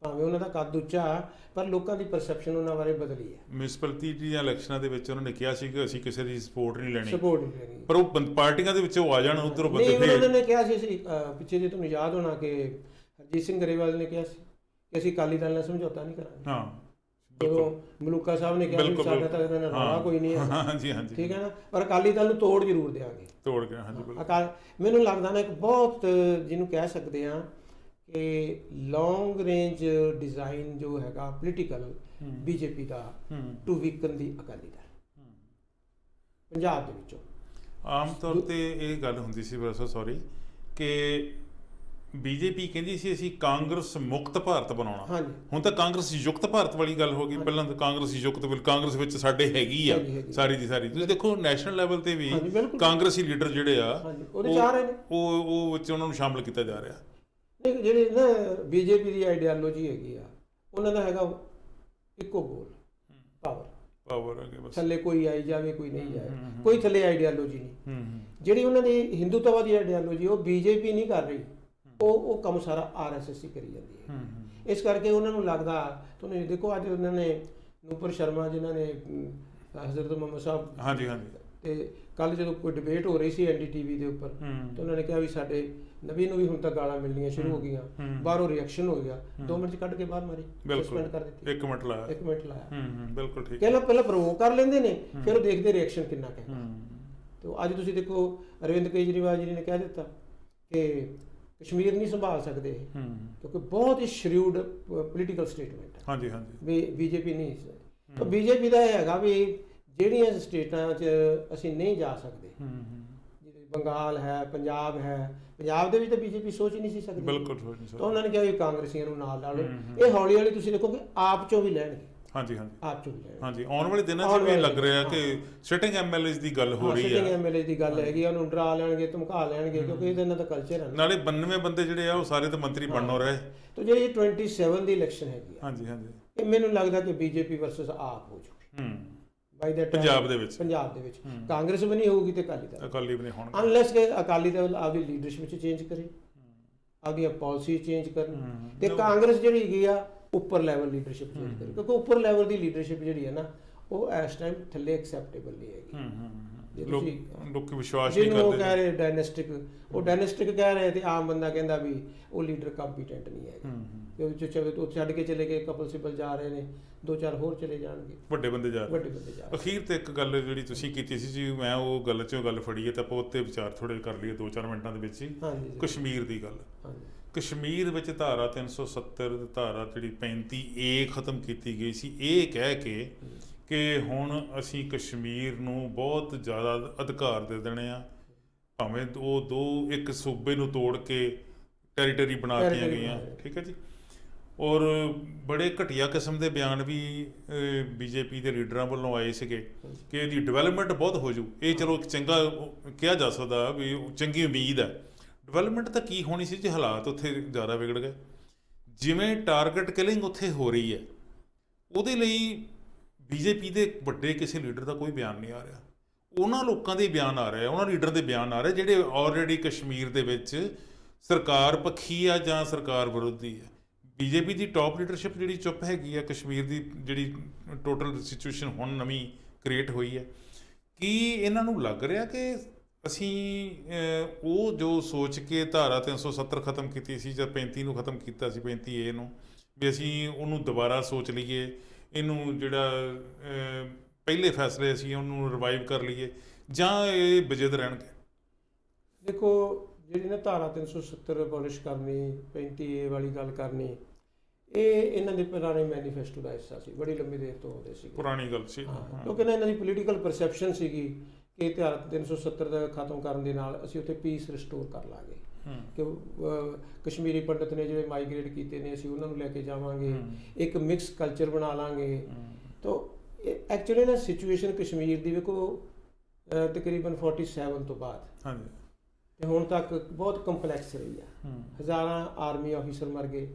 ਭਾਵੇਂ ਉਹਨਾਂ ਦਾ ਕੱਦ ਉੱਚਾ ਪਰ ਲੋਕਾਂ ਦੀ ਪਰਸੈਪਸ਼ਨ ਉਹਨਾਂ ਬਾਰੇ ਬਦਲੀ ਹੈ। ਮਿਊਨਿਸਪੈਲਿਟੀ ਦੀਆਂ ਇਲੈਕਸ਼ਨਾਂ ਦੇ ਵਿੱਚ ਉਹਨਾਂ ਨੇ ਕਿਹਾ ਸੀ ਕਿ ਅਸੀਂ ਕਿਸੇ ਦੀ ਸਪੋਰਟ ਨਹੀਂ ਲੈਣੀ, ਪਰ ਉਹ ਪਾਰਟੀਆਂ ਦੇ ਵਿੱਚ ਉਹ ਆ ਜਾਣ ਉਧਰੋਂ ਬੰਦੇ। ਉਹਨਾਂ ਨੇ ਕਿਹਾ ਸੀ ਪਿੱਛੇ ਜੇ ਤੁਹਾਨੂੰ ਯਾਦ ਹੋਣਾ ਕਿ ਹਰਜੀਤ ਸਿੰਘ ਗਰੇਵਾਲ ਨੇ ਕਿਹਾ ਸੀ ਕਿ ਅਸੀਂ ਅਕਾਲੀ ਦਲ ਨਾਲ ਸਮਝੌਤਾ ਨਹੀਂ ਕਰਾਂਗੇ। ਜਦੋਂ ਮਲੂਕਾ ਸਾਹਿਬ ਨੇ ਕਿਹਾ ਵੀ ਸਾਡਾ ਤਾਂ ਇਹਨਾਂ ਨਾਲ ਰੌਲਾ ਕੋਈ ਨਹੀਂ ਹੈ, ਹਾਂਜੀ ਹਾਂਜੀ, ਠੀਕ ਹੈ ਨਾ, ਪਰ ਅਕਾਲੀ ਦਲ ਨੂੰ ਤੋੜ ਜ਼ਰੂਰ ਦੇਵਾਂਗੇ, ਤੋੜ ਗਿਆ, ਹਾਂਜੀ ਬਿਲਕੁਲ। ਮੈਨੂੰ ਲੱਗਦਾ ਨਾ ਇੱਕ ਬਹੁਤ ਜਿਹਨੂੰ ਕਹਿ ਸਕਦੇ ਹਾਂ ਕਿ ਲੌਂਗ ਰੇਂਜ ਡਿਜ਼ਾਈਨ ਜੋ ਹੈਗਾ ਪੋਲੀਟੀਕਲ ਬੀਜੇਪੀ ਦਾ ਟੂ ਵੀਕਨ ਦੀ ਅਕਾਲੀ ਦਲ ਪੰਜਾਬ ਦੇ ਵਿੱਚੋਂ। ਆਮ ਤੌਰ ਤੇ ਇਹ ਗੱਲ ਹੁੰਦੀ ਸੀ ਬਸ, ਸੌਰੀ, ਕਿ ਬੀਜੇਪੀ ਕਹਿੰਦੀ ਸੀ ਅਸੀਂ ਕਾਂਗਰਸ ਮੁਕਤ ਭਾਰਤ ਬਣਾਉਣਾ। ਹਾਂਜੀ, ਹੁਣ ਤਾਂ ਕਾਂਗਰਸ ਯੁਕਤ ਭਾਰਤ ਵਾਲੀ ਗੱਲ ਹੋ ਗਈ। ਪਹਿਲਾਂ ਤਾਂ ਕਾਂਗਰਸ ਯੁਕਤ, ਕਾਂਗਰਸ ਵਿੱਚ ਸਾਡੇ ਹੈਗੀ ਆ ਸਾਰੀ ਦੀ ਸਾਰੀ। ਤੁਸੀਂ ਦੇਖੋ ਨੈਸ਼ਨਲ ਲੈਵਲ ਤੇ ਵੀ ਕਾਂਗਰਸੀ ਲੀਡਰ ਜਿਹੜੇ ਆ ਉਹਦੇ ਚਾਹ ਰਹੇ ਨੇ, ਉਹ ਵਿੱਚ ਉਹਨਾਂ ਨੂੰ ਸ਼ਾਮਲ ਕੀਤਾ ਜਾ ਰਿਹਾ। ਨਹੀਂ, ਜਿਹੜੇ ਨਾ ਬੀਜੇਪੀ ਦੀ ਆਈਡੀਆਲੋਜੀ ਹੈਗੀ ਆ, ਉਹਨਾਂ ਦਾ ਹੈਗਾ ਇੱਕੋ ਗੋਲ, ਪਾਵਰ ਅੱਗੇ ਬਸ, ਥੱਲੇ ਕੋਈ ਆਈ ਜਾਵੇ ਕੋਈ ਨਹੀਂ ਜਾਏ, ਕੋਈ ਥੱਲੇ ਆਈਡੀਆਲੋਜੀ ਨਹੀਂ। ਜਿਹੜੀ ਉਹਨਾਂ ਦੀ ਹਿੰਦੂਤਵ ਦੀ ਆਈਡੀਆਲੋਜੀ ਉਹ ਬੀਜੇਪੀ ਨਹੀਂ ਕਰ ਰਹੀ, ਉਹ ਕੰਮ ਸਾਰਾ ਆਰਐਸਐਸ ਹੀ ਕਰੀ ਜਾਂਦੀ ਹੈ। ਇਸ ਕਰਕੇ ਉਹਨਾਂ ਨੂੰ ਲੱਗਦਾ, ਤੁਹਾਨੂੰ ਦੇਖੋ ਅੱਜ ਉਹਨਾਂ ਨੇ ਨੂਪੁਰ ਸ਼ਰਮਾ ਜਿਨ੍ਹਾਂ ਨੇ ਹਜ਼ਰਤ ਮੁਹੰਮਦ ਸਾਹਿਬ, ਹਾਂਜੀ ਹਾਂਜੀ, ਤੇ ਕੱਲ ਜਦੋਂ ਕੋਈ ਡਿਬੇਟ ਹੋ ਰਹੀ ਸੀ ਐਨਡੀਟੀਵੀ ਦੇ ਉੱਪਰ, ਤੇ ਉਹਨਾਂ ਨੇ ਕਿਹਾ ਵੀ ਸਾਡੇ ਨਬੀ ਨੂੰ ਵੀ ਹੁਣ ਤਾਂ ਗਾਲਾਂ ਮਿਲਣੀਆਂ ਸ਼ੁਰੂ ਹੋ ਗਈਆਂ, ਬਾਹਰੋਂ ਰਿਐਕਸ਼ਨ ਹੋ ਗਿਆ, 2 ਮਿੰਟ ਕੱਢ ਕੇ ਬਾਹਰ ਮਾਰੀ, ਸਸਪੈਂਡ ਕਰ ਦਿੱਤੀ, 1 ਮਿੰਟ ਲਾਇਆ, ਬਿਲਕੁਲ ਠੀਕ। ਪਹਿਲਾਂ ਪ੍ਰੋਵੋਕ ਕਰ ਲੈਂਦੇ ਨੇ, ਫਿਰ ਉਹ ਦੇਖਦੇ ਰਿਐਕਸ਼ਨ ਕਿੰਨਾ ਕਹਿੰਦਾ। ਤੇ ਅੱਜ ਤੁਸੀਂ ਦੇਖੋ ਅਰਵਿੰਦ ਕੇਜਰੀਵਾਲ ਜੀ ਨੇ ਕਹਿ ਦਿੱਤਾ ਕਿ ਕਸ਼ਮੀਰ ਨਹੀਂ ਸੰਭਾਲ ਸਕਦੇ, ਕਿਉਂਕਿ ਬਹੁਤ ਹੀ ਸ਼ਰਿਊਡ ਪੋਲੀਟੀਕਲ ਸਟੇਟਮੈਂਟ ਹੈ। ਹਾਂਜੀ ਹਾਂਜੀ, ਵੀ ਬੀਜੇਪੀ ਨਹੀਂ, ਤਾਂ ਬੀਜੇਪੀ ਦਾ ਇਹ ਹੈਗਾ ਵੀ ਜਿਹੜੀਆਂ ਸਟੇਟਾਂ 'ਚ ਅਸੀਂ ਨਹੀਂ ਜਾ ਸਕਦੇ, ਜਿਵੇਂ ਬੰਗਾਲ ਹੈ, ਪੰਜਾਬ ਹੈ, ਪੰਜਾਬ ਦੇ ਵਿੱਚ ਤਾਂ ਬੀਜੇਪੀ ਸੋਚ ਹੀ ਨਹੀਂ ਸੀ ਸਕਦੀ, ਬਿਲਕੁਲ ਸੋਚ ਨਹੀਂ ਸਕਦੀ। ਤਾਂ ਉਹਨਾਂ ਨੇ ਕਿਹਾ ਵੀ ਕਾਂਗਰਸੀਆਂ ਨੂੰ ਨਾਲ ਲਾ ਲਓ। ਇਹ ਹੌਲੀ ਹੌਲੀ ਤੁਸੀਂ ਦੇਖੋਗੇ ਆਪ 'ਚੋਂ ਵੀ ਲੈਣਗੇ। ਹਾਂਜੀ ਹਾਂਜੀ, ਆਪ 'ਚੋਂ ਵੀ ਲੈਣਗੇ। ਹਾਂਜੀ, ਆਉਣ ਵਾਲੇ ਦਿਨਾਂ 'ਚ ਵੀ ਲੱਗ ਰਿਹਾ ਕਿ ਸਿਟਿੰਗ ਐਮਐਲਏਜ਼ ਦੀ ਗੱਲ ਹੋ ਰਹੀ ਹੈ, ਸਿਟਿੰਗ ਐਮਐਲਏ ਦੀ ਗੱਲ ਹੈਗੀ, ਉਹਨੂੰ ਡਰਾ ਲੈਣਗੇ, ਧਮਕਾ ਲੈਣਗੇ, ਕਿਉਂਕਿ ਇਹਦਾ ਇਹਨਾਂ ਦਾ ਕਲਚਰ ਹੈ। ਨਾਲੇ 92 ਬੰਦੇ ਜਿਹੜੇ ਆ ਉਹ ਸਾਰੇ ਤਾਂ ਮੰਤਰੀ ਬਣਨੋਂ ਰਹੇ। ਤਾਂ ਜਿਹੜੀ 27 ਦੀ ਇਲੈਕਸ਼ਨ ਹੈਗੀ ਆ, ਹਾਂਜੀ ਹਾਂਜੀ, ਇਹ ਮੈਨੂੰ ਲੱਗਦਾ ਕਿ ਬੀਜੇਪੀ ਵਰਸਸ ਆਪ ਹੋ ਜੂਗੀ ਬਾਈ ਦਾ ਪੰਜਾਬ ਦੇ ਵਿੱਚ। ਕਾਂਗਰਸ ਵੀ ਨਹੀਂ ਹੋਊਗੀ ਤੇ ਅਕਾਲੀ ਵੀ ਨਹੀਂ ਹੋਣਗੇ, ਅਨਲੈਸ ਕਿ ਅਕਾਲੀ ਦਲ ਆਪਦੀ ਲੀਡਰਸ਼ਿਪ 'ਚ ਚੇਂਜ ਕਰੇ, ਆਪਦੀਆਂ ਪਾਲਿਸੀ ਚੇਂਜ ਕਰਨ, ਤੇ ਕਾਂਗਰਸ ਜਿਹੜੀ ਹੈਗੀ ਆ ਉੱਪਰ ਲੈਵਲ ਲੀਡਰਸ਼ਿਪ ਚੇਂਜ ਕਰੇ, ਕਿਉਂਕਿ ਉੱਪਰ ਲੈਵਲ ਦੀ ਲੀਡਰਸ਼ਿਪ ਜਿਹੜੀ ਹੈ ਨਾ ਉਹ ਇਸ ਟਾਈਮ ਥੱਲੇ ਐਕਸੈਪਟੇਬਲ ਨਹੀਂ ਹੈਗੀ। ਲੋਕ ਵਿਸ਼ਵਾਸ ਨਹੀਂ ਕਰਦੇ, ਉਹ ਕਹਿ ਰਹੇ ਡਾਇਨੈਸਟਿਕ, ਉਹ ਡਾਇਨੈਸਟਿਕ ਕਹਿ ਰਹੇ, ਤੇ ਆਮ ਬੰਦਾ ਕਹਿੰਦਾ ਵੀ ਉਹ ਲੀਡਰ ਕੰਪੀਟੈਂਟ ਨਹੀਂ ਹੈਗਾ, ਉਹ ਛੱਡ ਕੇ ਚਲੇ ਗਏ, ਕਪਲ ਸਿਬਲ ਜਾ ਰਹੇ ਨੇ, 2-4 ਹੋਰ ਚਲੇ ਜਾਣਗੇ, ਵੱਡੇ ਬੰਦੇ ਜਾ ਰਹੇ। ਅਖੀਰ ਤੇ ਇੱਕ ਗੱਲ ਜਿਹੜੀ ਤੁਸੀਂ ਕੀਤੀ ਸੀ ਜੀ, ਮੈਂ ਉਹ ਗੱਲ 'ਚੋਂ ਗੱਲ ਫੜੀ ਹੈ, ਤਾਂ ਆਪਾਂ ਉੱਤੇ ਵਿਚਾਰ ਥੋੜ੍ਹੇ ਕਰ ਲਈਏ 2-4 ਮਿੰਟਾਂ ਦੇ ਵਿੱਚ ਹੀ। ਕਸ਼ਮੀਰ ਦੀ ਗੱਲ, ਕਸ਼ਮੀਰ ਵਿੱਚ ਧਾਰਾ 370 ਧਾਰਾ ਜਿਹੜੀ 35A ਖਤਮ ਕੀਤੀ ਗਈ ਸੀ, ਇਹ ਕਹਿ ਕੇ ਕਿ ਹੁਣ ਅਸੀਂ ਕਸ਼ਮੀਰ ਨੂੰ ਬਹੁਤ ਜ਼ਿਆਦਾ ਅਧਿਕਾਰ ਦੇ ਦੇਣੇ ਆ, ਭਾਵੇਂ ਉਹ ਇੱਕ ਸੂਬੇ ਨੂੰ ਤੋੜ ਕੇ ਟੈਰੀਟਰੀ ਬਣਾ ਦਿੱਤੀਆਂ ਗਈਆਂ, ਠੀਕ ਹੈ ਜੀ। ਔਰ ਬੜੇ ਘਟੀਆ ਕਿਸਮ ਦੇ ਬਿਆਨ ਵੀ ਬੀਜੇਪੀ ਦੇ ਲੀਡਰਾਂ ਵੱਲੋਂ ਆਏ ਸੀਗੇ ਕਿ ਇਹਦੀ ਡਿਵੈਲਪਮੈਂਟ ਬਹੁਤ ਹੋ ਜੂ। ਇਹ ਚਲੋ ਇੱਕ ਚੰਗਾ ਕਿਹਾ ਜਾ ਸਕਦਾ ਵੀ ਚੰਗੀ ਉਮੀਦ ਹੈ, ਡਿਵੈਲਪਮੈਂਟ ਤਾਂ ਕੀ ਹੋਣੀ ਸੀ ਜੇ ਹਾਲਾਤ ਉੱਥੇ ਜ਼ਿਆਦਾ ਵਿਗੜ ਗਏ। ਜਿਵੇਂ ਟਾਰਗੇਟ ਕਿਲਿੰਗ ਉੱਥੇ ਹੋ ਰਹੀ ਹੈ, ਉਹਦੇ ਲਈ ਬੀਜੇਪੀ ਦੇ ਵੱਡੇ ਕਿਸੇ ਲੀਡਰ ਦਾ ਕੋਈ ਬਿਆਨ ਨਹੀਂ ਆ ਰਿਹਾ। ਉਹਨਾਂ ਲੋਕਾਂ ਦੇ ਬਿਆਨ ਆ ਰਹੇ, ਉਹਨਾਂ ਲੀਡਰ ਦੇ ਬਿਆਨ ਆ ਰਹੇ ਜਿਹੜੇ ਆਲਰੇਡੀ ਕਸ਼ਮੀਰ ਦੇ ਵਿੱਚ ਸਰਕਾਰ ਪੱਖੀ ਆ ਜਾਂ ਸਰਕਾਰ ਵਿਰੋਧੀ ਹੈ। ਬੀਜੇਪੀ ਦੀ ਟੌਪ ਲੀਡਰਸ਼ਿਪ ਜਿਹੜੀ ਚੁੱਪ ਹੈਗੀ ਆ ਕਸ਼ਮੀਰ ਦੀ ਜਿਹੜੀ ਟੋਟਲ ਸਿਚੁਏਸ਼ਨ ਹੁਣ ਨਵੀਂ ਕ੍ਰੀਏਟ ਹੋਈ ਹੈ। ਕੀ ਇਹਨਾਂ ਨੂੰ ਲੱਗ ਰਿਹਾ ਕਿ ਅਸੀਂ ਉਹ ਜੋ ਸੋਚ ਕੇ ਧਾਰਾ 370 ਖਤਮ ਕੀਤੀ ਸੀ ਜਾਂ 35 ਨੂੰ ਖਤਮ ਕੀਤਾ ਸੀ, 35A ਨੂੰ, ਵੀ ਅਸੀਂ ਉਹਨੂੰ ਦੁਬਾਰਾ ਸੋਚ ਲਈਏ, ਇਹਨੂੰ ਜਿਹੜਾ ਪਹਿਲੇ ਫੈਸਲੇ ਅਸੀਂ ਉਹਨੂੰ ਰਿਵਾਈਵ ਕਰ ਲਈਏ, ਜਾਂ ਇਹ ਬਜਿੱਦ ਰਹਿਣਗੇ? ਦੇਖੋ, ਜਿਹੜੀ ਨਾ ਧਾਰਾ 370 ਅਬੋਲਿਸ਼ ਕਰਨੀ, 35A ਵਾਲੀ ਗੱਲ ਕਰਨੀ, ਇਹ ਇਹਨਾਂ ਦੇ ਪੁਰਾਣੇ ਮੈਨੀਫੈਸਟੋ ਦਾ ਹਿੱਸਾ ਸੀ, ਬੜੀ ਲੰਬੀ ਦੇਰ ਤੋਂ ਆਉਂਦੇ ਸੀ, ਪੁਰਾਣੀ ਗੱਲ ਸੀ। ਕਿਉਂਕਿ ਨਾ ਇਹਨਾਂ ਦੀ ਪੋਲੀਟੀਕਲ ਪਰਸੈਪਸ਼ਨ ਸੀਗੀ ਕਿ ਧਾਰਾ 370 ਦਾ ਖਤਮ ਕਰਨ ਦੇ ਨਾਲ ਅਸੀਂ ਉੱਥੇ ਪੀਸ ਰਿਸਟੋਰ ਕਰ ਲਾਂਗੇ, ਕਿ ਕਸ਼ਮੀਰੀ ਪੰਡਤ ਨੇ ਜਿਹੜੇ ਮਾਈਗ੍ਰੇਟ ਕੀਤੇ ਨੇ ਅਸੀਂ ਉਹਨਾਂ ਨੂੰ ਲੈ ਕੇ ਜਾਵਾਂਗੇ, ਇੱਕ ਮਿਕਸ ਕਲਚਰ ਬਣਾ ਲਾਂਗੇ। ਤਾਂ ਐਕਚੁਅਲੀ ਨਾ ਸਿਚੁਏਸ਼ਨ ਕਸ਼ਮੀਰ ਦੀ ਵੇਖੋ ਤਕਰੀਬਨ 47 ਤੋਂ ਬਾਅਦ ਤੇ ਹੁਣ ਤੱਕ ਬਹੁਤ ਕੰਪਲੈਕਸ ਰਹੀ ਆ। ਹਜ਼ਾਰਾਂ ਆਰਮੀ ਆਫੀਸਰ ਮਰ ਗਏ,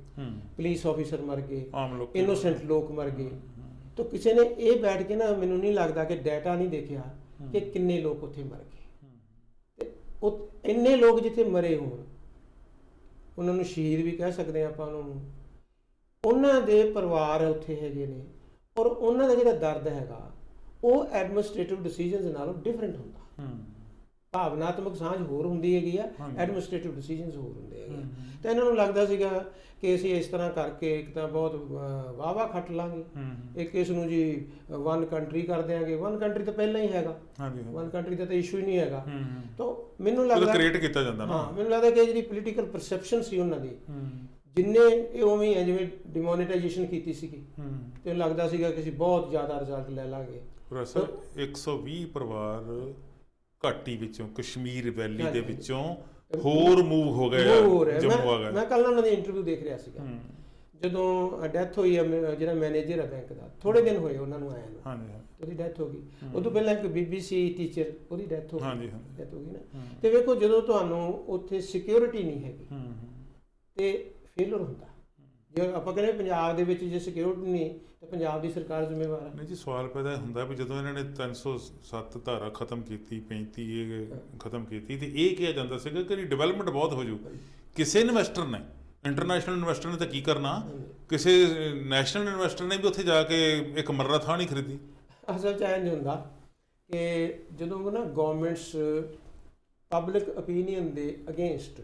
ਪੁਲਿਸ ਆਫੀਸਰ ਮਰ ਗਏ, ਇਨੋਸੈਂਟ ਲੋਕ ਮਰ ਗਏ। ਤਾਂ ਕਿਸੇ ਨੇ ਇਹ ਬੈਠ ਕੇ ਨਾ, ਮੈਨੂੰ ਨਹੀਂ ਲੱਗਦਾ ਕਿ ਡਾਟਾ ਨਹੀਂ ਦੇਖਿਆ ਕਿ ਕਿੰਨੇ ਲੋਕ ਉੱਥੇ ਮਰ ਗਏ। ਤੇ ਉਹ ਇੰਨੇ ਲੋਕ ਜਿੱਥੇ ਮਰੇ ਹੋਣ, ਉਹਨਾਂ ਨੂੰ ਸ਼ਹੀਦ ਵੀ ਕਹਿ ਸਕਦੇ ਹਾਂ ਆਪਾਂ ਉਹਨੂੰ, ਉਹਨਾਂ ਦੇ ਪਰਿਵਾਰ ਉੱਥੇ ਹੈਗੇ ਨੇ, ਔਰ ਉਹਨਾਂ ਦਾ ਜਿਹੜਾ ਦਰਦ ਹੈਗਾ ਉਹ ਐਡਮਿਨਿਸਟ੍ਰੇਟਿਵ ਡਿਸੀਜਨਸ ਨਾਲੋਂ ਡਿਫਰੈਂਟ ਹੁੰਦਾ। ਭਾਵਨਾਤਮਕ ਸਾਂਝ ਹੋਰ ਹੁੰਦੀ ਹੈਗੀ ਆ, ਹਾਂਜੀ। ਐਡਮਿਨਿਸਟ੍ਰੇਟਿਵ ਡਿਸੀਜਨਸ ਹੋਰ ਹੁੰਦੇ ਹੈਗੇ ਆ। ਤਾਂ ਇਹਨਾਂ ਨੂੰ ਲੱਗਦਾ ਸੀਗਾ ਕਿ ਅਸੀਂ ਇਸ ਤਰ੍ਹਾਂ ਕਰਕੇ ਇੱਕ ਤਾਂ ਬਹੁਤ ਵਾਹਵਾ ਖੱਟ ਲਾਂਗੇ, ਇੱਕ ਇਸ ਨੂੰ ਜੀ ਵਨ ਕੰਟਰੀ ਕਰ ਦਿਆਂਗੇ। ਵਨ ਕੰਟਰੀ ਤਾਂ ਪਹਿਲਾਂ ਹੀ ਹੈਗਾ, ਹਾਂਜੀ ਵਨ ਕੰਟਰੀ ਦਾ ਤਾਂ ਇਸ਼ੂ ਹੀ ਨਹੀਂ ਹੈਗਾ। ਹੂੰ ਤਾਂ ਮੈਨੂੰ ਉਹਦਾ ਲੱਗਦਾ ਕ੍ਰੀਏਟ ਕੀਤਾ ਜਾਂਦਾ ਨਾ। ਹਾਂ, ਮੈਨੂੰ ਲੱਗਦਾ ਕਿ ਜਿਹੜੀ ਪੋਲੀਟੀਕਲ ਪਰਸੈਪਸ਼ਨ ਸੀ ਉਹਨਾਂ ਦੀ, ਜਿੰਨੇ ਇਹ ਉਵੇਂ ਹੀ ਹੈ ਜਿਵੇਂ ਡਿਮੋਨੇਟਾਈਜੇਸ਼ਨ ਕੀਤੀ ਸੀਗੀ, ਤੇ ਲੱਗਦਾ ਸੀਗਾ ਕਿ ਅਸੀਂ ਬਹੁਤ ਜ਼ਿਆਦਾ ਰਿਜ਼ਲਟ ਲੈ ਲਾਂਗੇ। ਸਰ 120 ਪਰਿਵਾਰ ਘਾਟੀ ਵਿੱਚੋਂ, ਕਸ਼ਮੀਰ ਵੈਲੀ ਦੇ ਵਿੱਚੋਂ ਹੋਰ ਮੂਵ ਹੋ ਗਏ, ਜੰਮੂ ਆ ਗਏ। ਮੈਂ ਕੱਲ ਉਹਨਾਂ ਦੇ ਇੰਟਰਵਿਊ ਦੇਖ ਰਿਹਾ ਸੀਗਾ, ਜਦੋਂ ਡੈਥ ਹੋਈ ਹੈ ਜਿਹੜਾ ਮੈਨੇਜਰ ਹੈ ਬੈਂਕ ਦਾ, ਥੋੜੇ ਦਿਨ ਹੋਏ ਉਹਨਾਂ ਨੂੰ ਆਇਆ ਨੂੰ, ਹਾਂਜੀ, ਉਹਦੀ ਡੈਥ ਹੋ ਗਈ। ਉਦੋਂ ਪਹਿਲਾਂ ਇੱਕ BBC ਟੀਚਰ, ਉਹਦੀ ਡੈਥ ਹੋ ਗਈ, ਹਾਂਜੀ, ਡੈਥ ਹੋ ਗਈ ਨਾ। ਤੇ ਵੇਖੋ, ਜਦੋਂ ਤੁਹਾਨੂੰ ਉੱਥੇ ਸਿਕਿਉਰਿਟੀ ਨਹੀਂ ਹੈਗੀ ਤੇ ਫੇਲਰ ਹੁੰਦਾ। ਜੇ ਆਪਾਂ ਕਹਿੰਦੇ ਪੰਜਾਬ ਦੇ ਵਿੱਚ ਜੇ ਸਿਕਿਉਰਿਟੀ ਨਹੀਂ ਤਾਂ ਪੰਜਾਬ ਦੀ ਸਰਕਾਰ ਜ਼ਿੰਮੇਵਾਰ ਹੈ। ਨਹੀਂ ਜੀ, ਸਵਾਲ ਪੈਦਾ ਹੁੰਦਾ ਵੀ ਜਦੋਂ ਇਹਨਾਂ ਨੇ 307 ਧਾਰਾ ਖਤਮ ਕੀਤੀ, 35 ਇਹ ਖਤਮ ਕੀਤੀ, ਤੇ ਇਹ ਕਿਹਾ ਜਾਂਦਾ ਸੀਗਾ ਕਿ ਡਿਵੈਲਪਮੈਂਟ ਬਹੁਤ ਹੋ ਜੂ। ਕਿਸੇ ਇਨਵੈਸਟਰ ਨੇ, ਇੰਟਰਨੈਸ਼ਨਲ ਇਨਵੈਸਟਰ ਨੇ ਤਾਂ ਕੀ ਕਰਨਾ, ਕਿਸੇ ਨੈਸ਼ਨਲ ਇਨਵੈਸਟਰ ਨੇ ਵੀ ਉੱਥੇ ਜਾ ਕੇ ਇੱਕ ਮਰਰਾ ਥਾਂ ਨਹੀਂ ਖਰੀਦੀ। ਅਸਲ 'ਚ ਇੰਝ ਹੁੰਦਾ ਕਿ ਜਦੋਂ ਨਾ ਗੌਰਮੈਂਟਸ ਪਬਲਿਕ ਓਪੀਨੀਅਨ ਦੇ ਅਗੇਂਸਟ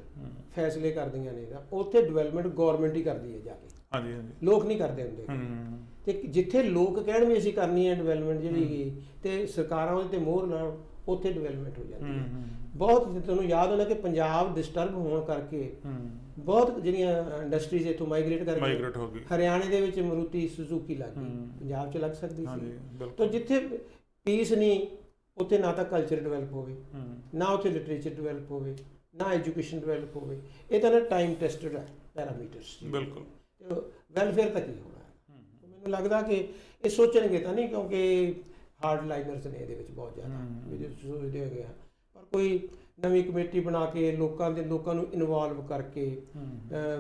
ਫੈਸਲੇ ਕਰਦੀਆਂ ਨੇ ਤਾਂ ਉੱਥੇ ਡਿਵੈਲਪਮੈਂਟ ਗੌਰਮੈਂਟ ਹੀ ਕਰਦੀ ਹੈ ਜਾ ਕੇ, ਹਾਂਜੀ ਹਾਂਜੀ, ਲੋਕ ਨਹੀਂ ਕਰਦੇ ਹੁੰਦੇ। ਤੇ ਜਿੱਥੇ ਲੋਕ ਕਹਿਣ ਵੀ ਅਸੀਂ ਕਰਨੀ ਹੈ ਡਿਵੈਲਪਮੈਂਟ ਜਿਹੜੀ, ਤੇ ਸਰਕਾਰਾਂ ਉਹਦੇ ਤੇ ਮੋਹਰ ਨਾਲ ਉੱਥੇ ਡਿਵੈਲਪਮੈਂਟ ਹੋ ਜਾਂਦੀ ਹੈ। ਬਹੁਤ ਤੁਹਾਨੂੰ ਯਾਦ ਹੋਣਾ ਕਿ ਪੰਜਾਬ ਡਿਸਟਰਬ ਹੋਣ ਕਰਕੇ ਬਹੁਤ ਜਿਹੜੀਆਂ ਇੰਡਸਟਰੀਜ਼ ਇੱਥੋਂ ਮਾਈਗ੍ਰੇਟ ਹੋ ਗਈ। ਹਰਿਆਣੇ ਦੇ ਵਿੱਚ ਮਾਰੂਤੀ ਸੁਜ਼ੂਕੀ ਲੱਗ ਗਈ, ਪੰਜਾਬ 'ਚ ਲੱਗ ਸਕਦੀ ਸੀ। ਤਾਂ ਜਿੱਥੇ ਪੀਸ ਨਹੀਂ, ਉੱਥੇ ਨਾ ਤਾਂ ਕਲਚਰ ਡਿਵੈਲਪ ਹੋਵੇ, ਨਾ ਉੱਥੇ ਲਿਟਰੇਚਰ ਡਿਵੈਲਪ ਹੋਵੇ, ਨਾ ਐਜੂਕੇਸ਼ਨ ਡਿਵੈਲਪ ਹੋਵੇ। ਇਹ ਤਾਂ ਨਾ ਟਾਈਮ ਟੈਸਟਡ ਹੈ ਪੈਰਾਮੀਟਰਸ, ਬਿਲਕੁਲ। ਵੈਲਫੇਅਰ ਤਾਂ ਕੀ ਹੋਣਾ ਹੈ। ਮੈਨੂੰ ਲੱਗਦਾ ਕਿ ਇਹ ਸੋਚਣਗੇ ਤਾਂ ਨਹੀਂ, ਕਿਉਂਕਿ ਹਾਰਡ ਲਾਈਨਰਸ ਨੇ ਇਹਦੇ ਵਿੱਚ ਬਹੁਤ ਜ਼ਿਆਦਾ ਸੋਚਦੇ ਹੈਗੇ ਆ। ਪਰ ਕੋਈ ਨਵੀਂ ਕਮੇਟੀ ਬਣਾ ਕੇ ਲੋਕਾਂ ਨੂੰ ਇਨਵੋਲਵ ਕਰਕੇ,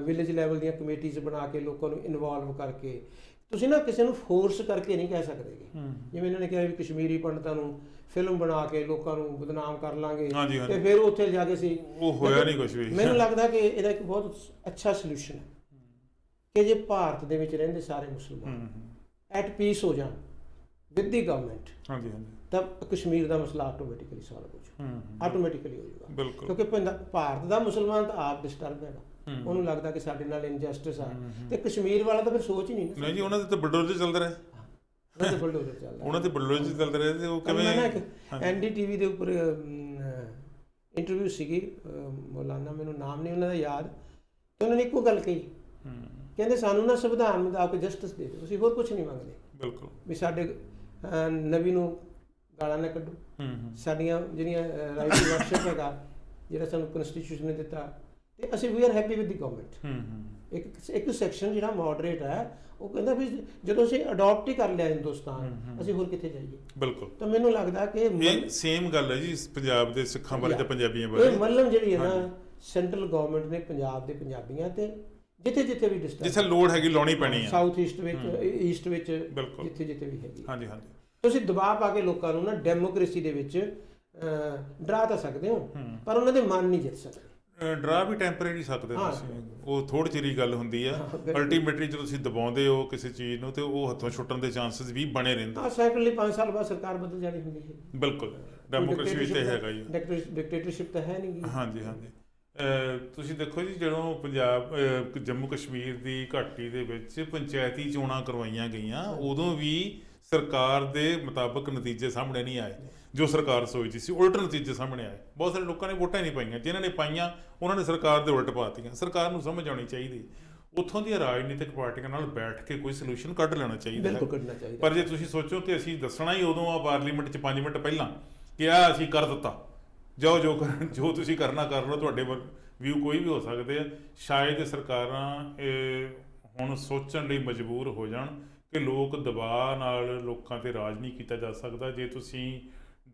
ਵਿਲੇਜ ਲੈਵਲ ਦੀਆਂ ਕਮੇਟੀਜ਼ ਬਣਾ ਕੇ ਲੋਕਾਂ ਨੂੰ ਇਨਵੋਲਵ ਕਰਕੇ, ਤੁਸੀਂ ਨਾ ਕਿਸੇ ਨੂੰ ਫੋਰਸ ਕਰਕੇ ਨਹੀਂ ਕਹਿ ਸਕਦੇ। ਜਿਵੇਂ ਇਹਨਾਂ ਨੇ ਕਿਹਾ ਵੀ ਕਸ਼ਮੀਰੀ ਪੰਡਤਾਂ ਨੂੰ ਫਿਲਮ ਬਣਾ ਕੇ ਲੋਕਾਂ ਨੂੰ ਬਦਨਾਮ ਕਰ ਲਾਂਗੇ ਤੇ ਫਿਰ ਉੱਥੇ ਜਾ ਕੇ ਸੀ, ਉਹ ਹੋਇਆ ਨਹੀਂ ਕੁਝ ਵੀ। ਮੈਨੂੰ ਲੱਗਦਾ ਕਿ ਇਹਦਾ ਇੱਕ ਬਹੁਤ ਅੱਛਾ ਸੋਲੂਸ਼ਨ ਹੈ ਕਿ ਜੇ ਭਾਰਤ ਦੇ ਵਿੱਚ ਰਹਿੰਦੇ ਸਾਰੇ ਮੁਸਲਮਾਨ ਐਟ ਪੀਸ ਹੋ ਜਾਣ ਵਿਦ ਦੀ ਗਵਰਨਮੈਂਟ, ਤਾਂ ਕਸ਼ਮੀਰ ਦਾ ਮਸਲਾ ਆਟੋਮੈਟਿਕਲੀ ਸੋਲਵ ਹੋ ਜਾਊਗਾ, ਆਟੋਮੈਟਿਕਲੀ ਹੋ ਜਾਊਗਾ। ਕਿਉਂਕਿ ਭਾਰਤ ਦਾ ਮੁਸਲਮਾਨ ਤਾਂ ਆਪ ਡਿਸਟਰਬ ਹੈਗਾ, ਉਹਨੂੰ ਲੱਗਦਾ ਕਿ ਸਾਡੇ ਨਾਲ ਇਨਜਸਟਿਸ ਆ, ਤੇ ਕਸ਼ਮੀਰ ਵਾਲਾ ਤਾਂ ਫਿਰ ਸੋਚ ਹੀ ਨਹੀਂ ਜੀ। ਉਹਨਾਂ ਦੇ ਤਾਂ ਬੁਲਡੋਜ਼ਰ ਚੱਲਦਾ ਰਿਹਾ, ਉਹਨਾਂ ਦੇ ਬੁਲਡੋਜ਼ਰ ਚੱਲਦੇ ਰਹੇ, ਤੇ ਉਹ ਕਿਵੇਂ। NDTV ਦੇ ਉੱਪਰ ਇੰਟਰਵਿਊ ਸੀਗੀ, ਮੌਲਾਨਾ, ਮੈਨੂੰ ਨਾਮ ਨਹੀਂ ਉਹਨਾਂ ਦਾ ਯਾਦ, ਤੇ ਉਹਨਾਂ ਨੇ ਇੱਕੋ ਗੱਲ ਕਹੀ, ਕਹਿੰਦੇ ਸਾਨੂੰ ਨਾ ਸੰਵਿਧਾਨ ਮੁਤਾਬਕ ਜਸਟਿਸ ਦੇ ਦਿਓ, ਅਸੀਂ ਹੋਰ ਕੁਝ ਨਹੀਂ ਮੰਗਦੇ। ਬਿਲਕੁਲ, ਵੀ ਸਾਡੇ ਨਬੀ ਨੂੰ ਗਾਲਾਂ ਨਾ ਕੱਢੋ, ਸਾਡੀਆਂ ਜਿਹੜੀਆਂ ਰਾਈਟ ਟੂ ਵਰਸ਼ਿਪ ਹੈਗਾ ਜਿਹੜਾ ਸਾਨੂੰ ਕਨਸਟੀਟਿਊਸ਼ਨ ਨੇ ਦਿੱਤਾ, ਤੇ ਅਸੀਂ we are happy with the government. ਇੱਕ ਸੈਕਸ਼ਨ ਜਿਹੜਾ ਮੋਡਰੇਟ ਹੈ, ਉਹ ਕਹਿੰਦਾ ਵੀ ਜਦੋਂ ਅਸੀਂ ਅਡਾਪਟ ਹੀ ਕਰ ਲਿਆ ਹਿੰਦੁਸਤਾਨ, ਅਸੀਂ ਹੋਰ ਕਿੱਥੇ ਜਾਈਏ। ਬਿਲਕੁਲ। ਤਾਂ ਮੈਨੂੰ ਲੱਗਦਾ ਕਿ ਇਹ ਸੇਮ ਗੱਲ ਹੈ ਜੀ ਪੰਜਾਬ ਦੇ ਸਿੱਖਾਂ ਬਾਰੇ ਤੇ ਪੰਜਾਬੀਆਂ ਬਾਰੇ। ਇਹ ਮਤਲਬ ਜਿਹੜੀ ਹੈ ਨਾ, ਸੈਂਟਰਲ ਗਵਰਨਮੈਂਟ ਨੇ ਪੰਜਾਬ ਦੇ ਪੰਜਾਬੀਆਂ ਤੇ ਜਿੱਥੇ ਵੀ ਡਿਸਟ੍ਰਿਕਟ, ਜਿੱਥੇ ਲੋੜ ਹੈਗੀ ਲਾਉਣੀ ਪੈਣੀ ਹੈ, ਸਾਊਥ ਈਸਟ ਵਿੱਚ, ਈਸਟ ਵਿੱਚ, ਜਿੱਥੇ ਵੀ ਹੈਗੀ। ਹਾਂਜੀ ਹਾਂਜੀ, ਤੁਸੀਂ ਦਬਾਅ ਪਾ ਕੇ ਲੋਕਾਂ ਨੂੰ ਨਾ ਡੈਮੋਕ੍ਰੇਸੀ ਦੇ ਵਿੱਚ ਡਰਾ ਤਾਂ ਸਕਦੇ ਹੋ, ਪਰ ਉਹਨਾਂ ਦੇ ਮਨ ਨਹੀਂ ਜਿੱਤ ਸਕਦੇ। ਡਰਾ ਵੀ ਟੈਂਪਰੇਰੀ ਸਕਦੇ ਤੁਸੀਂ, ਉਹ ਥੋੜ੍ਹੀ ਚਿਰੀ ਗੱਲ ਹੁੰਦੀ ਆ। ਅਲਟੀਮੇਟਲੀ ਜਦੋਂ ਤੁਸੀਂ ਦਬਾਉਂਦੇ ਹੋ ਕਿਸੇ ਚੀਜ਼ ਨੂੰ, ਤੇ ਉਹ ਹੱਥੋਂ ਛੁੱਟਣ ਦੇ ਚਾਂਸਸ ਵੀ ਬਣੇ ਰਹਿੰਦੇ। ਸੈਕੰਡਲੀ 5 ਸਾਲ ਬਾਅਦ ਸਰਕਾਰ ਬਦਲ ਜਾਣੀ ਹੁੰਦੀ ਹੈ। ਬਿਲਕੁਲ, ਡੈਮੋਕ੍ਰੇਸੀ ਵੀ ਤੇ ਹੈਗਾ ਹੀ, ਡਿਕਟੇਟਰਸ਼ਿਪ ਤਾਂ ਹੈ ਨਹੀਂ। ਹਾਂਜੀ ਹਾਂਜੀ, ਤੁਸੀਂ ਦੇਖੋ ਜੀ, ਜਦੋਂ ਜੰਮੂ ਕਸ਼ਮੀਰ ਦੀ ਘਾਟੀ ਦੇ ਵਿੱਚ ਪੰਚਾਇਤੀ ਚੋਣਾਂ ਕਰਵਾਈਆਂ ਗਈਆਂ, ਉਦੋਂ ਵੀ ਸਰਕਾਰ ਦੇ ਮੁਤਾਬਕ ਨਤੀਜੇ ਸਾਹਮਣੇ ਨਹੀਂ ਆਏ ਜੋ ਸਰਕਾਰ ਸੋਚਦੀ ਸੀ, ਉਲਟ ਨਤੀਜੇ ਸਾਹਮਣੇ ਆਏ। ਬਹੁਤ ਸਾਰੇ ਲੋਕਾਂ ਨੇ ਵੋਟਾਂ ਨਹੀਂ ਪਾਈਆਂ, ਜਿਨ੍ਹਾਂ ਨੇ ਪਾਈਆਂ ਉਹਨਾਂ ਨੇ ਸਰਕਾਰ ਦੇ ਉਲਟ ਪਾਤੀਆਂ। ਸਰਕਾਰ ਨੂੰ ਸਮਝ ਆਉਣੀ ਚਾਹੀਦੀ, ਉੱਥੋਂ ਦੀਆਂ ਰਾਜਨੀਤਿਕ ਪਾਰਟੀਆਂ ਨਾਲ ਬੈਠ ਕੇ ਕੋਈ ਸੋਲੂਸ਼ਨ ਕੱਢ ਲੈਣਾ ਚਾਹੀਦਾ ਹੈ। ਪਰ ਜੇ ਤੁਸੀਂ ਸੋਚੋ ਕਿ ਅਸੀਂ ਦੱਸਣਾ ਹੀ ਉਦੋਂ ਆ ਪਾਰਲੀਮੈਂਟ 'ਚ 5 ਮਿੰਟ ਪਹਿਲਾਂ ਕਿ ਆਹ ਅਸੀਂ ਕਰ ਦਿੱਤਾ, ਜਾਓ ਜੋ ਤੁਸੀਂ ਕਰਨਾ ਕਰ ਲਓ, ਤੁਹਾਡੇ ਵਿਊ ਕੋਈ ਵੀ ਹੋ ਸਕਦੇ ਆ। ਸ਼ਾਇਦ ਸਰਕਾਰਾਂ ਹੁਣ ਸੋਚਣ ਲਈ ਮਜਬੂਰ ਹੋ ਜਾਣ ਕਿ ਲੋਕ ਦਬਾਅ ਨਾਲ ਲੋਕਾਂ 'ਤੇ ਰਾਜ ਨਹੀਂ ਕੀਤਾ ਜਾ ਸਕਦਾ। ਜੇ ਤੁਸੀਂ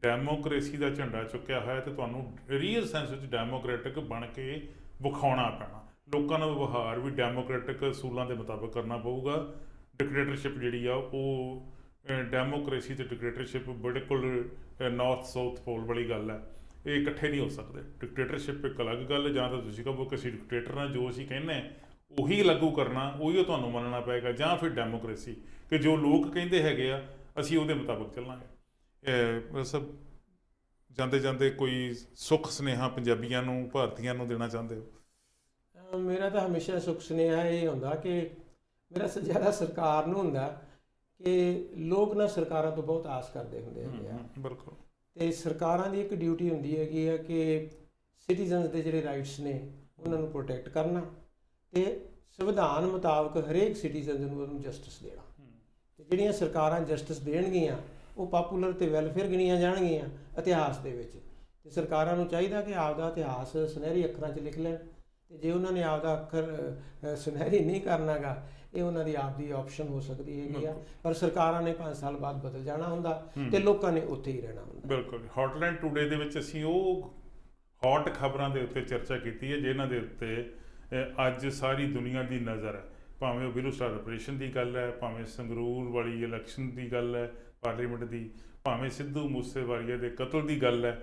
ਡੈਮੋਕ੍ਰੇਸੀ ਦਾ ਝੰਡਾ ਚੁੱਕਿਆ ਹੋਇਆ ਤਾਂ ਤੁਹਾਨੂੰ ਰੀਅਲ ਸੈਂਸ ਵਿੱਚ ਡੈਮੋਕ੍ਰੈਟਿਕ ਬਣ ਕੇ ਵਿਖਾਉਣਾ ਪੈਣਾ। ਲੋਕਾਂ ਦਾ ਵਿਵਹਾਰ ਵੀ ਡੈਮੋਕ੍ਰੈਟਿਕ ਅਸੂਲਾਂ ਦੇ ਮੁਤਾਬਕ ਕਰਨਾ ਪਊਗਾ। ਡਿਕਟੇਟਰਸ਼ਿਪ ਜਿਹੜੀ ਆ ਉਹ ਡੈਮੋਕ੍ਰੇਸੀ ਅਤੇ ਡਿਕਟੇਟਰਸ਼ਿਪ ਬਿਲਕੁਲ ਨਾਰਥ ਸਾਊਥ ਪੋਲ ਵਾਲੀ ਗੱਲ ਹੈ, ਇਹ ਇਕੱਠੇ ਨਹੀਂ ਹੋ ਸਕਦੇ। ਡਿਕਟੇਟਰਸ਼ਿਪ ਇੱਕ ਅਲੱਗ ਗੱਲ, ਜਾਂ ਤਾਂ ਤੁਸੀਂ ਕਹੋ ਕਿ ਅਸੀਂ ਡਿਕਟੇਟਰ ਹਾਂ, ਜੋ ਅਸੀਂ ਕਹਿੰਦੇ ਉਹੀ ਲਾਗੂ ਕਰਨਾ, ਉਹੀ ਤੁਹਾਨੂੰ ਮੰਨਣਾ ਪਏਗਾ, ਜਾਂ ਫਿਰ ਡੈਮੋਕ੍ਰੇਸੀ ਕਿ ਜੋ ਲੋਕ ਕਹਿੰਦੇ ਹੈਗੇ ਆ ਅਸੀਂ ਉਹਦੇ ਮੁਤਾਬਕ ਚੱਲਾਂਗੇ। ਸਭ ਜਾਂਦੇ ਜਾਂਦੇ ਕੋਈ ਸੁੱਖ ਸੁਨੇਹਾ ਪੰਜਾਬੀਆਂ ਨੂੰ, ਭਾਰਤੀਆਂ ਨੂੰ ਦੇਣਾ ਚਾਹੁੰਦੇ ਹੋ? ਮੇਰਾ ਤਾਂ ਹਮੇਸ਼ਾ ਸੁੱਖ ਸੁਨੇਹਾ ਇਹ ਹੁੰਦਾ ਕਿ ਮੇਰਾ ਜ਼ਿਆਦਾ ਸਰਕਾਰ ਨੂੰ ਹੁੰਦਾ ਕਿ ਲੋਕ ਨਾ ਸਰਕਾਰਾਂ ਤੋਂ ਬਹੁਤ ਆਸ ਕਰਦੇ ਹੁੰਦੇ ਹੈਗੇ ਆ। ਬਿਲਕੁਲ। ਤੇ ਸਰਕਾਰਾਂ ਦੀ ਇੱਕ ਡਿਊਟੀ ਹੁੰਦੀ ਹੈਗੀ ਆ ਕਿ ਸਿਟੀਜ਼ਨਸ ਦੇ ਜਿਹੜੇ ਰਾਈਟਸ ਨੇ ਉਹਨਾਂ ਨੂੰ ਪ੍ਰੋਟੈਕਟ ਕਰਨਾ ਤੇ ਸੰਵਿਧਾਨ ਮੁਤਾਬਕ ਹਰੇਕ ਸਿਟੀਜ਼ਨ ਨੂੰ ਉਹਨੂੰ ਜਸਟਿਸ ਦੇਣਾ। ਤੇ ਜਿਹੜੀਆਂ ਸਰਕਾਰਾਂ ਜਸਟਿਸ ਦੇਣਗੀਆਂ ਉਹ ਪਾਪੂਲਰ ਤੇ ਵੈਲਫੇਅਰ ਗਿਣੀਆਂ ਜਾਣਗੀਆਂ ਇਤਿਹਾਸ ਦੇ ਵਿੱਚ। ਤੇ ਸਰਕਾਰਾਂ ਨੂੰ ਚਾਹੀਦਾ ਕਿ ਆਪਦਾ ਇਤਿਹਾਸ ਸੁਨਹਿਰੀ ਅੱਖਰਾਂ 'ਚ ਲਿਖ ਲੈਣ। ਤੇ ਜੇ ਉਹਨਾਂ ਨੇ ਆਪਦਾ ਅੱਖਰ ਸੁਨਹਿਰੀ ਨਹੀਂ ਕਰਨਾਗਾ, ਇਹ ਉਹਨਾਂ ਦੀ ਆਪਦੀ ਆਪਸ਼ਨ ਹੋ ਸਕਦੀ ਹੈਗੀ ਆ, ਪਰ ਸਰਕਾਰਾਂ ਨੇ 5 ਸਾਲ ਬਾਅਦ ਬਦਲ ਜਾਣਾ ਹੁੰਦਾ ਤੇ ਲੋਕਾਂ ਨੇ ਉੱਥੇ ਹੀ ਰਹਿਣਾ ਹੁੰਦਾ। ਬਿਲਕੁਲ। ਹੌਟਲਾਈਨ ਟੂਡੇ ਦੇ ਵਿੱਚ ਅਸੀਂ ਉਹ ਹੌਟ ਖਬਰਾਂ ਦੇ ਉੱਤੇ ਚਰਚਾ ਕੀਤੀ ਹੈ ਜਿਨ੍ਹਾਂ ਦੇ ਉੱਤੇ ਅੱਜ ਸਾਰੀ ਦੁਨੀਆ ਦੀ ਨਜ਼ਰ ਹੈ। ਭਾਵੇਂ ਉਹ ਬਿਲੂ ਸਟਾਰ ਆਪਰੇਸ਼ਨ ਦੀ ਗੱਲ ਹੈ, ਭਾਵੇਂ ਸੰਗਰੂਰ ਵਾਲੀ ਇਲੈਕਸ਼ਨ ਦੀ ਗੱਲ ਹੈ ਪਾਰਲੀਮੈਂਟ ਦੀ, ਭਾਵੇਂ ਸਿੱਧੂ ਮੂਸੇਵਾਲੀਆ ਦੇ ਕਤਲ ਦੀ ਗੱਲ ਹੈ,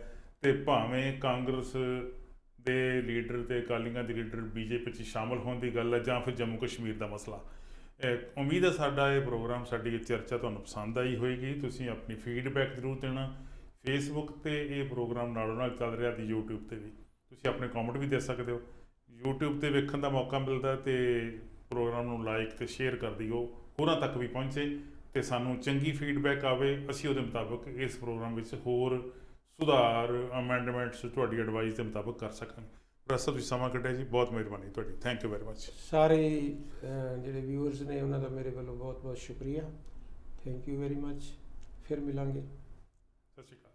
ਤੇ ਭਾਵੇਂ ਕਾਂਗਰਸ ਦੇ ਲੀਡਰ ਤੇ ਅਕਾਲੀਆਂ ਦੇ ਲੀਡਰ ਬੀਜੇਪੀ 'ਚ ਸ਼ਾਮਲ ਹੋਣ ਦੀ ਗੱਲ ਹੈ, ਜਾਂ ਫਿਰ ਜੰਮੂ ਕਸ਼ਮੀਰ ਦਾ ਮਸਲਾ। ਉਮੀਦ ਹੈ ਸਾਡਾ ਇਹ ਪ੍ਰੋਗਰਾਮ, ਸਾਡੀ ਇਹ ਚਰਚਾ ਤੁਹਾਨੂੰ ਪਸੰਦ ਆਈ ਹੋਏਗੀ। ਤੁਸੀਂ ਆਪਣੀ ਫੀਡਬੈਕ ਜ਼ਰੂਰ ਦੇਣਾ। ਫੇਸਬੁੱਕ 'ਤੇ ਇਹ ਪ੍ਰੋਗਰਾਮ ਨਾਲੋਂ ਨਾਲ ਚੱਲ ਰਿਹਾ ਤੇ YouTube 'ਤੇ ਵੀ ਤੁਸੀਂ ਆਪਣੇ ਕਮੈਂਟ ਵੀ ਦੇ ਸਕਦੇ ਹੋ। YouTube 'ਤੇ ਵੇਖਣ ਦਾ ਮੌਕਾ ਮਿਲਦਾ ਤੇ ਪ੍ਰੋਗਰਾਮ ਨੂੰ ਲਾਈਕ ਤੇ ਸ਼ੇਅਰ ਕਰ ਦਿਓ, ਹੋਰਾਂ ਤੱਕ ਵੀ ਪਹੁੰਚੇ ਤੇ ਸਾਨੂੰ ਚੰਗੀ ਫੀਡਬੈਕ ਆਵੇ। ਅਸੀਂ ਉਹਦੇ ਮੁਤਾਬਕ ਇਸ ਪ੍ਰੋਗਰਾਮ ਵਿੱਚ ਹੋਰ ਸੁਧਾਰ, ਅਮੈਂਡਮੈਂਟਸ ਤੁਹਾਡੀ ਐਡਵਾਈਸ ਦੇ ਮੁਤਾਬਕ ਕਰ ਸਕਾਂਗੇ। ਪ੍ਰੋਫੈਸਰ ਤੁਸੀਂ ਸਮਾਂ ਕੱਢਿਆ ਜੀ, ਬਹੁਤ ਮਿਹਰਬਾਨੀ ਤੁਹਾਡੀ। Thank you very much. ਸਾਰੇ ਜਿਹੜੇ ਵਿਊਅਰਸ ਨੇ ਉਹਨਾਂ ਦਾ ਮੇਰੇ ਵੱਲੋਂ ਬਹੁਤ ਬਹੁਤ ਸ਼ੁਕਰੀਆ। Thank you very much. ਫਿਰ ਮਿਲਾਂਗੇ। ਸਤਿ ਸ਼੍ਰੀ ਅਕਾਲ।